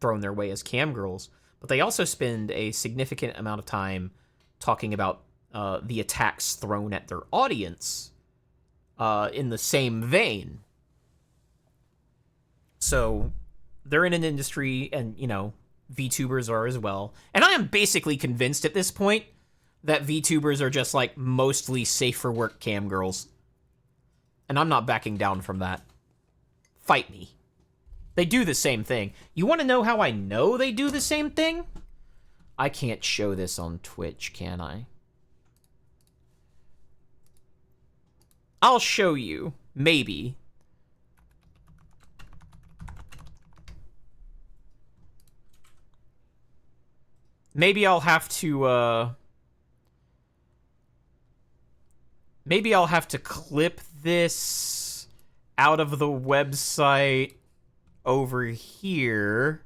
thrown their way as cam girls, but they also spend a significant amount of time talking about the attacks thrown at their audience in the same vein. So they're in an industry, and, you know, VTubers are as well. And I am basically convinced at this point that VTubers are just, like, mostly safe for work cam girls. And I'm not backing down from that. Fight me. They do the same thing. You want to know how I know they do the same thing? I can't show this on Twitch, can I? I'll show you. Maybe. Maybe I'll have to, maybe I'll have to clip this out of the website over here.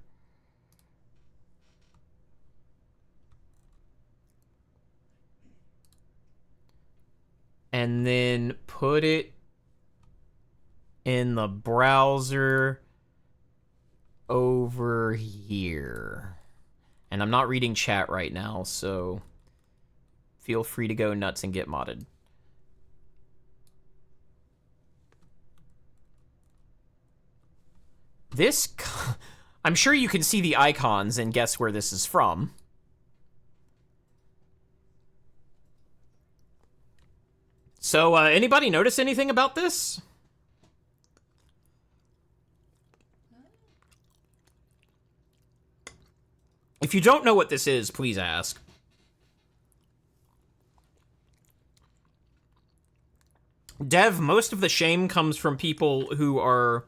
And then put it in the browser over here. And I'm not reading chat right now, so feel free to go nuts and get modded. This, I'm sure you can see the icons and guess where this is from. So, anybody notice anything about this? If you don't know what this is, please ask. Dev, most of the shame comes from people who are...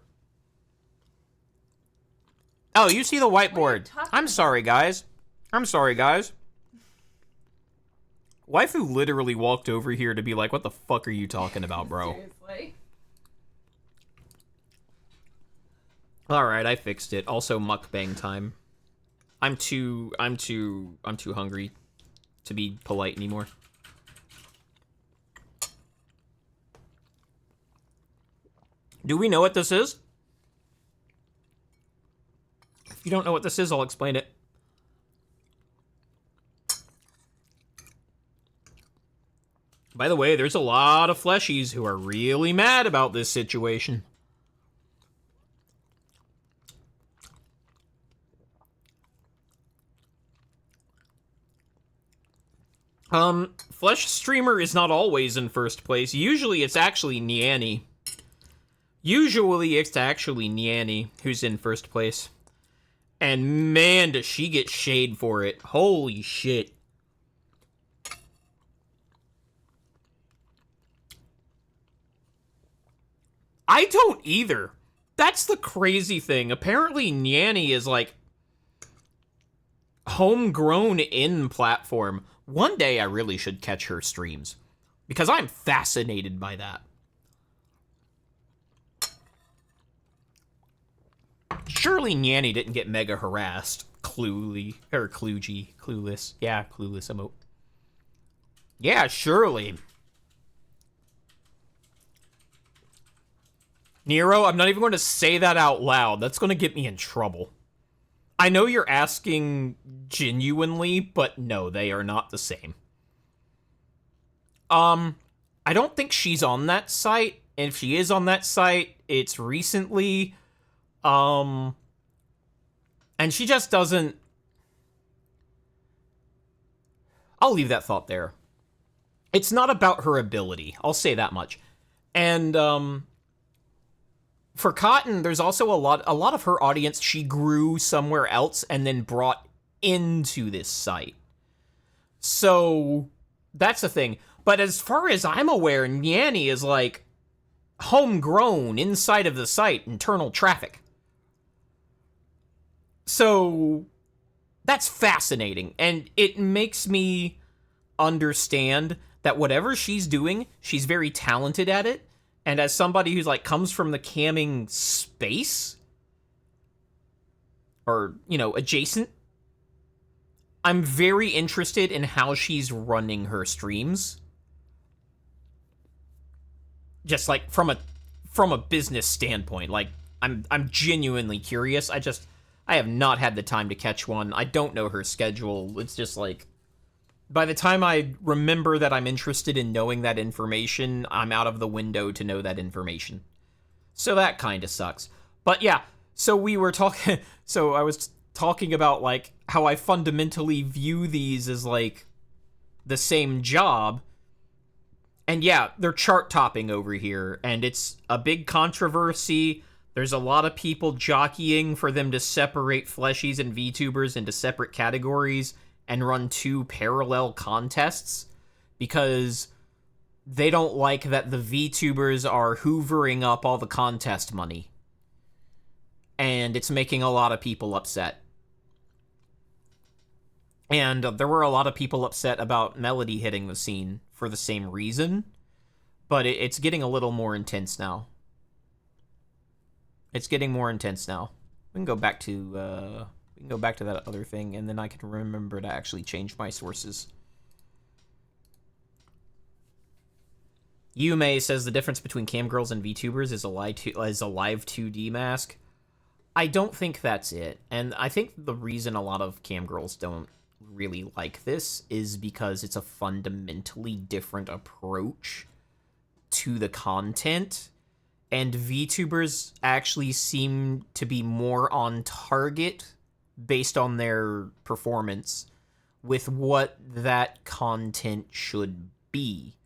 Oh, you see the whiteboard. I'm sorry, guys. I'm sorry, guys. Waifu literally walked over here to be like, what the fuck are you talking about, bro? Seriously. Alright, I fixed it. Also, mukbang time. I'm too hungry to be polite anymore. Do we know what this is? If you don't know what this is, I'll explain it. By the way, there's a lot of fleshies who are really mad about this situation. Flesh streamer is not always in first place. Usually it's actually Niani. Usually it's actually Niani who's in first place. And man, does she get shade for it. Holy shit. I don't either. That's the crazy thing. Apparently Niani is like homegrown in platform. One day I really should catch her streams because I'm fascinated by that. Surely Niani didn't get mega harassed. Clueless. Yeah, clueless emote. Yeah, surely. Nero, I'm not even going to say that out loud. That's going to get me in trouble. I know you're asking genuinely, but no, they are not the same. I don't think she's on that site. And if she is on that site, it's recently. And she just doesn't... I'll leave that thought there. It's not about her ability. I'll say that much. And, for Cotton, there's also a lot of her audience she grew somewhere else and then brought into this site. So, that's the thing. But as far as I'm aware, Niani is, like, homegrown inside of the site, internal traffic. So, that's fascinating. And it makes me understand that whatever she's doing, she's very talented at it. And as somebody who's, like, comes from the camming space, or, you know, adjacent, I'm very interested in how she's running her streams. Just, like, from a business standpoint. Like, I'm genuinely curious. I have not had the time to catch one. I don't know her schedule. It's just, like... By the time I remember that I'm interested in knowing that information, I'm out of the window to know that information. So that kind of sucks. But yeah, so we were talking... So I was talking about, like, how I fundamentally view these as, like, the same job. And yeah, they're chart topping over here, and it's a big controversy. There's a lot of people jockeying for them to separate fleshies and VTubers into separate categories and run 2 parallel contests, because they don't like that the VTubers are hoovering up all the contest money. And it's making a lot of people upset. And there were a lot of people upset about Melody hitting the scene for the same reason. But it's getting a little more intense now. It's getting more intense now. We can go back to that other thing, and then I can remember to actually change my sources. Yume says the difference between camgirls and VTubers is a live 2D mask. I don't think that's it. And I think the reason a lot of camgirls don't really like this is because it's a fundamentally different approach to the content. And VTubers actually seem to be more on target based on their performance with what that content should be.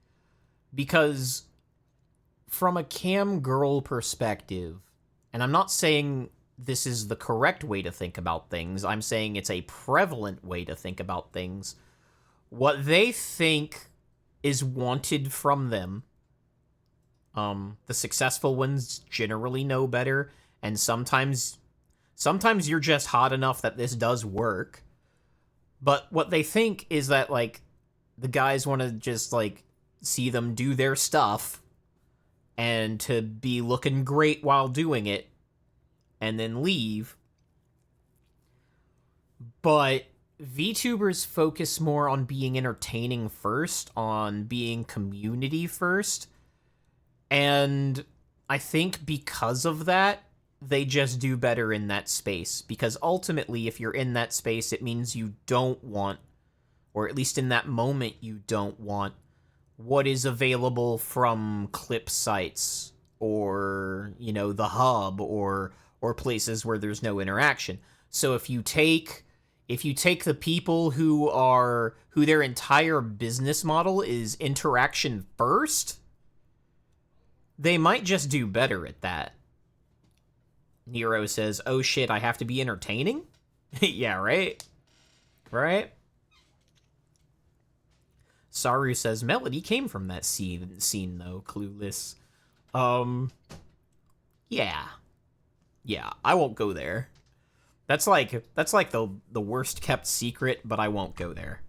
Because from a cam girl perspective, and I'm not saying this is the correct way to think about things, I'm saying it's a prevalent way to think about things, what they think is wanted from them, the successful ones generally know better, and sometimes you're just hot enough that this does work, but what they think is that, like, the guys want to just, like, see them do their stuff, and to be looking great while doing it, and then leave. But VTubers focus more on being entertaining first, on being community first, and I think because of that, they just do better in that space. Because ultimately, if you're in that space, it means you don't want, or at least in that moment, you don't want what is available from clip sites or, you know, the hub or places where there's no interaction. So if you take the people who their entire business model is interaction first, they might just do better at that. Nero says, "Oh shit, I have to be entertaining?" Yeah, right? Right? Saru says, "Melody came from that scene though, clueless." Yeah. Yeah, I won't go there. That's like the worst kept secret, but I won't go there.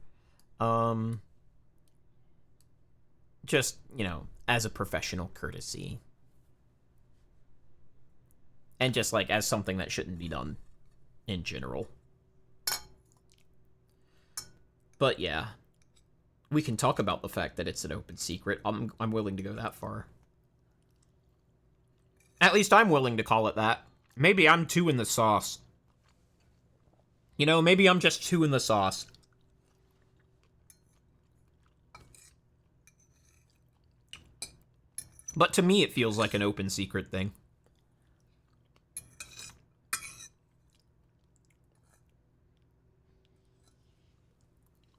Just, you know, as a professional courtesy. And just, like, as something that shouldn't be done in general. But yeah, we can talk about the fact that it's an open secret. I'm willing to go that far. At least I'm willing to call it that. Maybe I'm too in the sauce. You know, maybe I'm just too in the sauce. But to me, it feels like an open secret thing.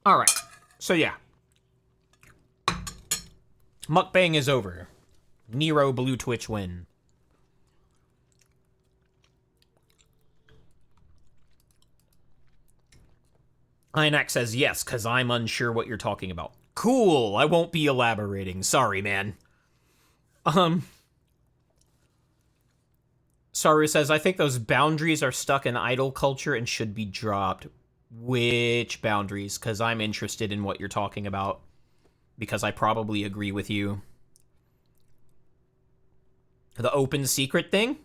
Alright, so yeah. Mukbang is over. Nero Blue Twitch win. Inax says yes, because I'm unsure what you're talking about. Cool, I won't be elaborating. Sorry, man. Saru says, I think those boundaries are stuck in idol culture and should be dropped. Which boundaries? Because I'm interested in what you're talking about. Because I probably agree with you. The open secret thing?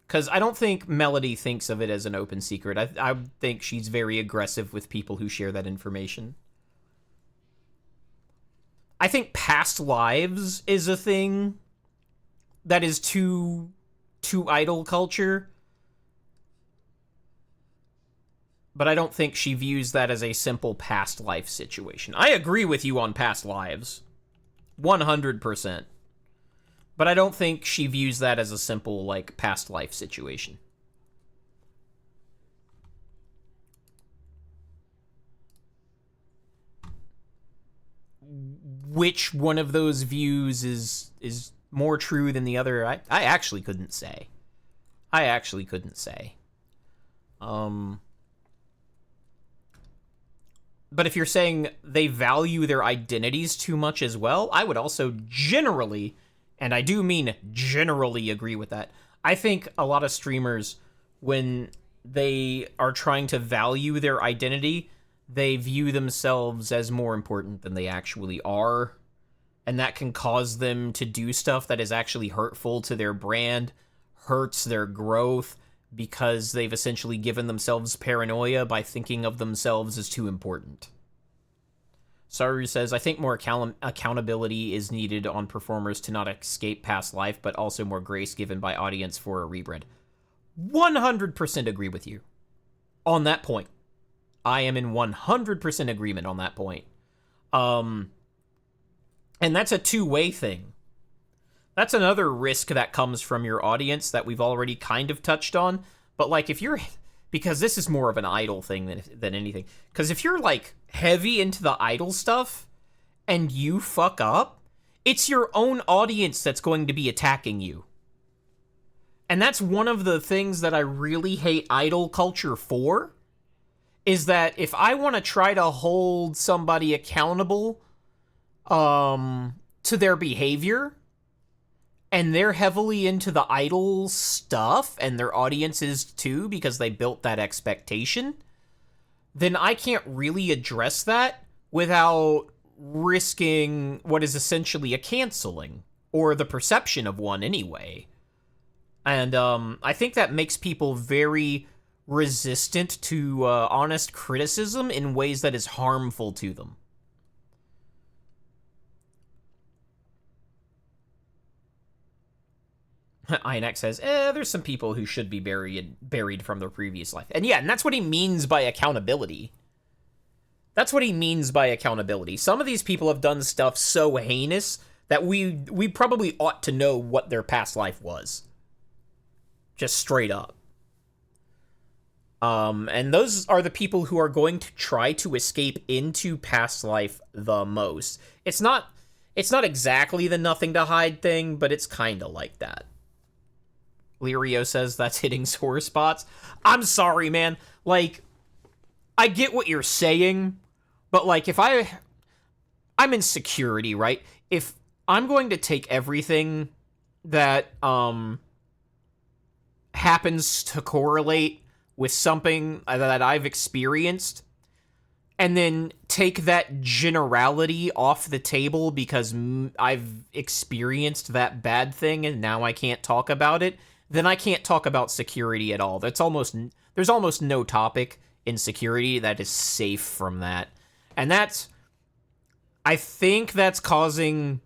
Because I don't think Melody thinks of it as an open secret. I think she's very aggressive with people who share that information. I think past lives is a thing that is too idol culture. But I don't think she views that as a simple past life situation. I agree with you on past lives. 100%. But I don't think she views that as a simple, like, past life situation. Which one of those views is more true than the other? I actually couldn't say. But if you're saying they value their identities too much as well, I would also generally, and I do mean generally, agree with that. I think a lot of streamers, when they are trying to value their identity, they view themselves as more important than they actually are. And that can cause them to do stuff that is actually hurtful to their brand, hurts their growth, because they've essentially given themselves paranoia by thinking of themselves as too important. Saru says, I think more accountability is needed on performers to not escape past life, but also more grace given by audience for a rebrand. 100% agree with you on that point. I am in 100% agreement on that point. And that's a two-way thing. That's another risk that comes from your audience that we've already kind of touched on. But, like, if you're... Because this is more of an idol thing than anything. Because if you're, like, heavy into the idol stuff and you fuck up, it's your own audience that's going to be attacking you. And that's one of the things that I really hate idol culture for, is that if I want to try to hold somebody accountable to their behavior, and they're heavily into the idol stuff, and their audience is too, because they built that expectation, then I can't really address that without risking what is essentially a canceling, or the perception of one anyway. And I think that makes people very resistant to honest criticism in ways that is harmful to them. INX says, there's some people who should be buried from their previous life. And yeah, and that's what he means by accountability. That's what he means by accountability. Some of these people have done stuff so heinous that we probably ought to know what their past life was. Just straight up. And those are the people who are going to try to escape into past life the most. It's not exactly the nothing to hide thing, but it's kind of like that. Lirio says that's hitting sore spots. I'm sorry, man. Like, I get what you're saying, but, like, if I'm in security, right? If I'm going to take everything that, happens to correlate with something that I've experienced, and then take that generality off the table because I've experienced that bad thing and now I can't talk about it, then I can't talk about security at all. There's almost no topic in security that is safe from that. And I think that's causing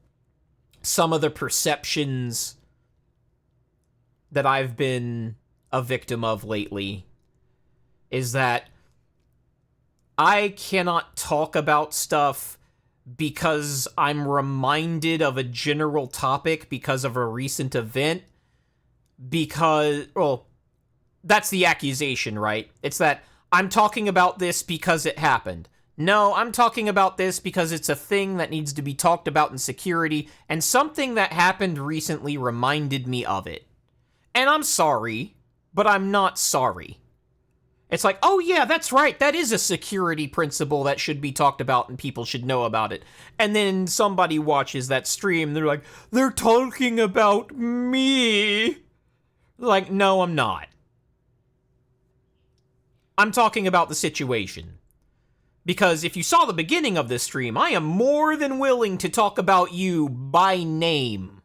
some of the perceptions that I've been a victim of lately, is that I cannot talk about stuff because I'm reminded of a general topic because of a recent event. Because, well, that's the accusation, right? It's that I'm talking about this because it happened. No, I'm talking about this because it's a thing that needs to be talked about in security, and something that happened recently reminded me of it. And I'm sorry, but I'm not sorry. It's like, oh yeah, that's right, that is a security principle that should be talked about and people should know about it. And then somebody watches that stream, they're like, they're talking about me. Like, no, I'm not. I'm talking about the situation. Because if you saw the beginning of this stream, I am more than willing to talk about you by name.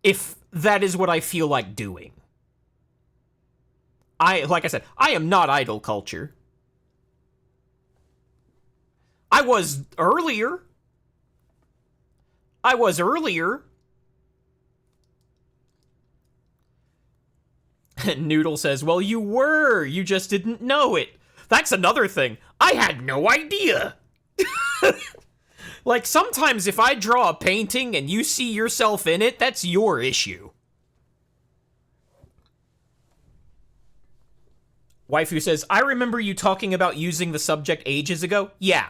If that is what I feel like doing. Like I said, I am not idol culture. I was earlier. Noodle says, well, you were. You just didn't know it. That's another thing. I had no idea. Like, sometimes if I draw a painting and you see yourself in it, that's your issue. Waifu says, I remember you talking about using the subject ages ago. Yeah.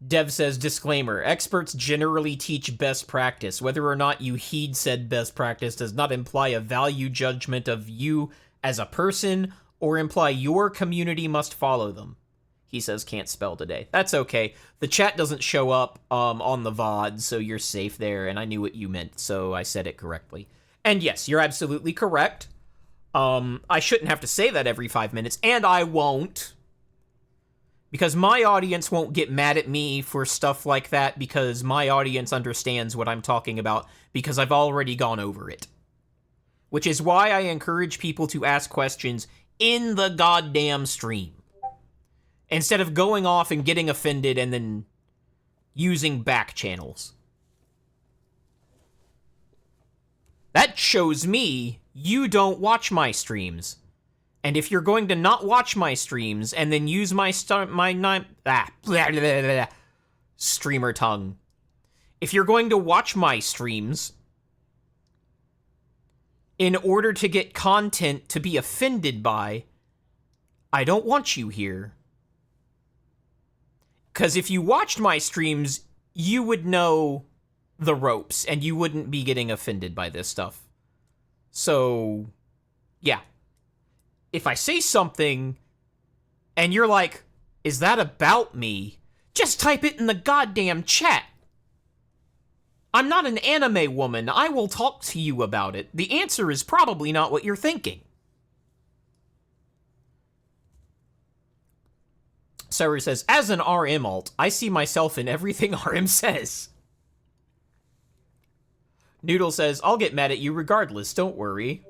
Dev says, disclaimer, experts generally teach best practice. Whether or not you heed said best practice does not imply a value judgment of you as a person or imply your community must follow them. He says can't spell today. That's okay. The chat doesn't show up on the VOD, so you're safe there, and I knew what you meant, so I said it correctly. And yes, you're absolutely correct. I shouldn't have to say that every 5 minutes, and I won't. Because my audience won't get mad at me for stuff like that, because my audience understands what I'm talking about, because I've already gone over it. Which is why I encourage people to ask questions in the goddamn stream, instead of going off and getting offended and then using back channels. That shows me you don't watch my streams. And if you're going to not watch my streams and then use my streamer tongue. If you're going to watch my streams in order to get content to be offended by, I don't want you here. Because if you watched my streams, you would know the ropes, and you wouldn't be getting offended by this stuff. So, yeah. If I say something, and you're like, is that about me? Just type it in the goddamn chat. I'm not an anime woman. I will talk to you about it. The answer is probably not what you're thinking. Sarah says, as an RM alt, I see myself in everything RM says. Noodle says, I'll get mad at you regardless, don't worry.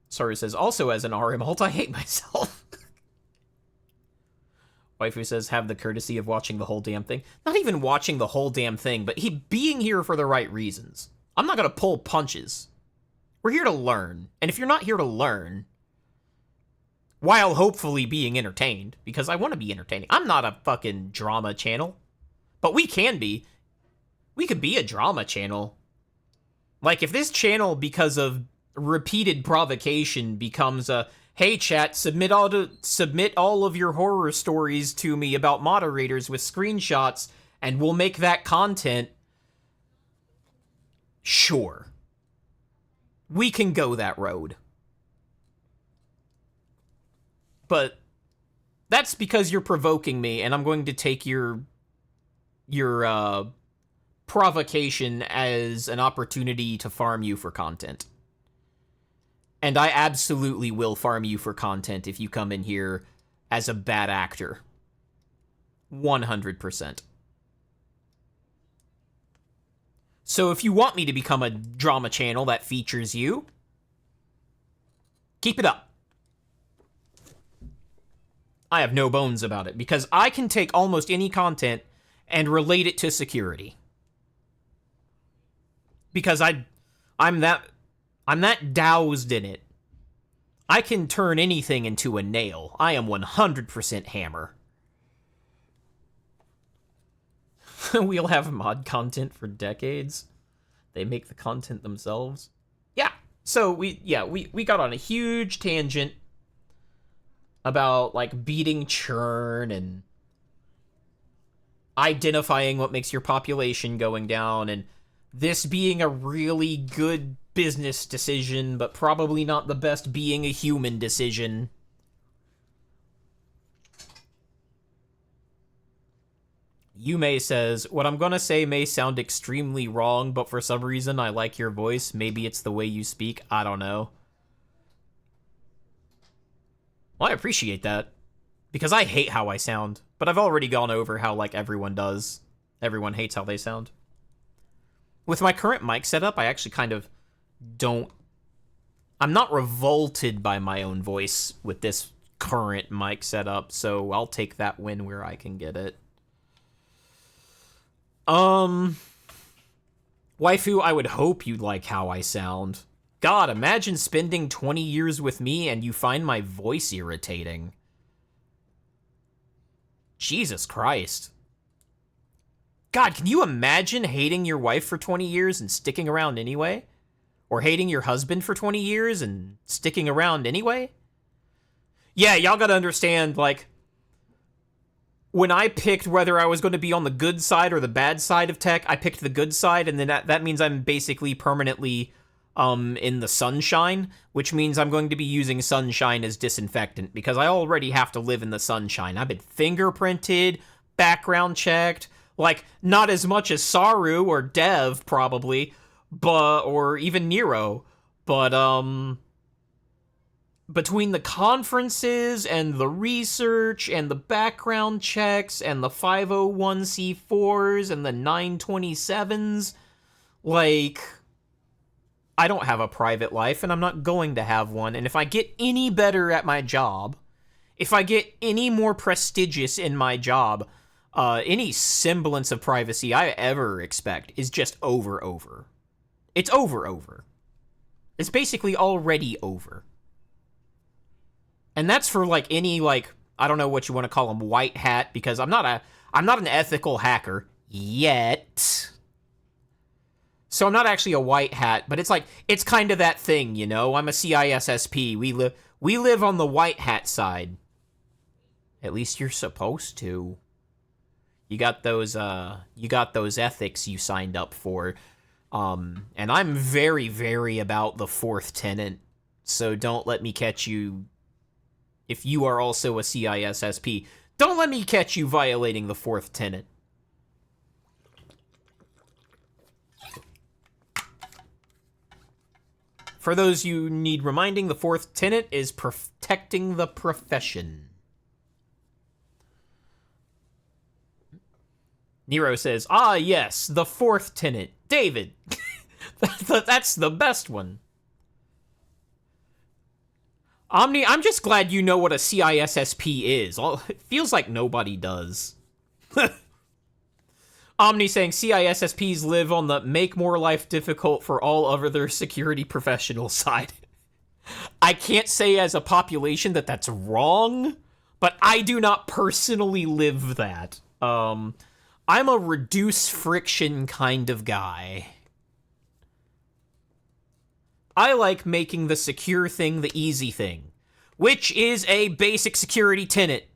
Sarah says, also as an RM alt, I hate myself. Waifu says, have the courtesy of watching the whole damn thing. Not even watching the whole damn thing, but being here for the right reasons. I'm not gonna pull punches. We're here to learn, and if you're not here to learn, while hopefully being entertained, because I want to be entertaining. I'm not a fucking drama channel, but we can be. We could be a drama channel. Like, if this channel, because of repeated provocation, becomes a, hey chat, submit all of your horror stories to me about moderators with screenshots, and we'll make that content, sure. We can go that road. But that's because you're provoking me, and I'm going to take your provocation as an opportunity to farm you for content. And I absolutely will farm you for content if you come in here as a bad actor. 100%. So if you want me to become a drama channel that features you, keep it up. I have no bones about it, because I can take almost any content and relate it to security. Because I'm that doused in it. I can turn anything into a nail. I am 100% hammer. We'll have mod content for decades. They make the content themselves. Yeah. So we got on a huge tangent about, like, beating churn and identifying what makes your population going down, and this being a really good business decision, but probably not the best being a human decision. Yume says, what I'm gonna say may sound extremely wrong, but for some reason I like your voice. Maybe it's the way you speak. I don't know. Well, I appreciate that, because I hate how I sound, but I've already gone over how, like, everyone does. Everyone hates how they sound. With my current mic setup, I actually kind of don't... I'm not revolted by my own voice with this current mic setup, so I'll take that win where I can get it. Waifu, I would hope you'd like how I sound. God, imagine spending 20 years with me and you find my voice irritating. Jesus Christ. God, can you imagine hating your wife for 20 years and sticking around anyway? Or hating your husband for 20 years and sticking around anyway? Yeah, y'all gotta understand, like, when I picked whether I was going to be on the good side or the bad side of tech, I picked the good side, and then that means I'm basically permanently in the sunshine, which means I'm going to be using sunshine as disinfectant because I already have to live in the sunshine. I've been fingerprinted, background checked, like not as much as Saru or Dev probably, or even Nero, but between the conferences and the research and the background checks and the 501c4s and the 927s, like, I don't have a private life and I'm not going to have one. And if I get any better at my job, if I get any more prestigious in my job, any semblance of privacy I ever expect is just over. It's over. It's basically already over. And that's for, like, any, like, I don't know what you want to call them, white hat, because I'm not an ethical hacker yet. So I'm not actually a white hat, but it's like, it's kind of that thing, you know? I'm a CISSP. We live on the white hat side. At least you're supposed to. You got those ethics you signed up for. And I'm very, very about the fourth tenet. So don't let me catch you. If you are also a CISSP, don't let me catch you violating the fourth tenet. For those you need reminding, the fourth tenet is protecting the profession. Nero says, ah, yes, the fourth tenet. David, that's the best one. Omni, I'm just glad you know what a CISSP is. It feels like nobody does. Omni saying CISSPs live on the make more life difficult for all other security professionals side. I can't say as a population that that's wrong, but I do not personally live that. I'm a reduce friction kind of guy. I like making the secure thing the easy thing, which is a basic security tenet.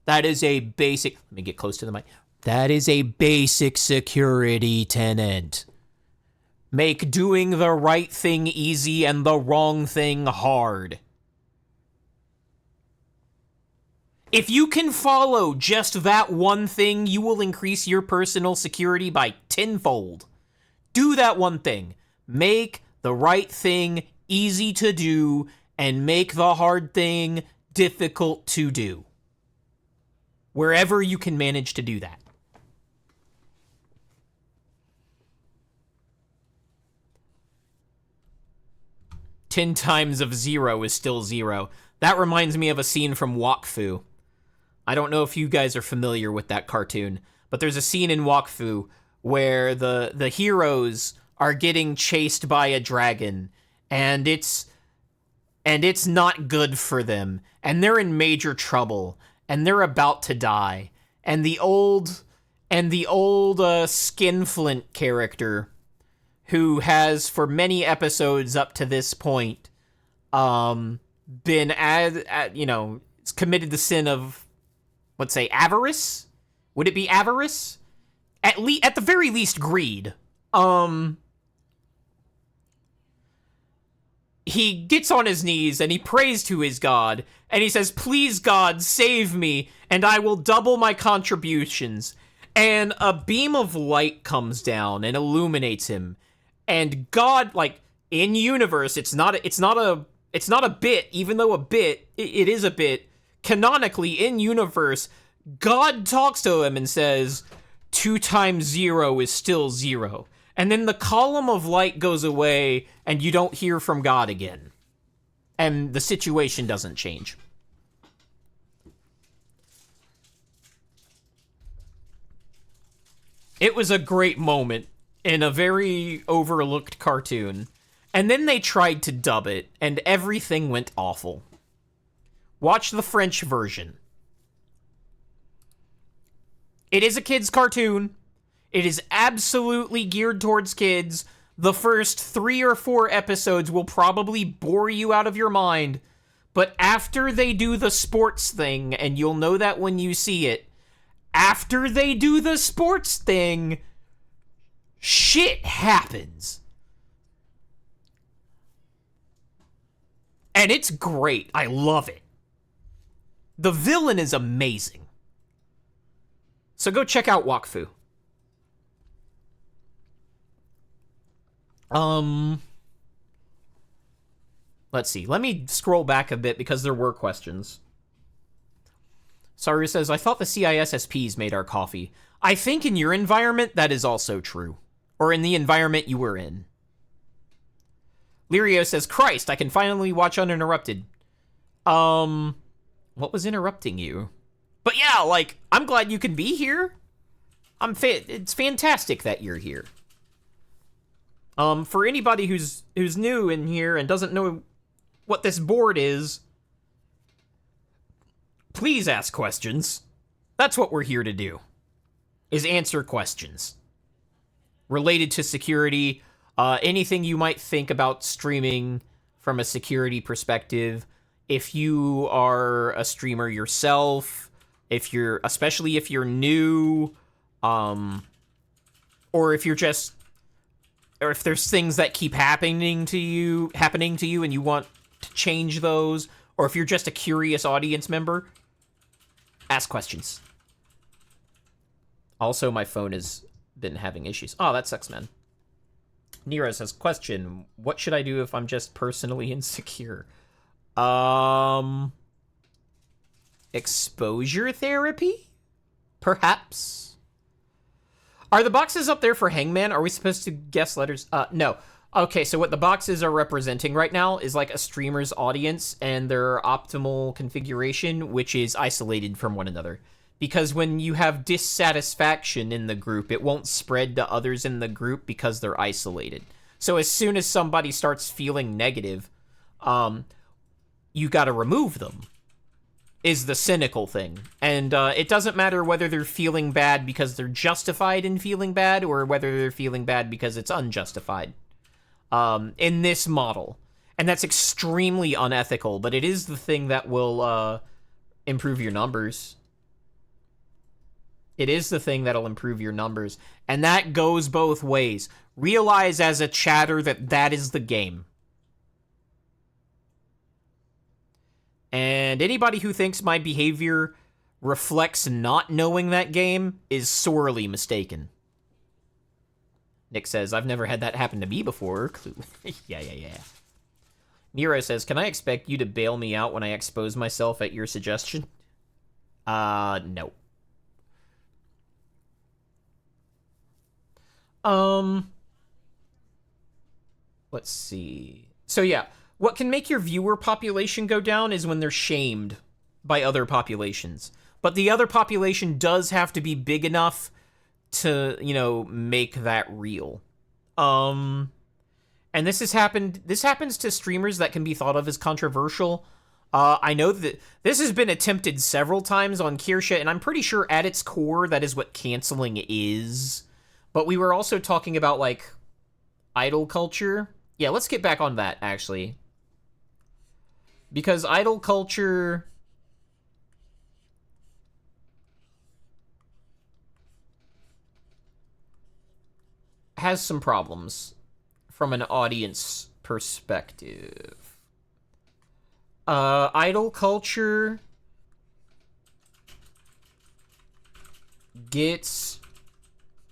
That is a basic, let me get close to the mic. That is a basic security tenet. Make doing the right thing easy and the wrong thing hard. If you can follow just that one thing, you will increase your personal security by tenfold. Do that one thing. Make the right thing easy to do and make the hard thing difficult to do. Wherever you can manage to do that. Ten times of 0 is still 0. That reminds me of a scene from Wakfu. I don't know if you guys are familiar with that cartoon, but there's a scene in Wakfu where the heroes are getting chased by a dragon, and it's not good for them, and they're in major trouble, and they're about to die, and the old Skinflint character, who has for many episodes up to this point been committed the sin of, let's say, avarice. Would it be avarice? At the very least, greed. He gets on his knees and he prays to his god, and he says, please God, save me, and I will double my contributions. And a beam of light comes down and illuminates him. And God, like, in universe, it's not a bit, even though it is a bit, canonically, in universe, God talks to him and says, 2 times 0 is still 0. And then the column of light goes away, and you don't hear from God again. And the situation doesn't change. It was a great moment in a very overlooked cartoon. And then they tried to dub it, and everything went awful. Watch the French version. It is a kid's cartoon. It is absolutely geared towards kids. The first 3 or 4 episodes will probably bore you out of your mind. But after they do the sports thing, and you'll know that when you see it, after they do the sports thing, shit happens. And it's great. I love it. The villain is amazing. So go check out Wakfu. Let's see. Let me scroll back a bit because there were questions. Saru says, I thought the CISSPs made our coffee. I think in your environment, that is also true. Or in the environment you were in. Lirio says, Christ, I can finally watch uninterrupted. What was interrupting you? But yeah, like, I'm glad you can be here. It's fantastic that you're here. For anybody who's new in here and doesn't know what this board is, please ask questions. That's what we're here to do, is answer questions related to security, anything you might think about streaming from a security perspective. If you are a streamer yourself, especially if you're new, or if there's things that keep happening to you and you want to change those, or if you're just a curious audience member, ask questions. Also, my phone has been having issues. Oh, that sucks, man. Nero says, question, what should I do if I'm just personally insecure? Exposure therapy? Perhaps? Are the boxes up there for Hangman? Are we supposed to guess letters? No. Okay, so what the boxes are representing right now is like a streamer's audience and their optimal configuration, which is isolated from one another. Because when you have dissatisfaction in the group, it won't spread to others in the group because they're isolated. So as soon as somebody starts feeling negative, you gotta remove them, is the cynical thing. And it doesn't matter whether they're feeling bad because they're justified in feeling bad or whether they're feeling bad because it's unjustified. In this model. And that's extremely unethical, but it is the thing that will improve your numbers. It is the thing that'll improve your numbers. And that goes both ways. Realize as a chatter that is the game. And anybody who thinks my behavior reflects not knowing that game is sorely mistaken. Nick says, I've never had that happen to me before. Yeah. Nero says, can I expect you to bail me out when I expose myself at your suggestion? No. Let's see. So yeah, what can make your viewer population go down is when they're shamed by other populations. But the other population does have to be big enough to, make that real. And this happens to streamers that can be thought of as controversial. I know that this has been attempted several times on Kirsche, and I'm pretty sure at its core that is what canceling is. But we were also talking about, like, idol culture. Yeah, let's get back on that, actually. Because idol culture has some problems from an audience perspective. Idol culture gets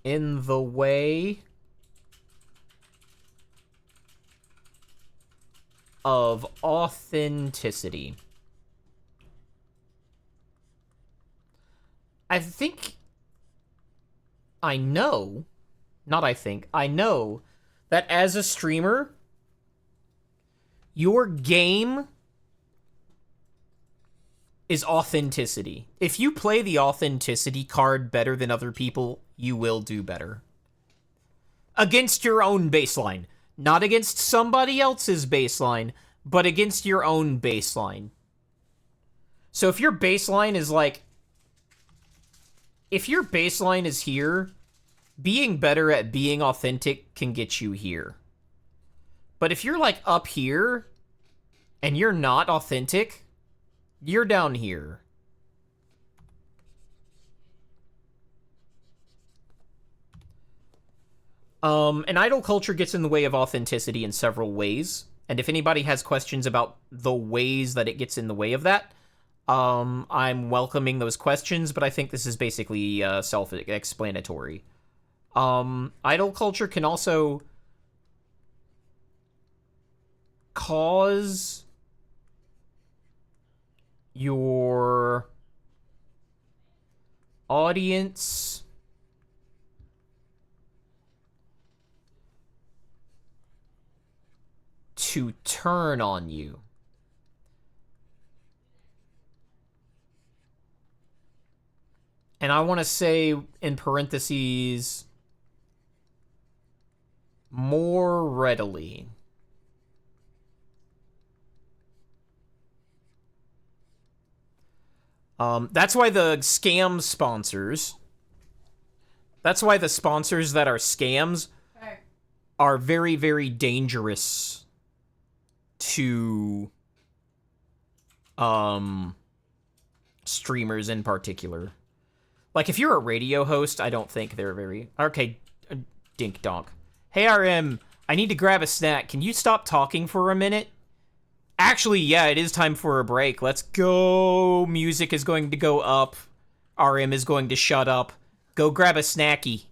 in the way of authenticity. I know that as a streamer, your game is authenticity. If you play the authenticity card better than other people, you will do better. Against your own baseline. Not against somebody else's baseline, but against your own baseline. So if your baseline is like... If your baseline is here, being better at being authentic can get you here. But if you're like up here, and you're not authentic, you're down here. And idol culture gets in the way of authenticity in several ways. And if anybody has questions about the ways that it gets in the way of that, I'm welcoming those questions, but I think this is basically self-explanatory. Idol culture can also cause your audience to turn on you. And I want to say in parentheses, more readily. That's why the scam sponsors, that's why the sponsors that are scams are very, very dangerous to streamers in particular. Like, if you're a radio host, I don't think they're very... Okay, dink donk. Hey, RM, I need to grab a snack. Can you stop talking for a minute? Actually, yeah, it is time for a break. Let's go. Music is going to go up. RM is going to shut up. Go grab a snacky.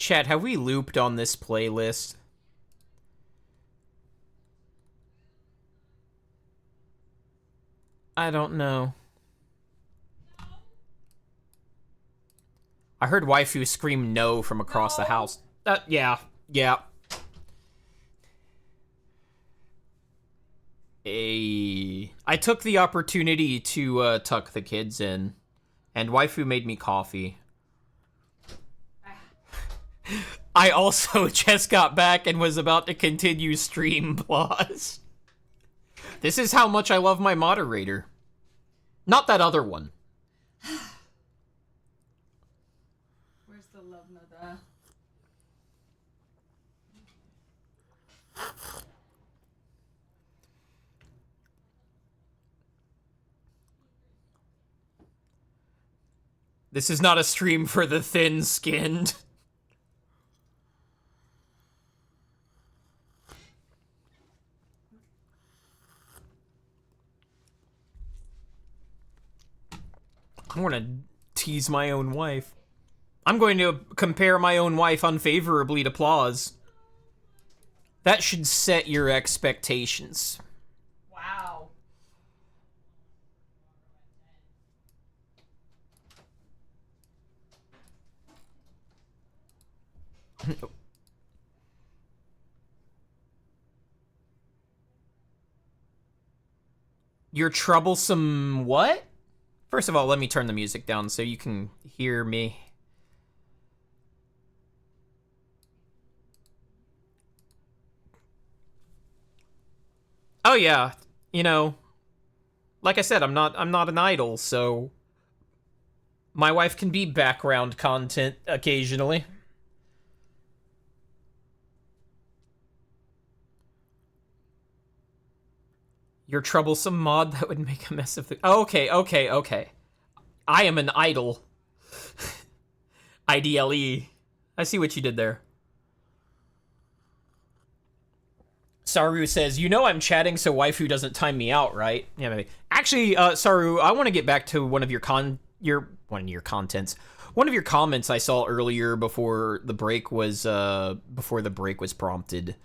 Chat, have we looped on this playlist? I don't know. I heard waifu scream no from across the house. Yeah. I took the opportunity to tuck the kids in, and waifu made me coffee. I also just got back and was about to continue stream plus. This is how much I love my moderator. Not that other one. Where's the love nada? This is not a stream for the thin-skinned. I want to tease my own wife. I'm going to compare my own wife unfavorably to Plaws. That should set your expectations. Wow. You're troublesome what? First of all, let me turn the music down so you can hear me. Oh yeah, you know, like I said, I'm not an idol, so my wife can be background content occasionally. Your troublesome mod that would make a mess of the... Oh, okay. I am an idol. IDLE. I see what you did there. Saru says, you know I'm chatting so waifu doesn't time me out, right? Yeah, maybe. Actually, Saru, I want to get back to one of your contents. One of your comments I saw earlier before the break was prompted.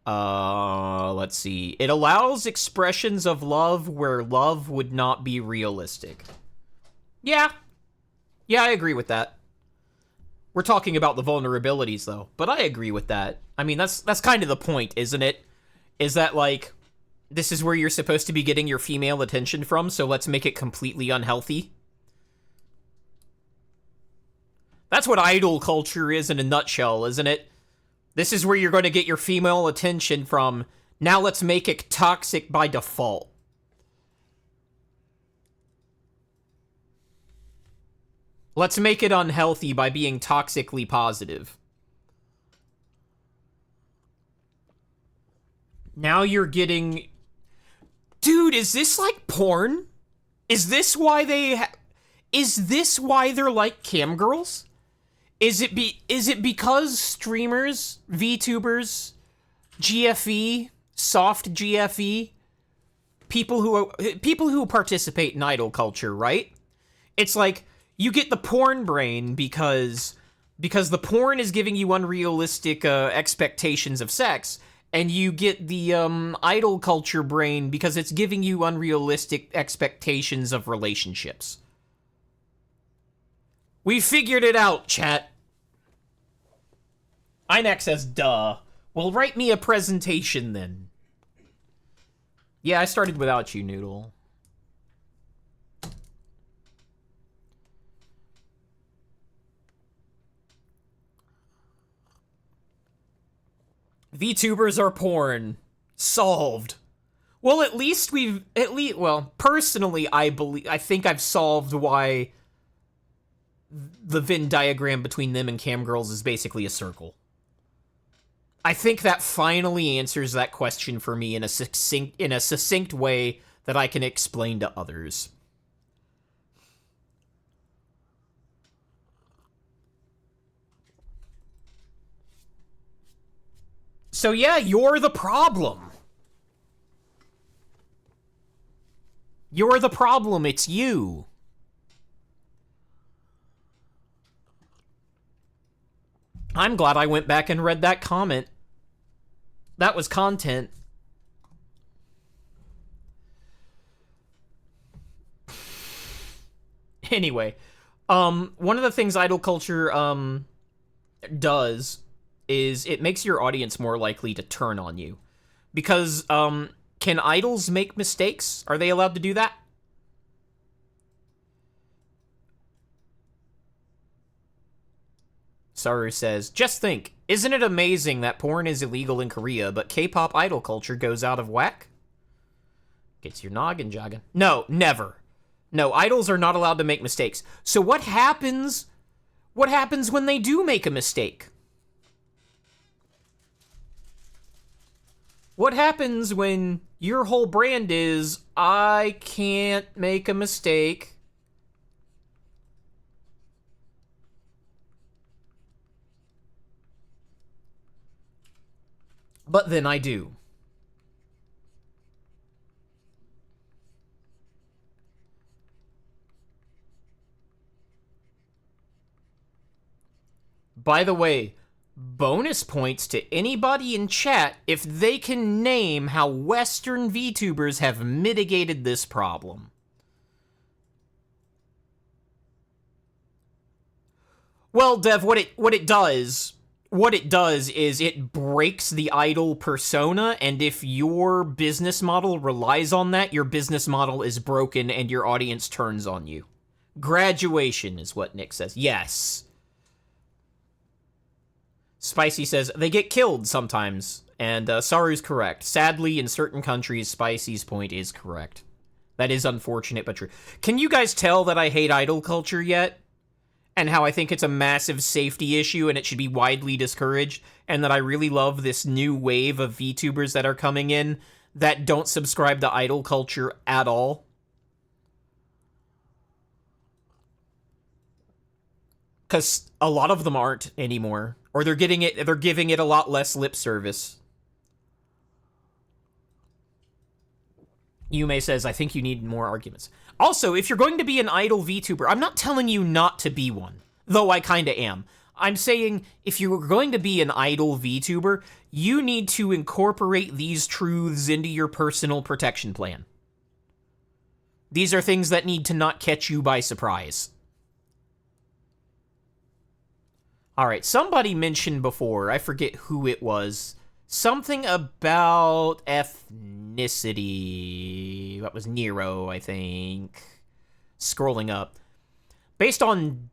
Let's see. It allows expressions of love where love would not be realistic. Yeah, I agree with that. We're talking about the vulnerabilities, though, but I agree with that. I mean, that's kind of the point, isn't it? Is that, like, this is where you're supposed to be getting your female attention from, so let's make it completely unhealthy? That's what idol culture is in a nutshell, isn't it? This is where you're going to get your female attention from. Now let's make it toxic by default. Let's make it unhealthy by being toxically positive. Now you're getting... Dude, is this like porn? Is this why is this why they're like cam girls? Is it because streamers, VTubers, GFE, soft GFE, people who participate in idol culture, right? It's like you get the porn brain because the porn is giving you unrealistic expectations of sex, and you get the idol culture brain because it's giving you unrealistic expectations of relationships. We figured it out, chat. Inex says, duh. Well, write me a presentation, then. Yeah, I started without you, Noodle. VTubers are porn. Solved. Well, well, personally, I think I've solved why the Venn diagram between them and cam girls is basically a circle. I think that finally answers that question for me in a succinct way that I can explain to others. So yeah, you're the problem. You're the problem, it's you. I'm glad I went back and read that comment. That was content. Anyway, one of the things idol culture does is it makes your audience more likely to turn on you. Because can idols make mistakes? Are they allowed to do that? Saru says, just think, isn't it amazing that porn is illegal in Korea, but K-pop idol culture goes out of whack? Gets your noggin jogging. No, never. No, idols are not allowed to make mistakes. So what happens? What happens when they do make a mistake? What happens when your whole brand is, I can't make a mistake? But then I do. By the way, bonus points to anybody in chat if they can name how Western VTubers have mitigated this problem. Well, Dev, what it does is it breaks the idol persona, and if your business model relies on that, your business model is broken and your audience turns on you. Graduation is what Nick says. Yes. Spicy says, they get killed sometimes, and Saru's correct. Sadly, in certain countries, Spicy's point is correct. That is unfortunate, but true. Can you guys tell that I hate idol culture yet? And how I think it's a massive safety issue and it should be widely discouraged, and that I really love this new wave of VTubers that are coming in that don't subscribe to idol culture at all? Because a lot of them aren't anymore. Or they're giving it a lot less lip service. Yume says, I think you need more arguments. Also, if you're going to be an idol VTuber, I'm not telling you not to be one, though I kinda am. I'm saying, if you're going to be an idol VTuber, you need to incorporate these truths into your personal protection plan. These are things that need to not catch you by surprise. Alright, somebody mentioned before, I forget who it was, something about ethnicity. That was Nero, I think. Scrolling up. Based on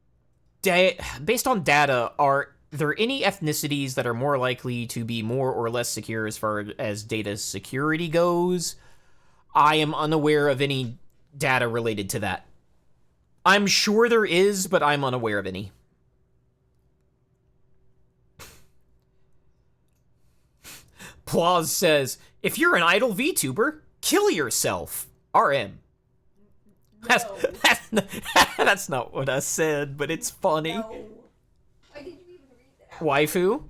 data, are there any ethnicities that are more likely to be more or less secure as far as data security goes? I am unaware of any data related to that. I'm sure there is, but I'm unaware of any. Plaus says, if you're an idol VTuber, kill yourself. RM. No. That's not what I said, but it's funny. No. Why did you even read that? Waifu,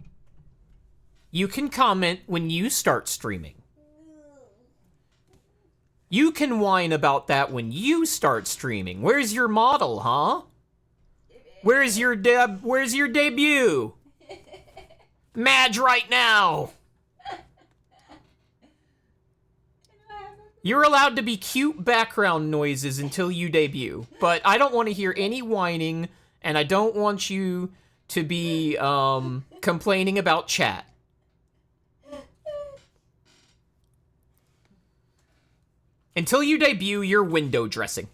you can comment when you start streaming. You can whine about that when you start streaming. Where's your model, huh? Where's your debut? Madge right now. You're allowed to be cute background noises until you debut, but I don't want to hear any whining, and I don't want you to be complaining about chat. Until you debut, you're window dressing.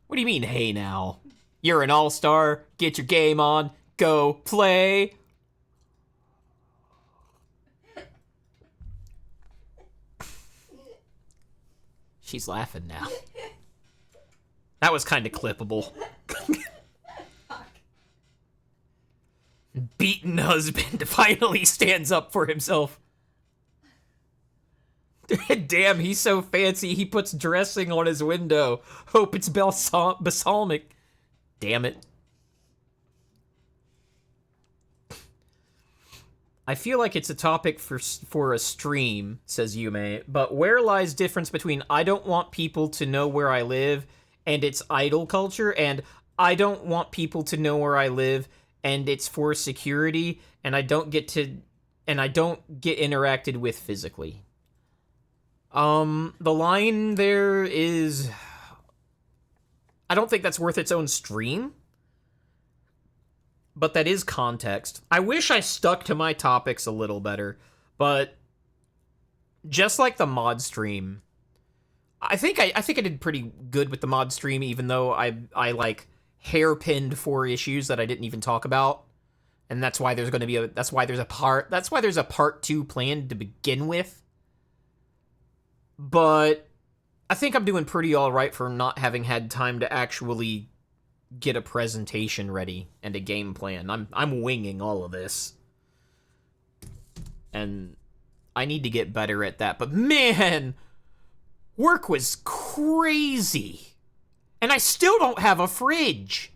What do you mean, hey now? You're an all-star, get your game on, go play. She's laughing now. That was kind of clippable. Beaten husband finally stands up for himself. Damn, he's so fancy, he puts dressing on his window. Hope it's balsamic. Damn it. I feel like it's a topic for a stream, says Yume, but where lies difference between I don't want people to know where I live and it's idol culture, and I don't want people to know where I live, and it's for security, and I don't get interacted with physically. The line there is, I don't think that's worth its own stream, but that is context. I wish I stuck to my topics a little better, but just like the mod stream, I think I did pretty good with the mod stream, even though I like hairpinned 4 issues that I didn't even talk about, and that's why there's a part 2 planned to begin with. But I think I'm doing pretty all right for not having had time to actually get a presentation ready and a game plan. I'm winging all of this, and I need to get better at that. But man, work was crazy, and I still don't have a fridge.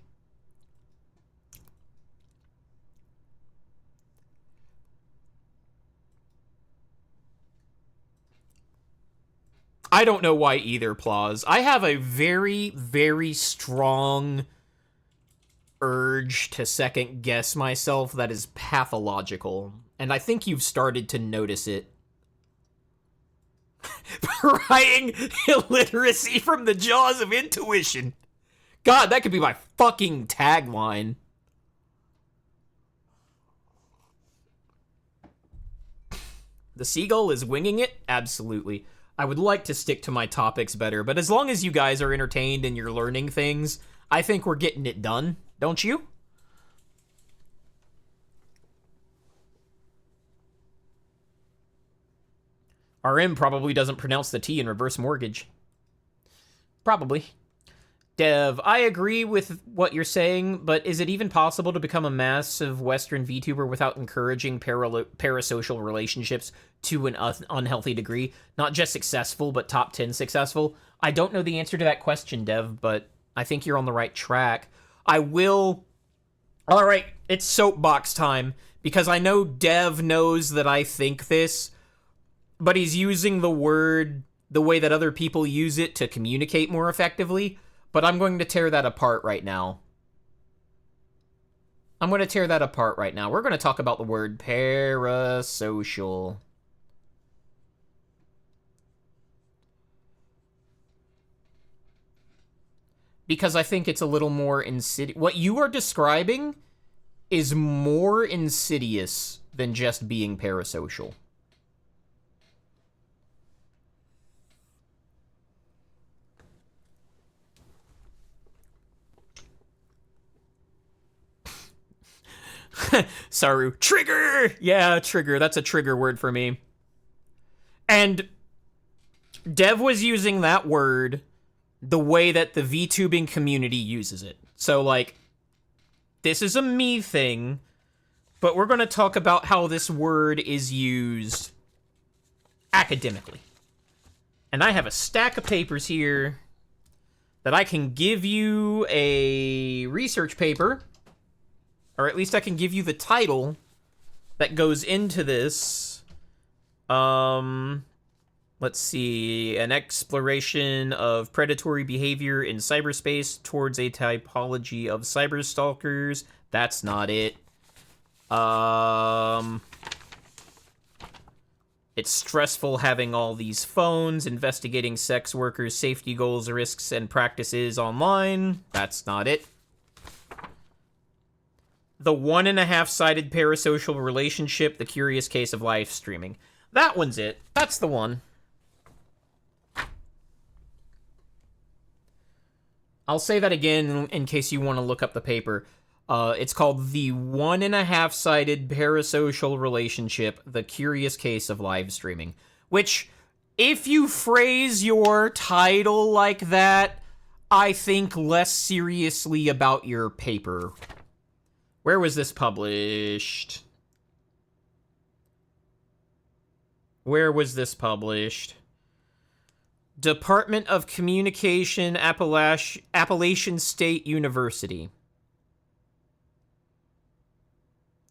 I don't know why either, Plaws. I have a very, very strong urge to second guess myself that is pathological, and I think you've started to notice it. Prying illiteracy from the jaws of intuition. God, that could be my fucking tagline. The seagull is winging it? Absolutely. I would like to stick to my topics better, but as long as you guys are entertained and you're learning things, I think we're getting it done, don't you? RM probably doesn't pronounce the T in reverse mortgage. Probably. Dev, I agree with what you're saying, but is it even possible to become a massive Western VTuber without encouraging parasocial relationships to an unhealthy degree? Not just successful, but top 10 successful? I don't know the answer to that question, Dev, but I think you're on the right track. I will... Alright, it's soapbox time, because I know Dev knows that I think this, but he's using the word the way that other people use it to communicate more effectively. But I'm going to tear that apart right now. We're going to talk about the word parasocial. Because I think it's a little more insidious. What you are describing is more insidious than just being parasocial. Saru. Trigger! Yeah, trigger. That's a trigger word for me. And Dev was using that word the way that the VTubing community uses it. So, like, this is a me thing, but we're going to talk about how this word is used academically. And I have a stack of papers here that I can give you a research paper, or at least I can give you the title that goes into this. Let's see. An exploration of predatory behavior in cyberspace towards a typology of cyberstalkers. That's not it. It's stressful having all these phones, investigating sex workers' safety goals, risks, and practices online. That's not it. The 1.5-sided parasocial relationship, the curious case of live streaming. That one's it. That's the one. I'll say that again in case you want to look up the paper. It's called The 1.5-Sided Parasocial Relationship, the Curious Case of Live Streaming. Which, if you phrase your title like that, I think less seriously about your paper. Where was this published? Department of Communication, Appalachian State University.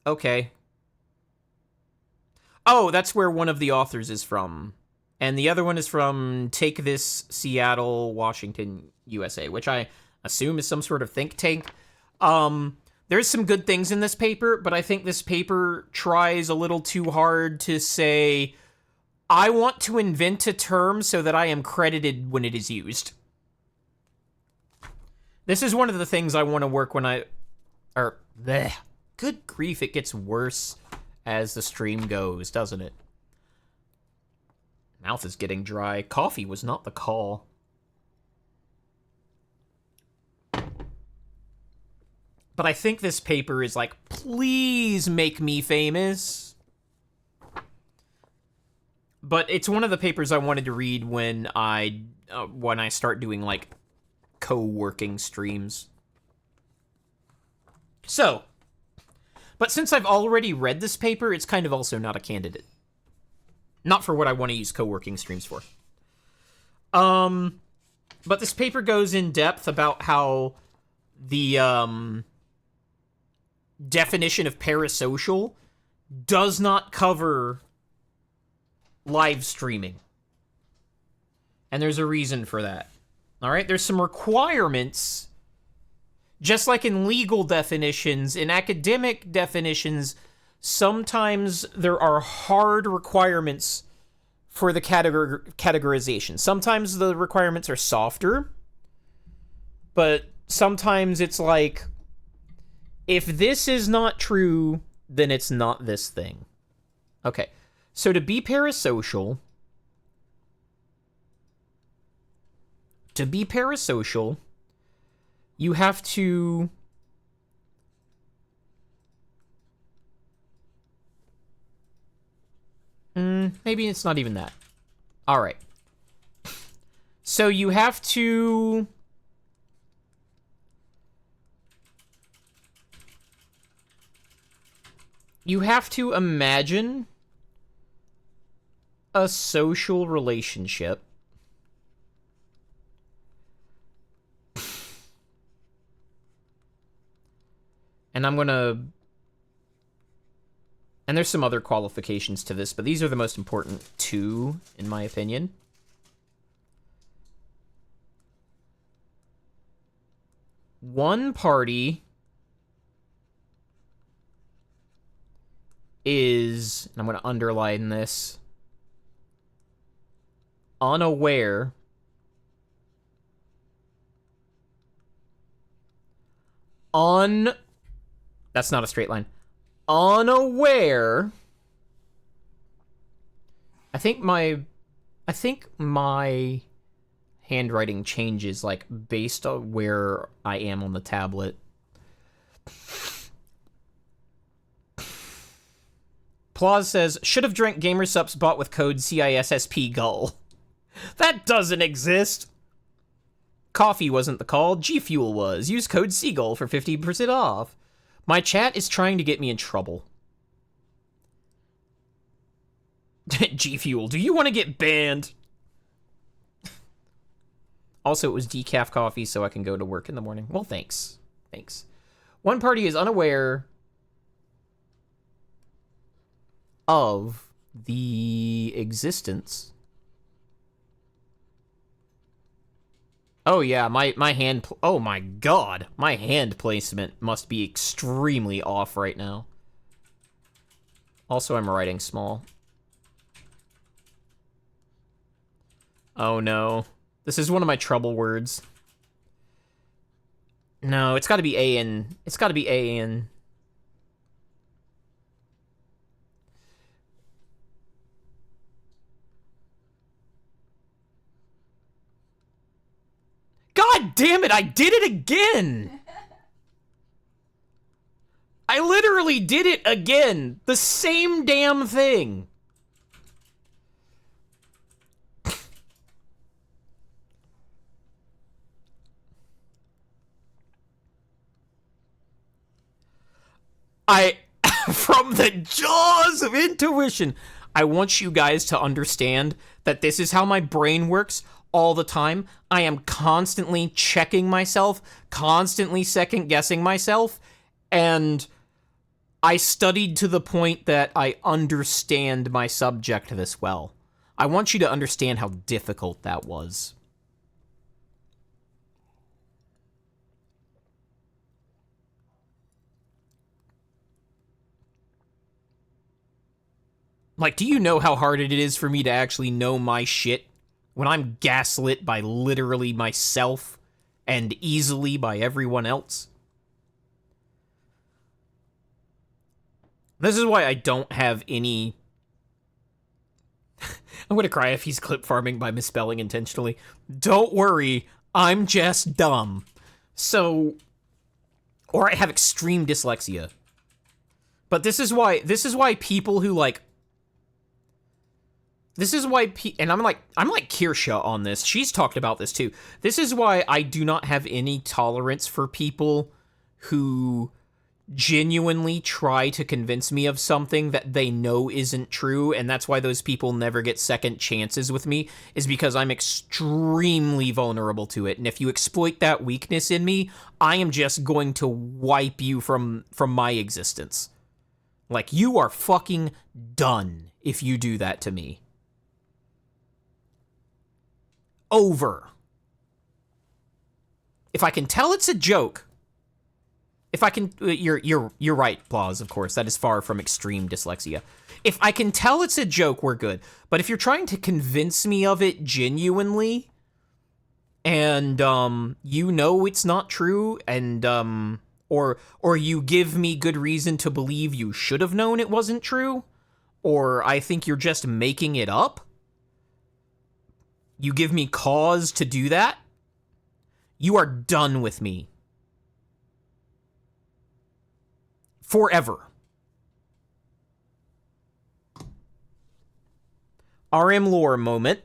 Okay. Oh, that's where one of the authors is from. And the other one is from Take This, Seattle, Washington. USA, which I assume is some sort of think tank. There's some good things in this paper, but I think this paper tries a little too hard to say, I want to invent a term so that I am credited when it is used. This is one of the things I want to work when good grief, it gets worse as the stream goes, doesn't it? Mouth is getting dry. Coffee was not the call. But I think this paper is like, please make me famous. But it's one of the papers I wanted to read when I start doing like co-working streams. So, but since I've already read this paper, it's kind of also not a candidate. Not for what I want to use co-working streams for. But this paper goes in depth about how the definition of parasocial does not cover live streaming. And there's a reason for that. All right, there's some requirements, just like in legal definitions, in academic definitions, sometimes there are hard requirements for the categorization. Sometimes the requirements are softer, but sometimes it's like, if this is not true, then it's not this thing. Okay, so to be parasocial, you have to maybe it's not even that. All right. So you have to imagine a social relationship and and there's some other qualifications to this, but these are the most important two, in my opinion. One party is, and I'm going to underline this, unaware that's not a straight line. Unaware. I think my handwriting changes like based on where I am on the tablet. Plaus says, should have drank Gamersups bought with code CISSP GULL. That doesn't exist. Coffee wasn't the call, G Fuel was. Use code Seagull for 50% off. My chat is trying to get me in trouble. G Fuel, do you want to get banned? Also, it was decaf coffee, so I can go to work in the morning. Well, thanks. Thanks. One party is unaware of the existence. Oh yeah, my hand, oh my god, my hand placement must be extremely off right now. Also, I'm writing small. Oh no, this is one of my trouble words. No, it's gotta be A-N, it's gotta be A-N. God damn it, I did it again! I literally did it again! The same damn thing! From the jaws of intuition, I want you guys to understand that this is how my brain works all the time. I am constantly checking myself, constantly second-guessing myself, and I studied to the point that I understand my subject this well. I want you to understand how difficult that was. Like, do you know how hard it is for me to actually know my shit when I'm gaslit by literally myself and easily by everyone else? This is why I don't have any... I'm gonna cry if he's clip farming by misspelling intentionally. Don't worry, I'm just dumb. So... Or I have extreme dyslexia. But this is why people who, like... This is why, and I'm like Kirsha on this. She's talked about this too. This is why I do not have any tolerance for people who genuinely try to convince me of something that they know isn't true, and that's why those people never get second chances with me, is because I'm extremely vulnerable to it. And if you exploit that weakness in me, I am just going to wipe you from my existence. Like, you are fucking done if you do that to me. Over. If I can tell it's a joke, if I can, you're right, Plaus, of course, that is far from extreme dyslexia. If I can tell it's a joke, we're good. But if you're trying to convince me of it genuinely, and, you know it's not true, and, or you give me good reason to believe you should have known it wasn't true, or I think you're just making it up, you give me cause to do that, you are done with me. Forever. RM lore moment.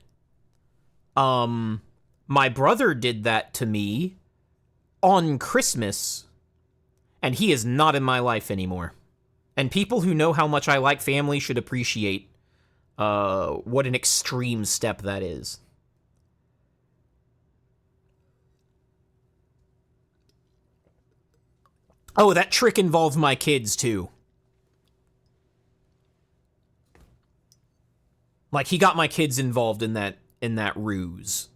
My brother did that to me on Christmas, and he is not in my life anymore. And people who know how much I like family should appreciate what an extreme step that is. Oh, that trick involved my kids, too. Like, he got my kids involved in that ruse.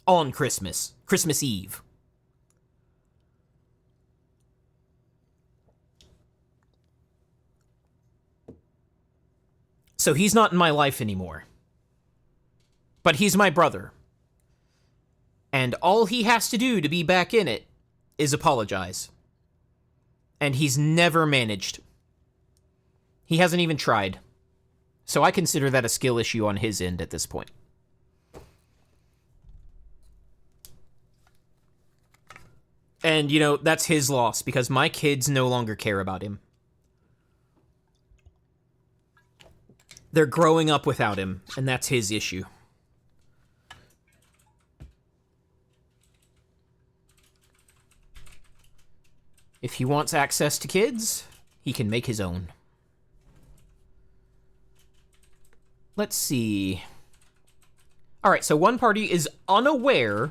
On Christmas Eve. So he's not in my life anymore. But he's my brother. And all he has to do to be back in it is apologize. And he's never managed. He hasn't even tried. So I consider that a skill issue on his end at this point. And, you know, that's his loss, because my kids no longer care about him. They're growing up without him, and that's his issue. If he wants access to kids, he can make his own. Let's see. All right, so one party is unaware.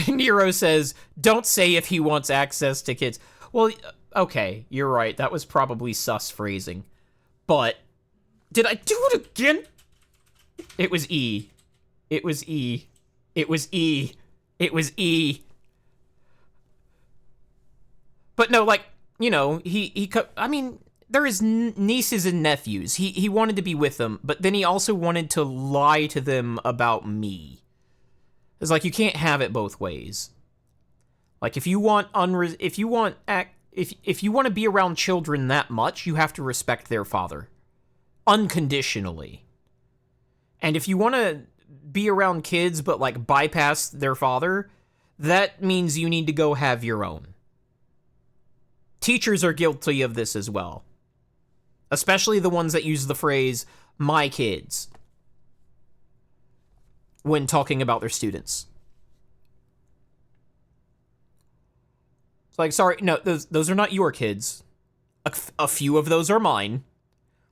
Nero says, don't say if he wants access to kids. Well, okay, you're right. That was probably sus phrasing. But, did I do it again? It was E. It was E. It was E. It was E. But no, like, you know, I mean, they're his nieces and nephews. He wanted to be with them, but then he also wanted to lie to them about me. It's like, you can't have it both ways. Like, if you want to be around children that much, you have to respect their father. Unconditionally. And if you want to be around kids but, like, bypass their father, that means you need to go have your own. Teachers are guilty of this as well. Especially the ones that use the phrase, my kids, when talking about their students. It's like, sorry, no, those are not your kids. A few of those are mine.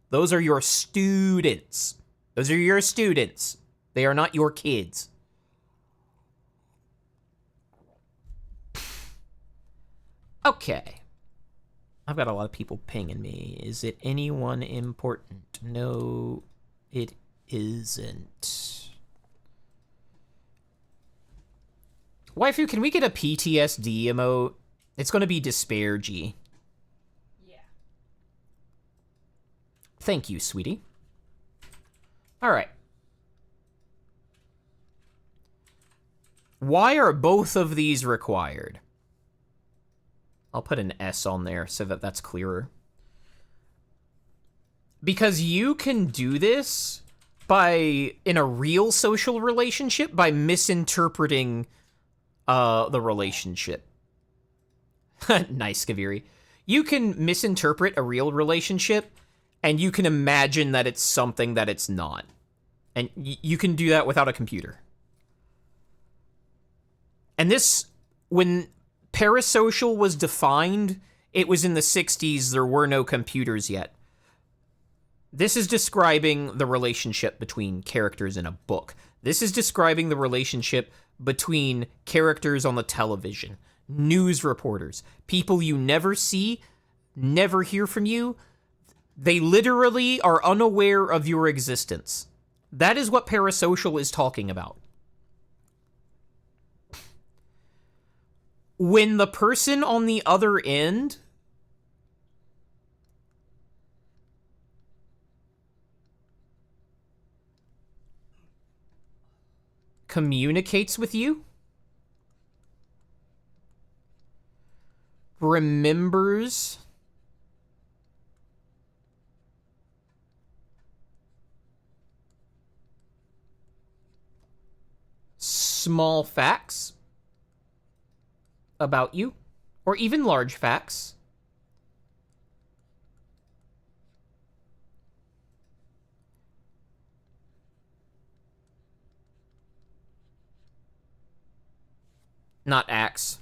Those are your students. Those are your students. They are not your kids. Okay. I've got a lot of people pinging me. Is it anyone important? No, it isn't. Waifu, can we get a PTSD emote? It's gonna be despair, G. Yeah. Thank you, sweetie. Alright. Why are both of these required? I'll put an S on there so that that's clearer. Because you can do this in a real social relationship, by misinterpreting the relationship. Nice, Kaviri. You can misinterpret a real relationship, and you can imagine that it's something that it's not. And you can do that without a computer. And this, when parasocial was defined, it was in the 60s, there were no computers yet. This is describing the relationship between characters in a book. This is describing the relationship between characters on the television, news reporters, people you never see, never hear from you. They literally are unaware of your existence. That is what parasocial is talking about. When the person on the other end communicates with you, remembers small facts about you, or even large facts, not acts.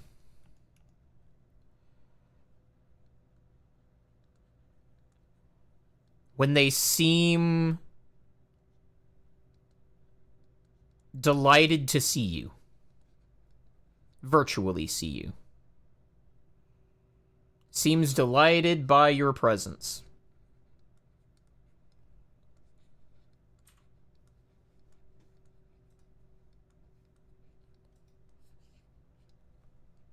When they seem delighted to see you, virtually see you, seems delighted by your presence.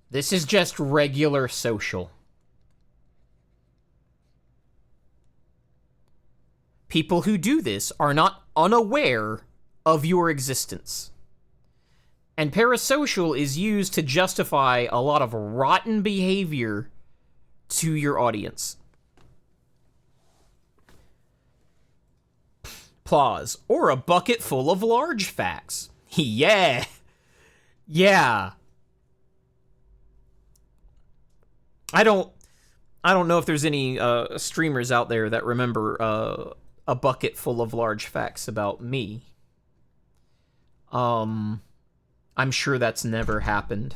This is just regular social. People who do this are not unaware of your existence. And parasocial is used to justify a lot of rotten behavior to your audience. Applause. Or a bucket full of large facts. Yeah. Yeah. I don't know if there's any streamers out there that remember a bucket full of large facts about me. I'm sure that's never happened.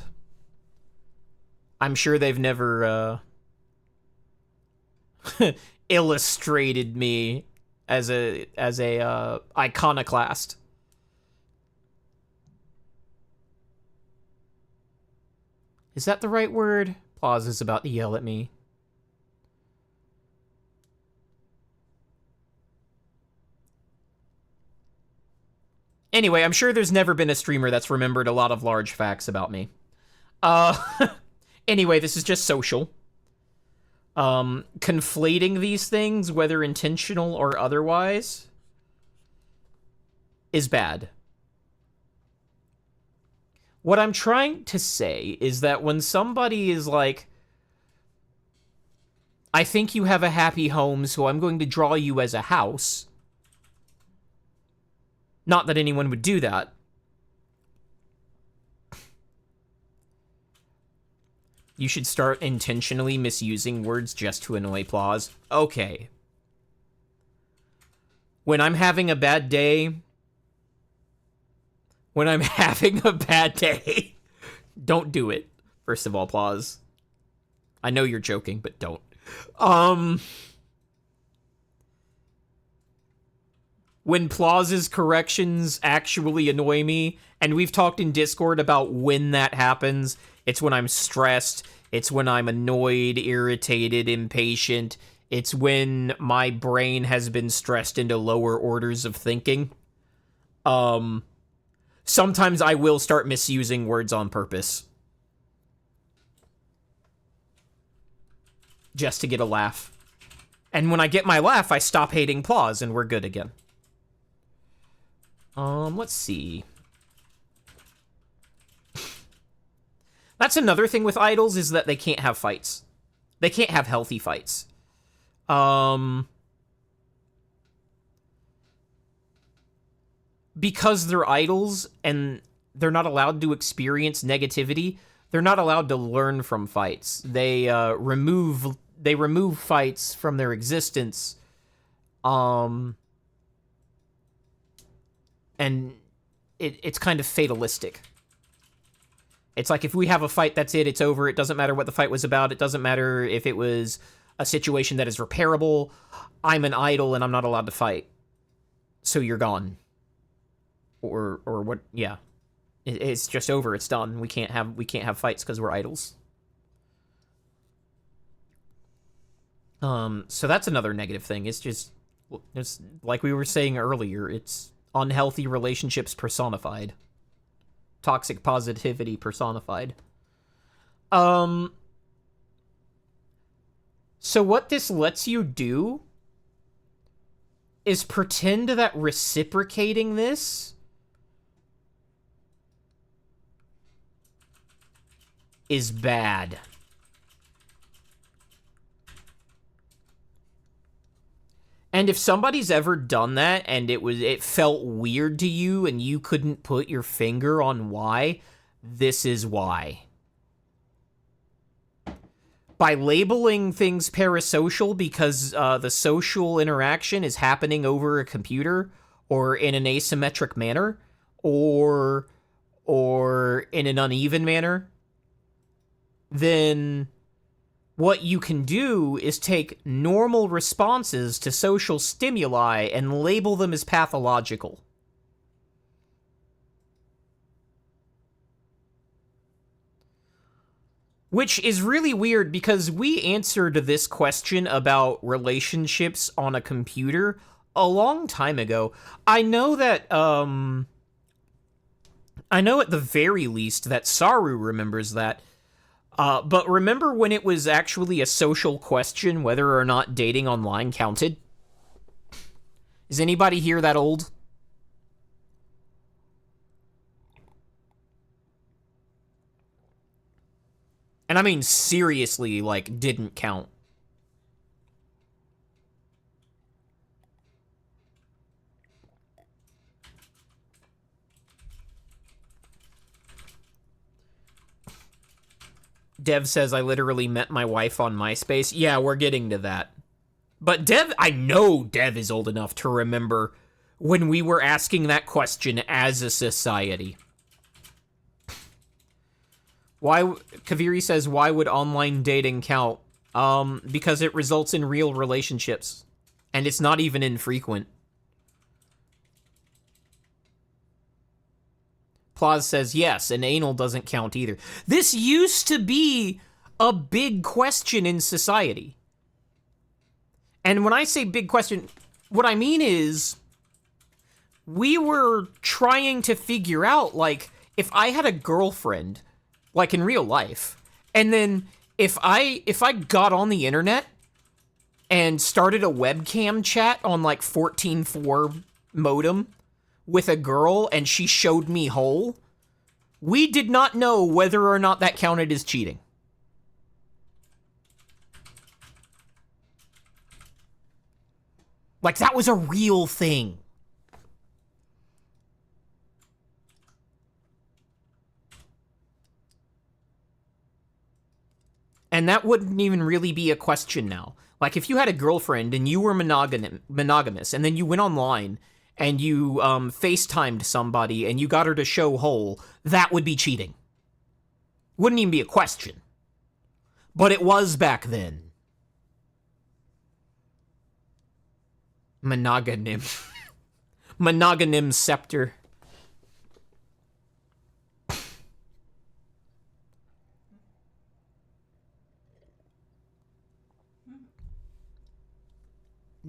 I'm sure they've never illustrated me as a iconoclast. Is that the right word? Pause is about to yell at me. Anyway, I'm sure there's never been a streamer that's remembered a lot of large facts about me. Anyway, this is just social. Conflating these things, whether intentional or otherwise, is bad. What I'm trying to say is that when somebody is like, I think you have a happy home, so I'm going to draw you as a house. Not that anyone would do that. You should start intentionally misusing words just to annoy Plaws. Okay. When I'm having a bad day... don't do it. First of all, Plaws. I know you're joking, but don't. When Plaws' corrections actually annoy me, and we've talked in Discord about when that happens, it's when I'm stressed, it's when I'm annoyed, irritated, impatient, it's when my brain has been stressed into lower orders of thinking. Sometimes I will start misusing words on purpose. Just to get a laugh. And when I get my laugh, I stop hating Plaws, and we're good again. Let's see. That's another thing with idols, is that they can't have fights. They can't have healthy fights. Because they're idols and they're not allowed to experience negativity, they're not allowed to learn from fights. They remove fights from their existence. And it's kind of fatalistic. It's like, if we have a fight, that's it, it's over. It doesn't matter what the fight was about. It doesn't matter if it was a situation that is repairable. I'm an idol and I'm not allowed to fight. So you're gone. Or what? Yeah, it's just over. It's done. We can't have fights because we're idols. So that's another negative thing. It's like we were saying earlier. It's unhealthy relationships personified, toxic positivity personified. So what this lets you do is pretend that reciprocating this is bad. And if somebody's ever done that and it felt weird to you and you couldn't put your finger on why, this is why. By labeling things parasocial because the social interaction is happening over a computer or in an asymmetric manner or in an uneven manner, then what you can do is take normal responses to social stimuli and label them as pathological. Which is really weird because we answered this question about relationships on a computer a long time ago. I know that, I know at the very least that Saru remembers that. But remember when it was actually a social question whether or not dating online counted? Is anybody here that old? And I mean seriously, like, didn't count. Dev says, I literally met my wife on MySpace. Yeah, we're getting to that. But Dev, I know Dev is old enough to remember when we were asking that question as a society. Why, Kaviri says, why would online dating count? Because it results in real relationships. And it's not even infrequent. Plaz says, yes, and anal doesn't count either. This used to be a big question in society. And when I say big question, what I mean is, we were trying to figure out, like, if I had a girlfriend, like in real life, and then if I got on the internet and started a webcam chat on, like, 14.4 modem, with a girl and she showed me hole, we did not know whether or not that counted as cheating. Like, that was a real thing. And that wouldn't even really be a question now. Like, if you had a girlfriend and you were monogamous, and then you went online and you FaceTimed somebody and you got her to show hole, that would be cheating. Wouldn't even be a question. But it was back then. Monoganim. Monoganim scepter.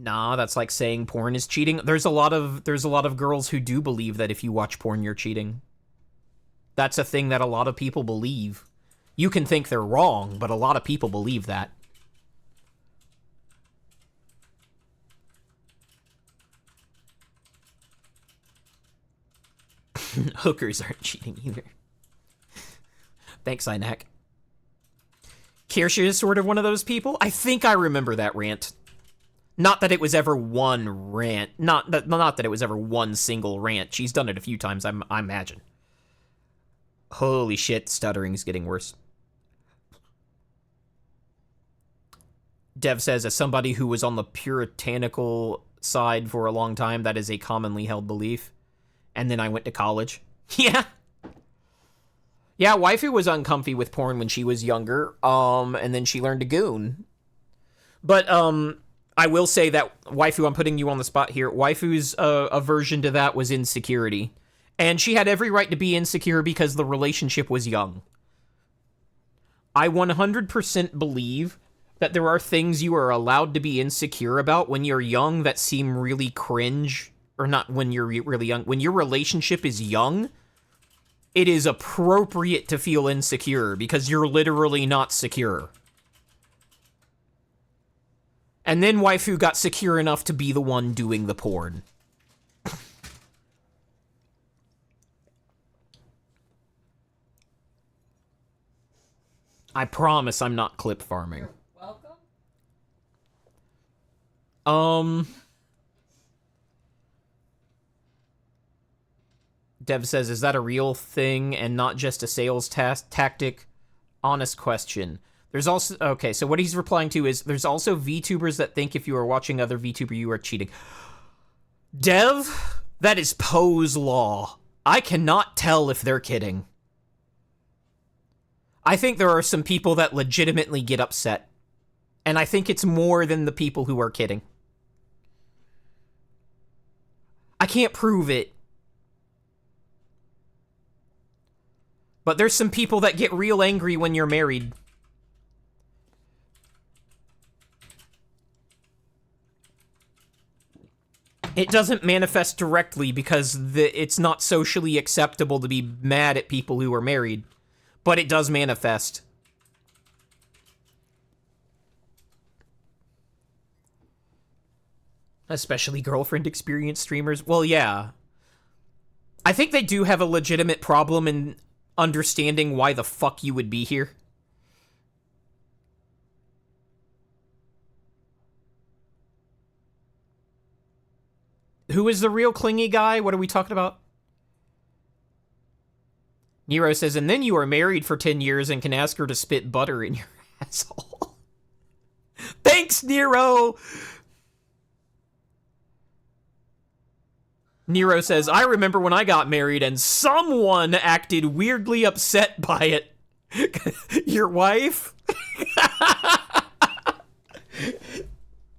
Nah, that's like saying porn is cheating. There's a lot of girls who do believe that if you watch porn, you're cheating. That's a thing that a lot of people believe. You can think they're wrong, but a lot of people believe that. Hookers aren't cheating either. Thanks, Inak. Kirsche is sort of one of those people. I think I remember that rant. Not that it was ever one rant. Not that it was ever one single rant. She's done it a few times, I imagine. Holy shit, stuttering's getting worse. Dev says, as somebody who was on the puritanical side for a long time, that is a commonly held belief. And then I went to college. Yeah. Yeah, waifu was uncomfy with porn when she was younger, and then she learned to goon. But, I will say that waifu, I'm putting you on the spot here, waifu's aversion to that was insecurity. And she had every right to be insecure because the relationship was young. I 100% believe that there are things you are allowed to be insecure about when you're young that seem really cringe. Or not when you're really young. When your relationship is young, it is appropriate to feel insecure because you're literally not secure. And then waifu got secure enough to be the one doing the porn. I promise I'm not clip farming. You're welcome. Dev says, is that a real thing and not just a sales tactic? Honest question. There's also... Okay, so what he's replying to is, there's also VTubers that think if you are watching other VTuber, you are cheating. Dev, that is Poe's law. I cannot tell if they're kidding. I think there are some people that legitimately get upset. And I think it's more than the people who are kidding. I can't prove it. But there's some people that get real angry when you're married. It doesn't manifest directly because it's not socially acceptable to be mad at people who are married. But it does manifest. Especially girlfriend experience streamers. Well, yeah. I think they do have a legitimate problem in understanding why the fuck you would be here. Who is the real clingy guy? What are we talking about? Nero says, and then you are married for 10 years and can ask her to spit butter in your asshole. Thanks, Nero! Nero says, I remember when I got married and someone acted weirdly upset by it. Your wife?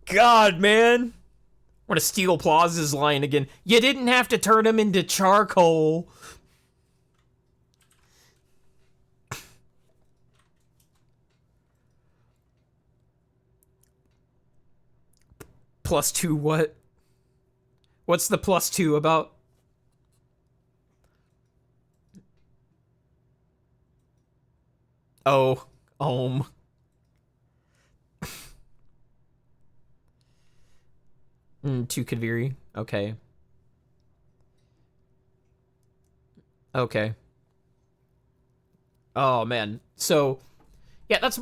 God, man. I want to steal Plaza's line again. You didn't have to turn him into charcoal. +2 what? What's the +2 about? Oh, to Kaviri. Okay. Okay. Oh man. So, yeah, that's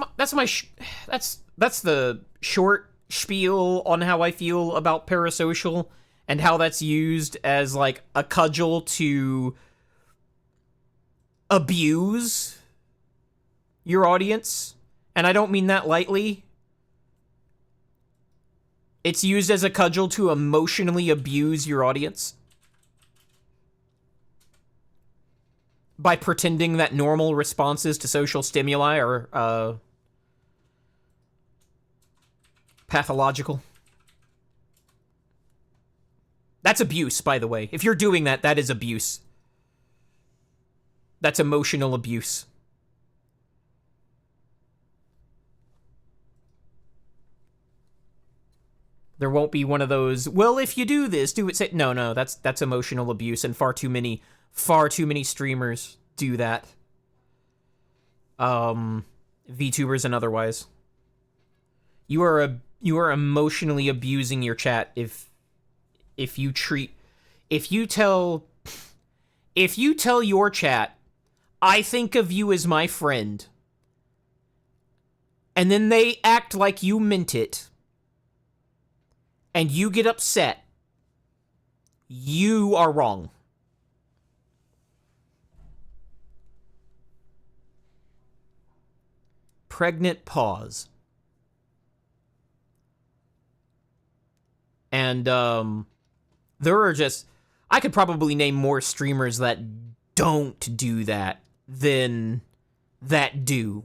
the short spiel on how I feel about parasocial and how that's used as like a cudgel to abuse your audience. And I don't mean that lightly. It's used as a cudgel to emotionally abuse your audience by pretending that normal responses to social stimuli are pathological. That's abuse, by the way. If you're doing that, that is abuse. That's emotional abuse. There won't be one of those, well, if you do this, do it. Say, no, that's emotional abuse, and far too many streamers do that. VTubers and otherwise. You are emotionally abusing your chat if you tell your chat, I think of you as my friend, and then they act like you meant it, and you get upset, you are wrong. Pregnant pause. And, there are just... I could probably name more streamers that don't do that than that do.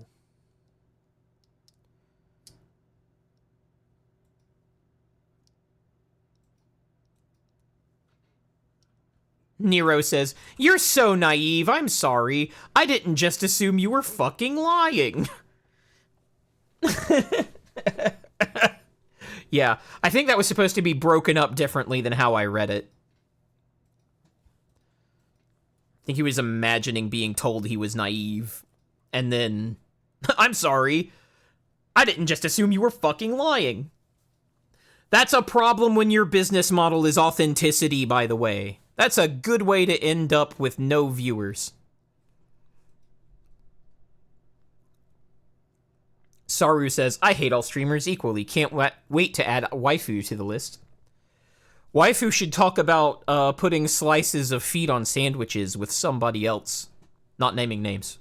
Nero says, "You're so naive, I'm sorry. I didn't just assume you were fucking lying." Yeah, I think that was supposed to be broken up differently than how I read it. I think he was imagining being told he was naive. And then, I'm sorry. I didn't just assume you were fucking lying. That's a problem when your business model is authenticity, by the way. That's a good way to end up with no viewers. Saru says, "I hate all streamers equally. Can't wait to add waifu to the list." Waifu should talk about putting slices of feet on sandwiches with somebody else. Not naming names.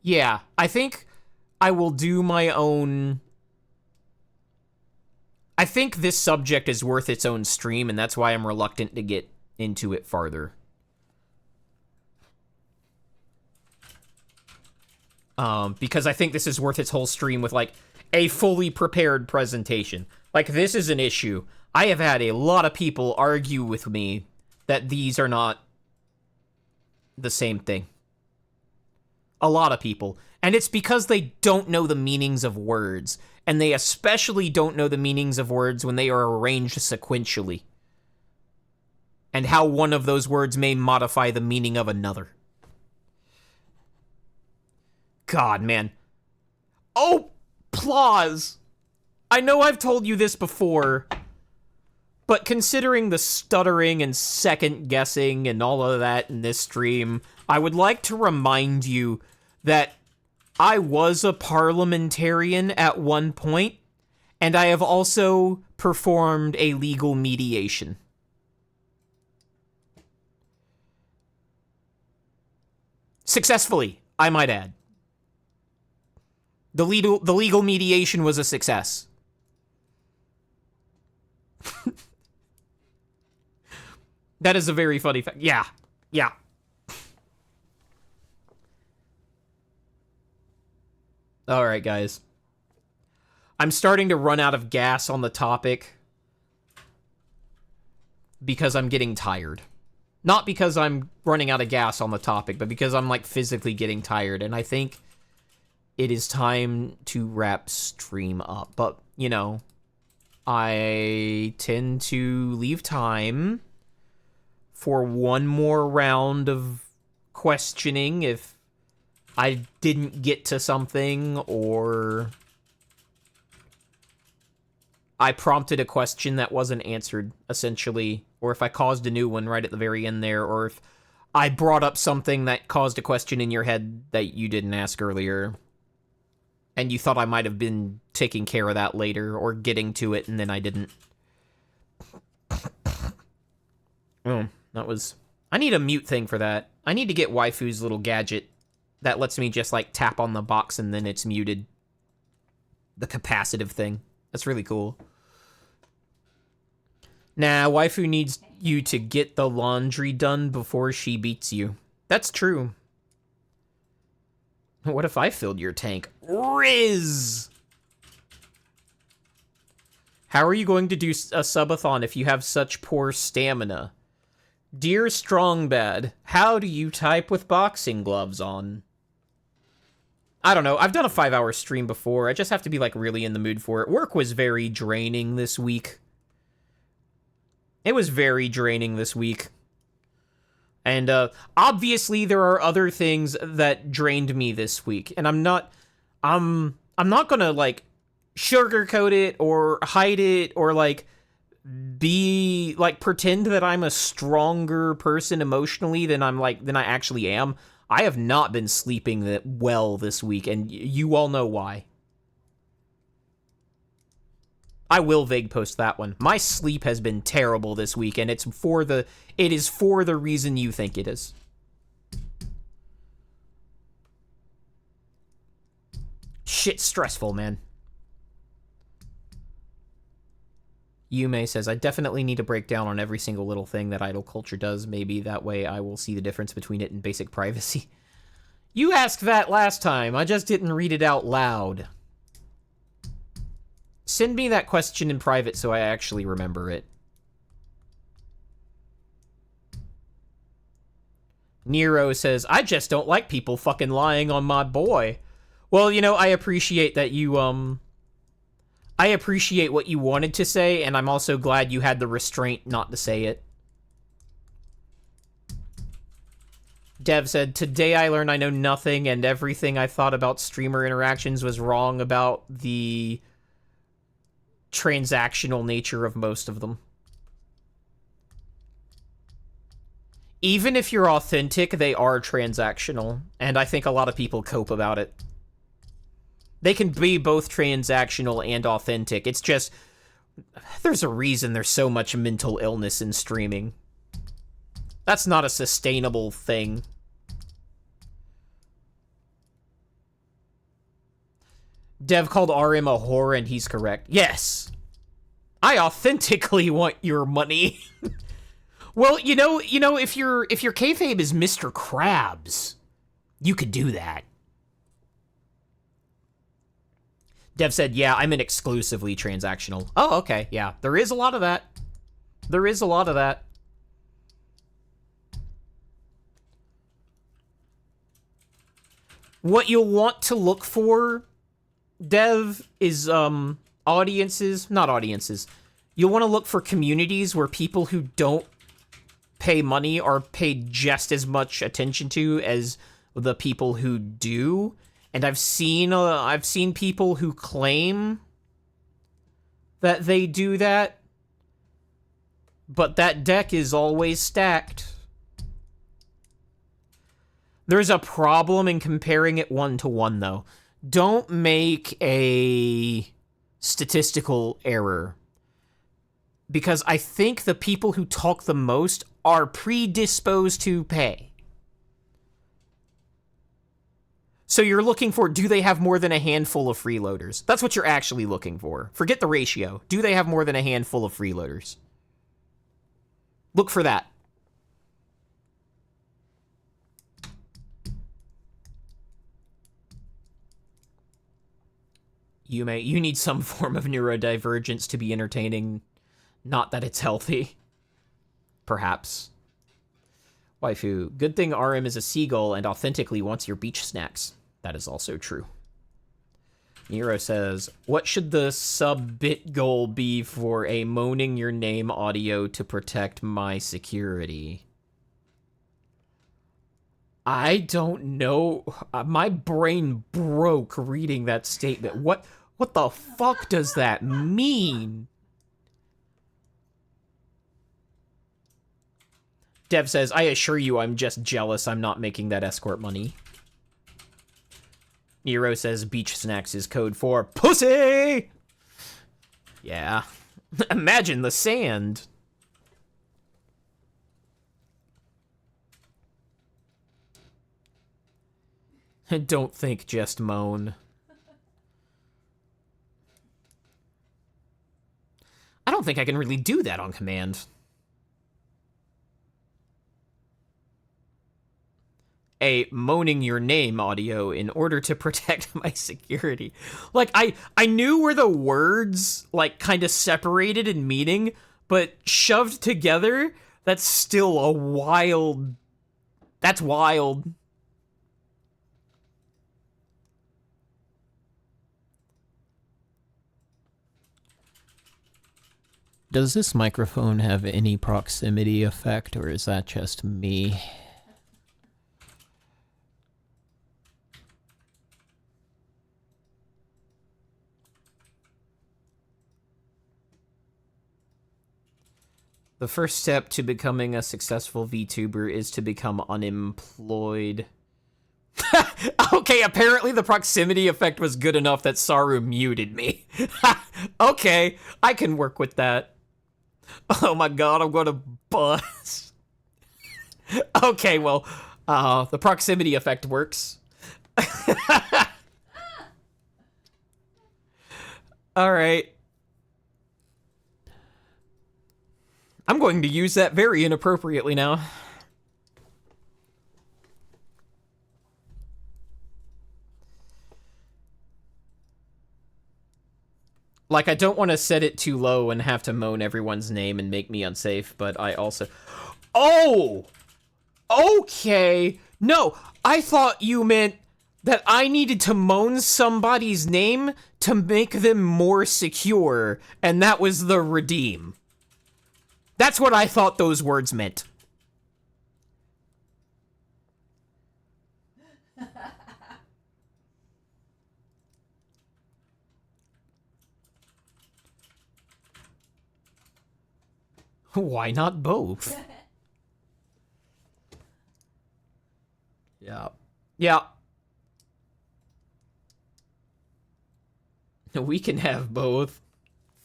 Yeah, I think I will do my own... I think this subject is worth its own stream, and that's why I'm reluctant to get into it farther. Because I think this is worth its whole stream with, like, a fully prepared presentation. Like, this is an issue. I have had a lot of people argue with me that these are not the same thing. A lot of people. And it's because they don't know the meanings of words. And they especially don't know the meanings of words when they are arranged sequentially. And how one of those words may modify the meaning of another. God, man. Oh, applause! I know I've told you this before, but considering the stuttering and second guessing and all of that in this stream, I would like to remind you that I was a parliamentarian at one point, and I have also performed a legal mediation. Successfully, I might add. The legal mediation was a success. That is a very funny fact. Yeah. Alright, guys. I'm starting to run out of gas on the topic because I'm getting tired. Not because I'm running out of gas on the topic, but because I'm, like, physically getting tired, and I think it is time to wrap stream up. But, you know, I tend to leave time for one more round of questioning if I didn't get to something, or I prompted a question that wasn't answered, essentially, or if I caused a new one right at the very end there, or if I brought up something that caused a question in your head that you didn't ask earlier, and you thought I might have been taking care of that later, or getting to it, and then I didn't. Oh, that was... I need a mute thing for that. I need to get Waifu's little gadget that lets me just, like, tap on the box and then it's muted. The capacitive thing. That's really cool. Nah, Waifu needs you to get the laundry done before she beats you. That's true. What if I filled your tank? Riz! How are you going to do a subathon if you have such poor stamina? Dear Strongbad, how do you type with boxing gloves on? I don't know. I've done a 5-hour stream before. I just have to be, like, really in the mood for it. Work was very draining this week. It was very draining this week. And, obviously there are other things that drained me this week. And I'm not gonna, like, sugarcoat it or hide it or, like, pretend that I'm a stronger person emotionally than I actually am. I have not been sleeping that well this week, and you all know why. I will vague post that one. My sleep has been terrible this week, and it is for the reason you think it is. Shit's stressful, man. Yume says, I definitely need to break down on every single little thing that idol culture does. Maybe that way I will see the difference between it and basic privacy. You asked that last time. I just didn't read it out loud. Send me that question in private so I actually remember it. Nero says, I just don't like people fucking lying on my boy. Well, you know, I appreciate that you, I appreciate what you wanted to say, and I'm also glad you had the restraint not to say it. Dev said, today I learned I know nothing, and everything I thought about streamer interactions was wrong about the transactional nature of most of them. Even if you're authentic, they are transactional, and I think a lot of people cope about it. They can be both transactional and authentic. It's just, there's a reason there's so much mental illness in streaming. That's not a sustainable thing. Dev called RM a whore, and he's correct. Yes! I authentically want your money. Well, you know, if your kayfabe is Mr. Krabs, you could do that. Dev said, yeah, I'm an exclusively transactional. Oh, okay, yeah. There is a lot of that. There is a lot of that. What you'll want to look for, Dev, is audiences. Not audiences. You'll want to look for communities where people who don't pay money are paid just as much attention to as the people who do. And I've seen people who claim that they do that, but that deck is always stacked. There's a problem in comparing it one-to-one, though. Don't make a statistical error, because I think the people who talk the most are predisposed to pay. So you're looking for, do they have more than a handful of freeloaders? That's what you're actually looking for. Forget the ratio. Do they have more than a handful of freeloaders? Look for that. You need some form of neurodivergence to be entertaining. Not that it's healthy. Perhaps. Waifu, good thing RM is a seagull and authentically wants your beach snacks. That is also true. Nero says, what should the sub-bit goal be for a moaning your name audio to protect my security? I don't know. My brain broke reading that statement. What the fuck does that mean? Dev says, I assure you I'm just jealous I'm not making that escort money. Nero says, beach snacks is code for pussy! Yeah. Imagine the sand. Don't think, just moan. I don't think I can really do that on command. A moaning your name audio in order to protect my security. Like, I knew where the words, like, kind of separated in meaning, but shoved together, That's still a wild... That's wild. Does this microphone have any proximity effect, or is that just me? The first step to becoming a successful VTuber is to become unemployed. Okay, apparently the proximity effect was good enough that Saru muted me. Okay, I can work with that. Oh my god, I'm gonna buzz. Okay, well, the proximity effect works. Alright. I'm going to use that very inappropriately now. Like, I don't want to set it too low and have to moan everyone's name and make me unsafe, but I also... Oh! Okay! No, I thought you meant that I needed to moan somebody's name to make them more secure, and that was the redeem. That's what I thought those words meant. Why not both? Yeah. Yeah. We can have both.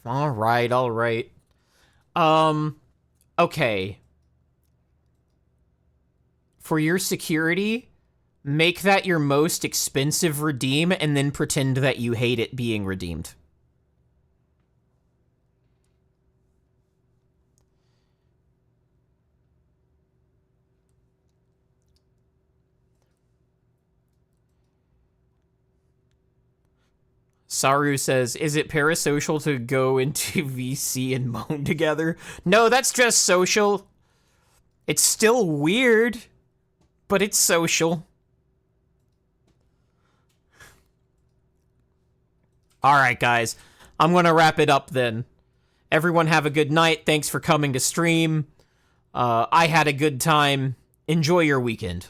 Alright, alright. Okay. For your security, make that your most expensive redeem and then pretend that you hate it being redeemed. Saru says, is it parasocial to go into VC and moan together? No, that's just social. It's still weird, but it's social. Alright, guys. I'm gonna wrap it up then. Everyone have a good night. Thanks for coming to stream. I had a good time. Enjoy your weekend.